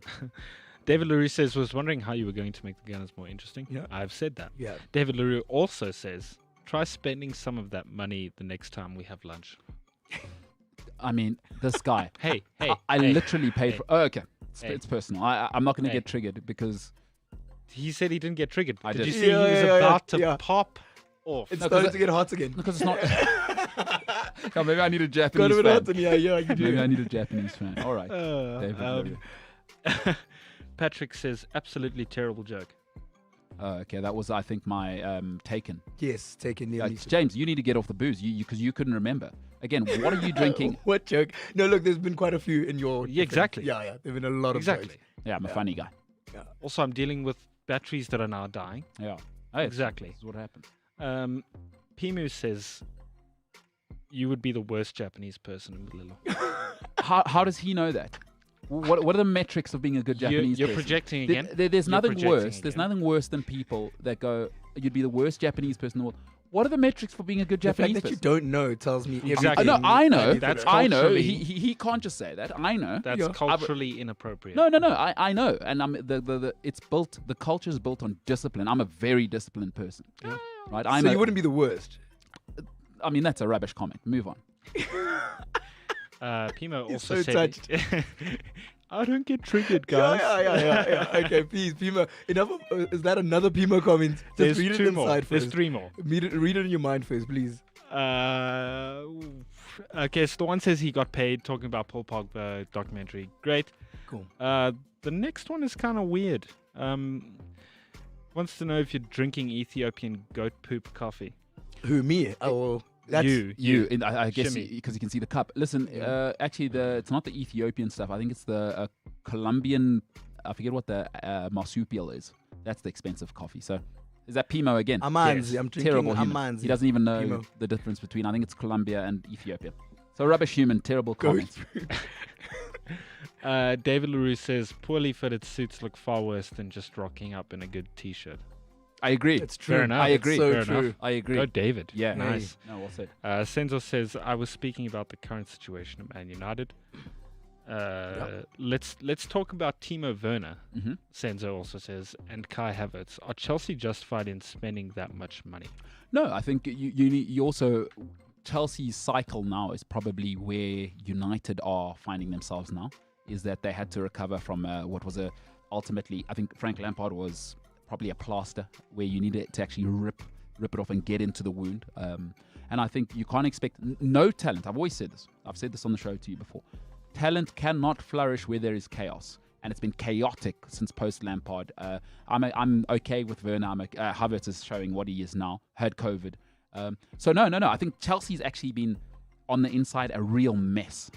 David LaRue says, was wondering how you were going to make the Gunners more interesting.
Yeah.
I've said that.
Yeah.
David LaRue also says, try spending some of that money the next time we have lunch.
I mean, this guy.
Hey.
I literally paid for. Oh, okay.
Hey.
It's personal. I'm not going to get triggered because
he said he didn't get triggered.
I
Did
did.
you see he was about to pop off?
It's starting to get hot again.
because it's not. Yeah, maybe I need a Japanese
Got a bit
fan.
hot and yeah, you do.
Maybe I need a Japanese fan. All right. David LaRue.
Patrick says, absolutely terrible joke.
Okay, that was, I think, my Taken.
Yes, taking the
James, you need to get off the booze because you couldn't remember. Again, what are you drinking?
What joke? No, look, there's been quite a few in your...
Yeah, exactly.
Yeah, there've been a lot of jokes.
Yeah, I'm a funny guy.
Yeah.
Also, I'm dealing with batteries that are now dying.
Yeah. Hey,
Exactly.
This is what happens.
Pimu says, you would be the worst Japanese person in Malilo.
How does he know that? What are the metrics of being a good Japanese
You're
person?
projecting again.
There's
You're
nothing
projecting
worse. There's
again.
nothing worse than people that go, you'd be the worst Japanese person in the world. What are the metrics for being a good
The
Japanese
fact that
person?
you don't know tells me everything.
Exactly.
No, I know.
That's
I know.
culturally-
He can't just say that. I know.
That's
Yeah.
culturally inappropriate.
No. I know. And it's built. The culture is built on discipline. I'm a very disciplined person.
Yeah.
Right.
So you wouldn't be the worst.
I mean, that's a rubbish comment. Move on.
Pimo
He's
also
so
said, I don't get triggered, guys.
Yeah. Okay, please, Pimo. Enough of, is that another Pimo comment? Just
There's
read it
2 more.
inside
There's
first.
3 more.
Read it in your mind first, please.
Okay, so the one says he got paid, talking about Paul Pogba documentary. Great.
Cool.
The next one is kind of weird. Wants to know if you're drinking Ethiopian goat poop coffee.
Who, me? Oh, that's...
You. I guess
Shimmy.
because you can see the cup. Listen, actually, it's not the Ethiopian stuff. I think it's the Colombian. I forget what the marsupial is. That's the expensive coffee. So, is that Pimo again?
Amanzi. I'm drinking
Terrible human.
Amanzi.
He doesn't even know
Pimo.
the difference between. I think it's Colombia and Ethiopia. So rubbish human. Terrible comments.
David LaRue says poorly fitted suits look far worse than just rocking up in a good t-shirt.
I agree.
It's true.
Fair enough.
I agree.
So
Fair
true.
enough.
I agree.
Go David.
Yeah.
Nice.
No, well said.
Senzo says, I was speaking about the current situation at Man United. Let's talk about Timo Werner.
Mm-hmm.
Senzo also says, and Kai Havertz. Are Chelsea justified in spending that much money?
No, I think you also Chelsea's cycle now is probably where United are finding themselves now. Is that they had to recover from what was ultimately, I think Frank Lampard was probably a plaster where you needed to actually rip it off and get into the wound. And I think you can't expect no talent. I've always said this. I've said this on the show to you before. Talent cannot flourish where there is chaos. And it's been chaotic since post-Lampard. I'm okay with Werner. Havertz is showing what he is now. Had COVID. So no. I think Chelsea's actually been, on the inside, a real mess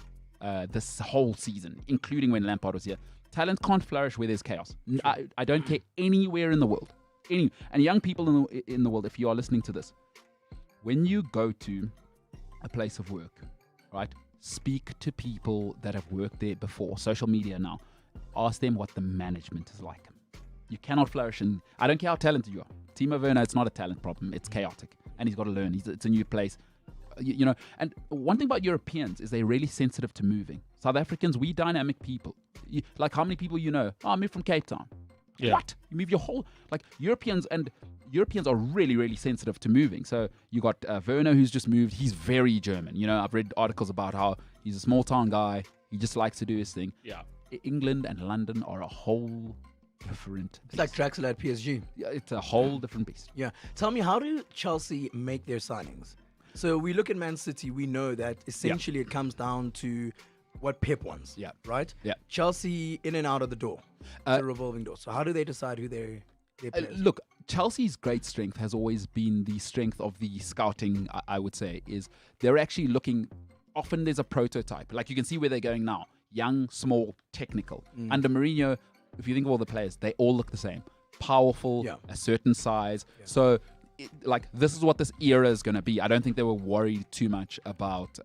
this whole season, including when Lampard was here. Talent can't flourish where there's chaos. I don't care anywhere in the world. And young people in the world, if you are listening to this, when you go to a place of work, right, speak to people that have worked there before. Social media now. Ask them what the management is like. You cannot flourish in... I don't care how talented you are. Timo Werner, it's not a talent problem. It's chaotic. And he's got to learn. It's a new place. You know, and one thing about Europeans is they're really sensitive to moving. South Africans, we dynamic people. Like how many people you know? Oh, I moved from Cape Town.
Yeah.
What? You move your whole, like Europeans are really, really sensitive to moving. So you got Werner who's just moved. He's very German. You know, I've read articles about how he's a small town guy. He just likes to do his thing.
Yeah.
England and London are a whole different
It's like Draxler at PSG.
Yeah, it's a whole different beast.
Yeah. Tell me, how do Chelsea make their signings? So we look at Man City, we know that essentially it comes down to what Pep wants.
Yeah.
Right?
Yeah.
Chelsea in and out of the door. It's a revolving door. So how do they decide who their players?
Look, Chelsea's great strength has always been the strength of the scouting, I would say, is they're actually looking, often there's a prototype. Like you can see where they're going now. Young, small, technical. Under Mourinho, if you think of all the players, they all look the same. Powerful, a certain size. Yeah. So, this is what this era is going to be. I don't think they were worried too much about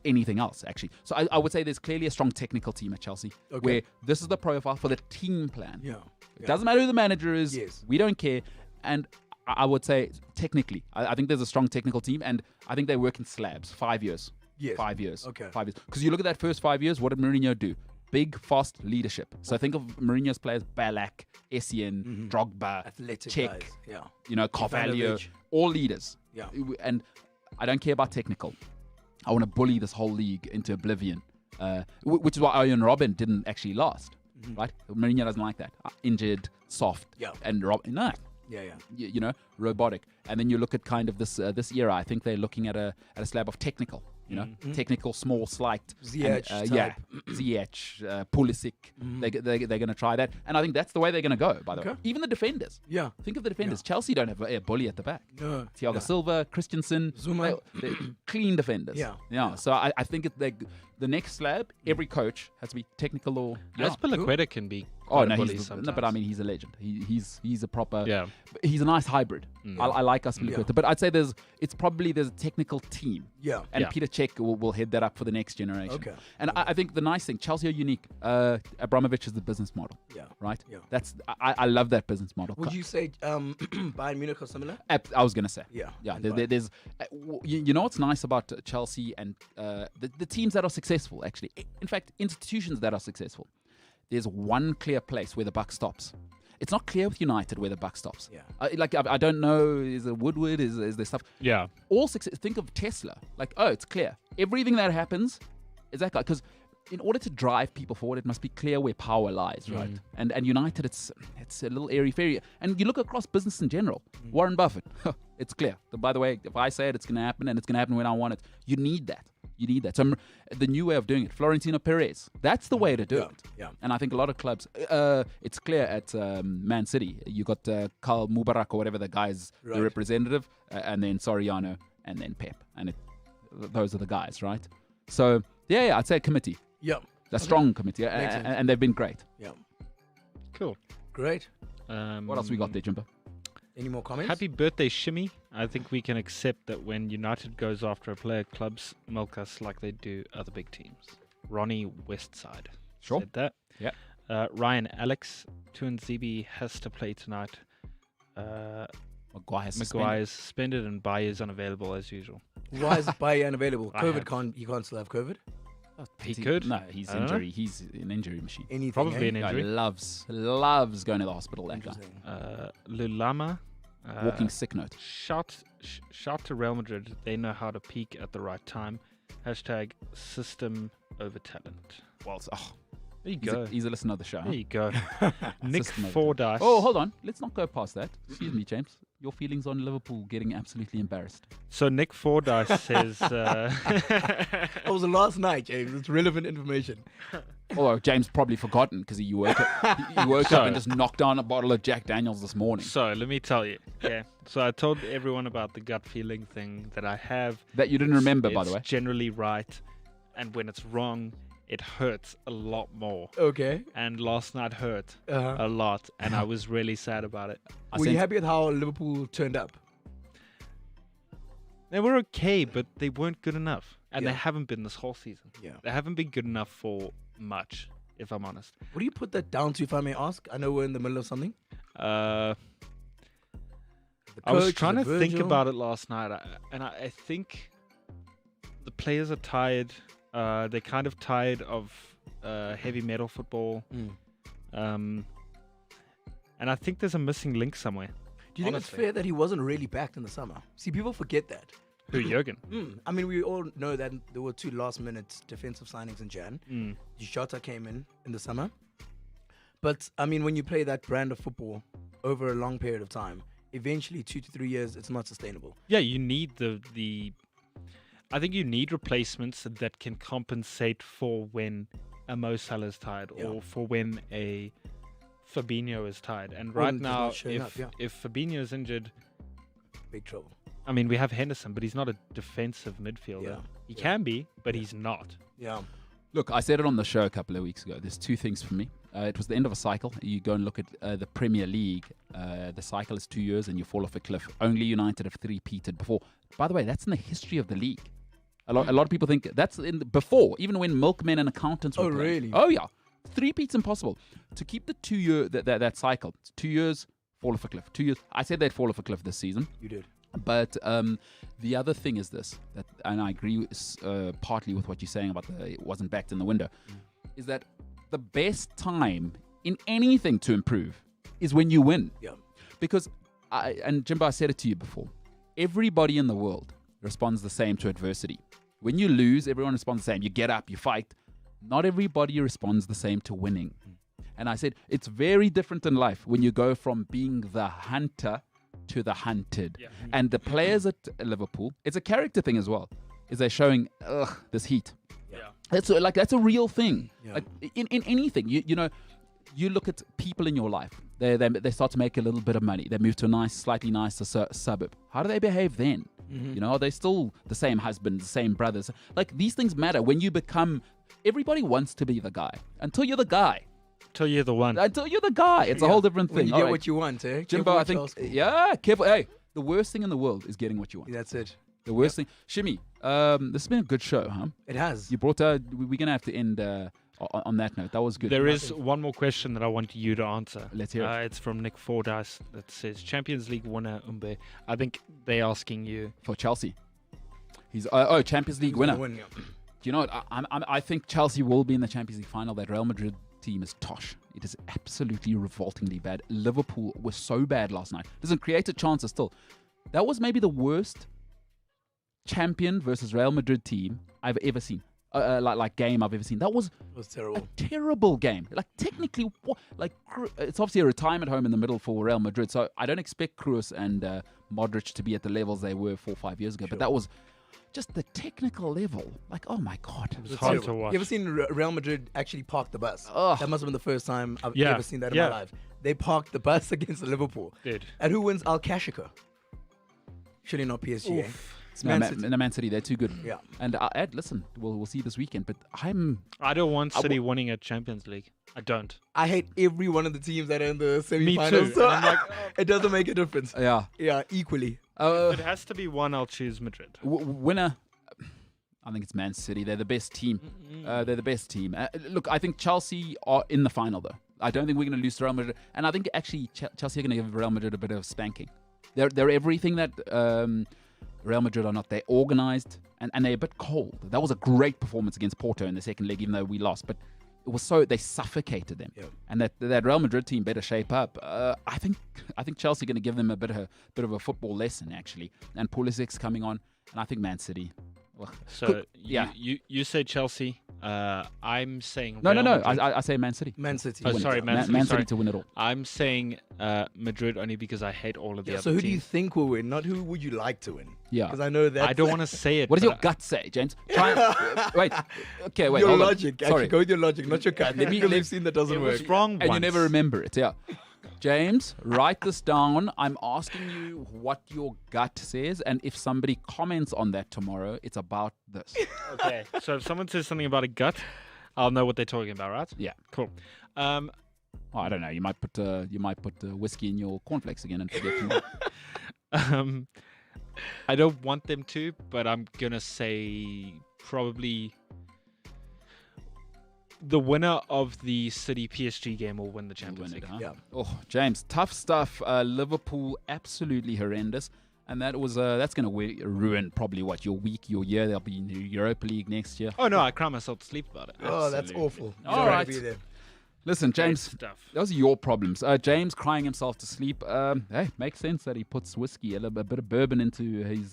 anything else, actually. So I would say there's clearly a strong technical team at Chelsea, where this is the profile for the team plan.
Yeah.
It doesn't matter who the manager is.
Yes.
We don't care. And I would say, technically, I think there's a strong technical team, and I think they work in slabs. 5 years.
Yes.
5 years.
Okay.
5 years. Because you look at that first 5 years, what did Mourinho do? Big, fast leadership. So think of Mourinho's players: Ballack, Essien, Drogba,
Athletic
Cech,
guys. Yeah.
you know, Carvalho,
Ivanovic.
all leaders.
Yeah.
And I don't care about technical. I want to bully this whole league into oblivion, which is why Arjen Robben didn't actually last, right? Mourinho doesn't like that. Injured, soft, and no.
Yeah.
You know, robotic. And then you look at kind of this era. I think they're looking at a slab of technical. You know, technical, small, slight.
Ziyech
yeah, Ziyech, Pulisic. They're going to try that. And I think that's the way they're going to go, by the way. Even the defenders.
Yeah.
Think of the defenders. Chelsea don't have a bully at the back.
No.
Thiago Silva, Christensen.
Zuma.
They're clean defenders.
Yeah.
So I think the next slab, every coach has to be technical or...
Aspilicueta can be
Oh,
quite
no,
a bully
no,
sometimes.
but I mean, he's a legend. He's a proper...
Yeah.
He's a nice hybrid. I like Aspilicueta. But I'd say there's a technical team.
Yeah.
And Peter Cech will head that up for the next generation.
Okay.
And I think the nice thing, Chelsea are unique. Abramovich is the business model.
Yeah.
Right?
Yeah.
I love that business model.
Would you say Bayern Munich or similar?
I was going to say.
Yeah.
Yeah. There's you know what's nice about Chelsea and the teams that are successful, actually. In fact, institutions that are successful. There's one clear place where the buck stops. It's not clear with United where the buck stops.
Yeah.
I don't know. Is it Woodward? Is there stuff?
Yeah.
All success. Think of Tesla. It's clear. Everything that happens is that guy. Because in order to drive people forward, it must be clear where power lies, right? And United, it's a little airy-fairy. And you look across business in general. Warren Buffett, it's clear. By the way, if I say it, it's going to happen, and it's going to happen when I want it. You need that. So the new way of doing it, Florentino Perez, that's the way to do it.
Yeah.
And I think a lot of clubs, it's clear at Man City, you got Karl Mubarak or whatever the guy's the representative, and then Soriano, and then Pep, and those are the guys, right? So yeah, I'd say a committee.
Yeah.
A strong committee, and they've been great.
Yeah.
Cool.
Great.
What else we got there, Jimbo?
Any more comments?
Happy birthday, Shimmy. I think we can accept that when United goes after a player, clubs milk us like they do other big teams. Ronnie Westside said that.
Yeah.
Ryan Alex, Tuanzebe has to play tonight.
Maguire's
suspended and Bayer's unavailable as usual.
Why is Bayer unavailable? He can't still have COVID.
He could.
No, he's injury. He's an injury machine.
Anything.
Probably an
Guy
injury.
loves going to the hospital. That guy.
Interesting.
Lulama.
Walking sick note.
Shout to Real Madrid. They know how to peak at the right time. Hashtag system over talent.
Well,
There you go.
He's a listener of the show.
There you go. Nick
System over
Fordyce.
Oh, hold on. Let's not go past that. Excuse me, James. Your feelings on Liverpool getting absolutely embarrassed.
So Nick Fordyce says...
That was last night, James. It's relevant information.
Although James probably forgotten because he woke up and just knocked down a bottle of Jack Daniels this morning.
So let me tell you. Okay. So I told everyone about the gut feeling thing that I have.
That you didn't remember, by the way.
It's generally right. And when it's wrong, it hurts a lot more.
Okay.
And last night hurt a lot. And I was really sad about it.
Were you happy with how Liverpool turned up?
They were okay, but they weren't good enough. And
Yeah.
they haven't been this whole season.
Yeah.
They haven't been good enough for much, if I'm honest.
What do you put that down to, if I may ask? I know we're in the middle of something.
The
the
I was
coach?
trying to
Is it
think
Virgil?
about it last night, I think the players are tired. They're kind of tired of heavy metal football.
Mm.
And I think there's a missing link somewhere.
Do you think it's
honestly.
fair that he wasn't really backed in the summer? See, people forget that.
Who, Jurgen?
I mean, we all know that there were 2 last-minute defensive signings in Jan. Jota came in the summer. But, I mean, when you play that brand of football over a long period of time, eventually 2 to 3 years, it's not sustainable.
Yeah, you need I think you need replacements that can compensate for when a Mo Salah is tired
Yeah.
or for when a Fabinho is tired. And
Or
right
just
now,
not showing up, yeah.
if Fabinho is injured,
Big trouble.
I mean, we have Henderson, but he's not a defensive midfielder.
Yeah.
He
Yeah.
can be, but he's not.
Yeah.
Look, I said it on the show a couple of weeks ago. There's 2 things for me. It was the end of a cycle. You go and look at the Premier League. The cycle is 2 years and you fall off a cliff. Only United have 3-peated before. By the way, that's in the history of the league. A lot of people think that's before, even when milkmen and accountants were
Oh,
playing.
really?
Oh, yeah. 3-peat's impossible. To keep the 2 year, that cycle, 2 years, fall off a cliff. 2 years. I said they'd fall off a cliff this season.
You did.
But the other thing is this, and I agree partly with what you're saying about it wasn't backed in the window, is that the best time in anything to improve is when you win.
Yeah.
Because, and Jimbo, I said it to you before, everybody in the world responds the same to adversity. When you lose, everyone responds the same. You get up, you fight. Not everybody responds the same to winning. And I said, it's very different in life when you go from being the hunter to the hunted.
Yeah.
And the players at Liverpool, it's a character thing as well, is they're showing this heat.
Yeah.
That's a real thing.
Yeah.
Like in anything, you know, you look at people in your life. They start to make a little bit of money. They move to a slightly nicer suburb. How do they behave then? You know, are they still the same husbands, the same brothers? Like these things matter when you become. Everybody wants to be the guy until you're the guy.
Till you're the one.
Until you're the guy, it's a
Yeah.
whole different
When
thing.
you
All
get
right.
what you want, eh?
Jimbo,
Careful
I
what you
think,
ask for.
yeah, careful. Hey, the worst thing in the world is getting what you want.
That's it.
The worst thing. Shimmy, this has been a good show, huh?
It has.
You brought we're going to have to end on that note. That was good.
There is one more question that I want you to answer.
Let's hear it.
It's from Nick Fordyce that says, Champions League winner Umbe. I think they're asking you.
For Chelsea. He's Champions League
Who's gonna
winner.
win, yeah.
Do you know what? I think Chelsea will be in the Champions League final. That Real Madrid team is tosh. It is absolutely revoltingly bad. Liverpool was so bad last night. Doesn't create a chance still. That was maybe the worst champion versus Real Madrid team I've ever seen. Like game I've ever seen. That was
It was terrible.
a terrible game. Like technically, it's obviously a retirement home in the middle for Real Madrid. So I don't expect Kroos and Modric to be at the levels they were 4 or 5 years ago. But that was just the technical level. Like, oh my god,
It's hard to
Terrible.
watch.
You ever seen Real Madrid actually park the bus?
Ugh.
That must have been the first time I've
Yeah.
ever seen that in
Yeah.
my life. They parked the bus against Liverpool.
Dude.
And who wins Al Kashika? Surely not PSG. Eh? It's Man City.
Man City, they're too good.
Yeah.
And Ed, listen, we'll see this weekend. But
I don't want City winning a Champions League. I don't.
I hate every one of the teams that are in the
Me
semi-finals.
too.
So
And I'm like,
it doesn't make a difference.
yeah.
Yeah, equally.
If it has to be one, I'll choose Madrid.
Winner. I think it's Man City. They're the best team. They're the best team. Look, I think Chelsea are in the final, though. I don't think we're going to lose to Real Madrid. And I think actually Chelsea are going to give Real Madrid a bit of spanking. They're everything that Real Madrid are not. They're organized and they're a bit cold. That was a great performance against Porto in the second leg, even though we lost. But it was they suffocated them.
Yeah.
And that Real Madrid team better shape up. I think Chelsea are going to give them a bit of a football lesson, actually. And Pulisic's coming on. And I think Man City. Well,
So
yeah.
you say Chelsea. I'm saying
No.
Real Madrid.
I say Man City.
Man City.
Oh,
wins
sorry,
it.
Man City,
Man
sorry.
City to win it all.
I'm saying Madrid only because I hate all of the
Yeah,
other
so who do you
teams.
think will win? Not who would you like to win?
Yeah.
Because I know that.
I don't want to say it.
What does
but
your gut say, James? Try and, wait. Okay, wait.
Your
hold on.
logic.
Sorry.
Actually, go with your logic, not your gut. Because we've seen that doesn't
It
work.
was wrong
And
once.
you never remember it, yeah. James, write this down. I'm asking you what your gut says, and if somebody comments on that tomorrow, it's about this.
Okay. So if someone says something about a gut, I'll know what they're talking about, right?
Yeah.
Cool.
Oh, I don't know. You might put whiskey in your cornflakes again and forget tomorrow.
I don't want them to, but I'm gonna say probably the winner of the City PSG game will win the Champions
Win it,
League.
huh?
Yeah.
Oh, James, tough stuff. Liverpool, absolutely horrendous. And that was that's going to ruin probably what your week, your year. They'll be in the Europa League next year.
Oh no, I cry myself to sleep about it.
Oh, that's
Absolutely.
awful.
All
Sorry to
right.
be there.
Listen,
Great
James,
stuff.
those are your problems. James crying himself to sleep. Hey, makes sense that he puts whiskey, a bit of bourbon into his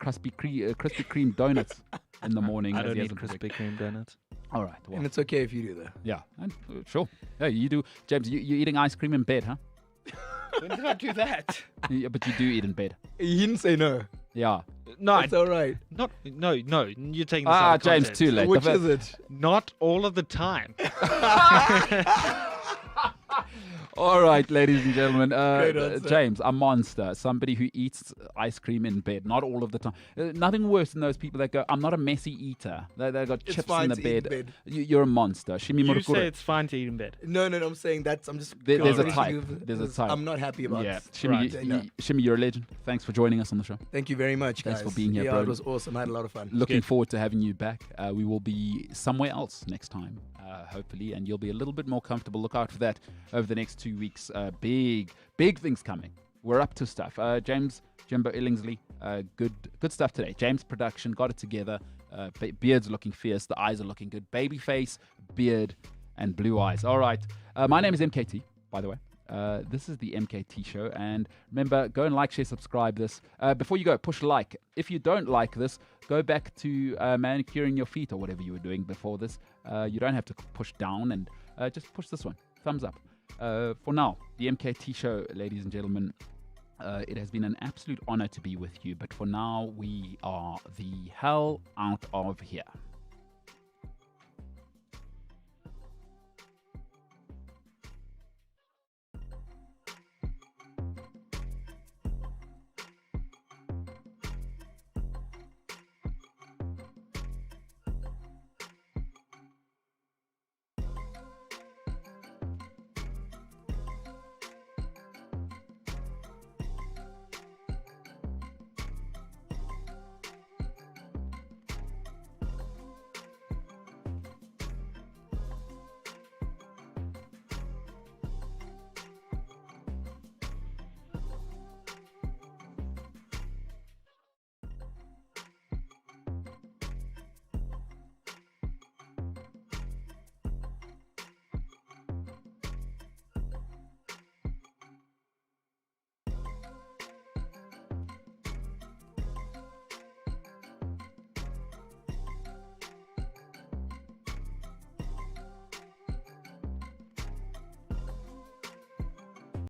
Krispy Kreme donuts in the morning.
I
as
don't
he
need
has them
Krispy Kreme donuts.
All right. Well,
And it's okay if you do that.
yeah, and, sure. Yeah, you do. James, you're eating ice cream in bed, huh?
When did I do that?
Yeah, but you do eat in bed.
He didn't say no.
Yeah.
No, I,
It's all right.
not no. You're taking this out of
James,
context.
too late.
Which
The
is it?
Not all of the time.
All right, ladies and gentlemen.
Great answer.
James, a monster. Somebody who eats ice cream in bed, not all of the time. Nothing worse than those people that go, I'm not a messy eater. They got
It's
chips
fine
in the
to eat in
bed.
bed.
You're a monster. Shimi
You
Murukure.
say it's fine to eat in bed.
No, I'm saying that's. I'm just.
There's
a
finishing
type.
with-
There's a type.
I'm not happy about.
Yeah,
this.
Shimi,
Right.
No.
Shimi, you're a legend. Thanks for joining us on the show.
Thank you very much, guys.
Thanks for being here,
Yeah,
bro.
it was awesome. I had a lot of fun.
Looking
Good.
forward to having you back. We will be somewhere else next time, hopefully, and you'll be a little bit more comfortable. Look out for that over the next 2 weeks. Big things coming. We're up to stuff. James, Jimbo Illingsley, good stuff today. James production got it together. Beard's looking fierce. The eyes are looking good. Baby face, beard, and blue eyes. All right. My name is MKT, by the way. This is the MKT Show. And remember, go and like, share, subscribe this. Before you go, push like. If you don't like this, go back to manicuring your feet or whatever you were doing before this. You don't have to push down and just push this one. Thumbs up. For now, the MKT Show, ladies and gentlemen, it has been an absolute honor to be with you. But for now, we are the hell out of here.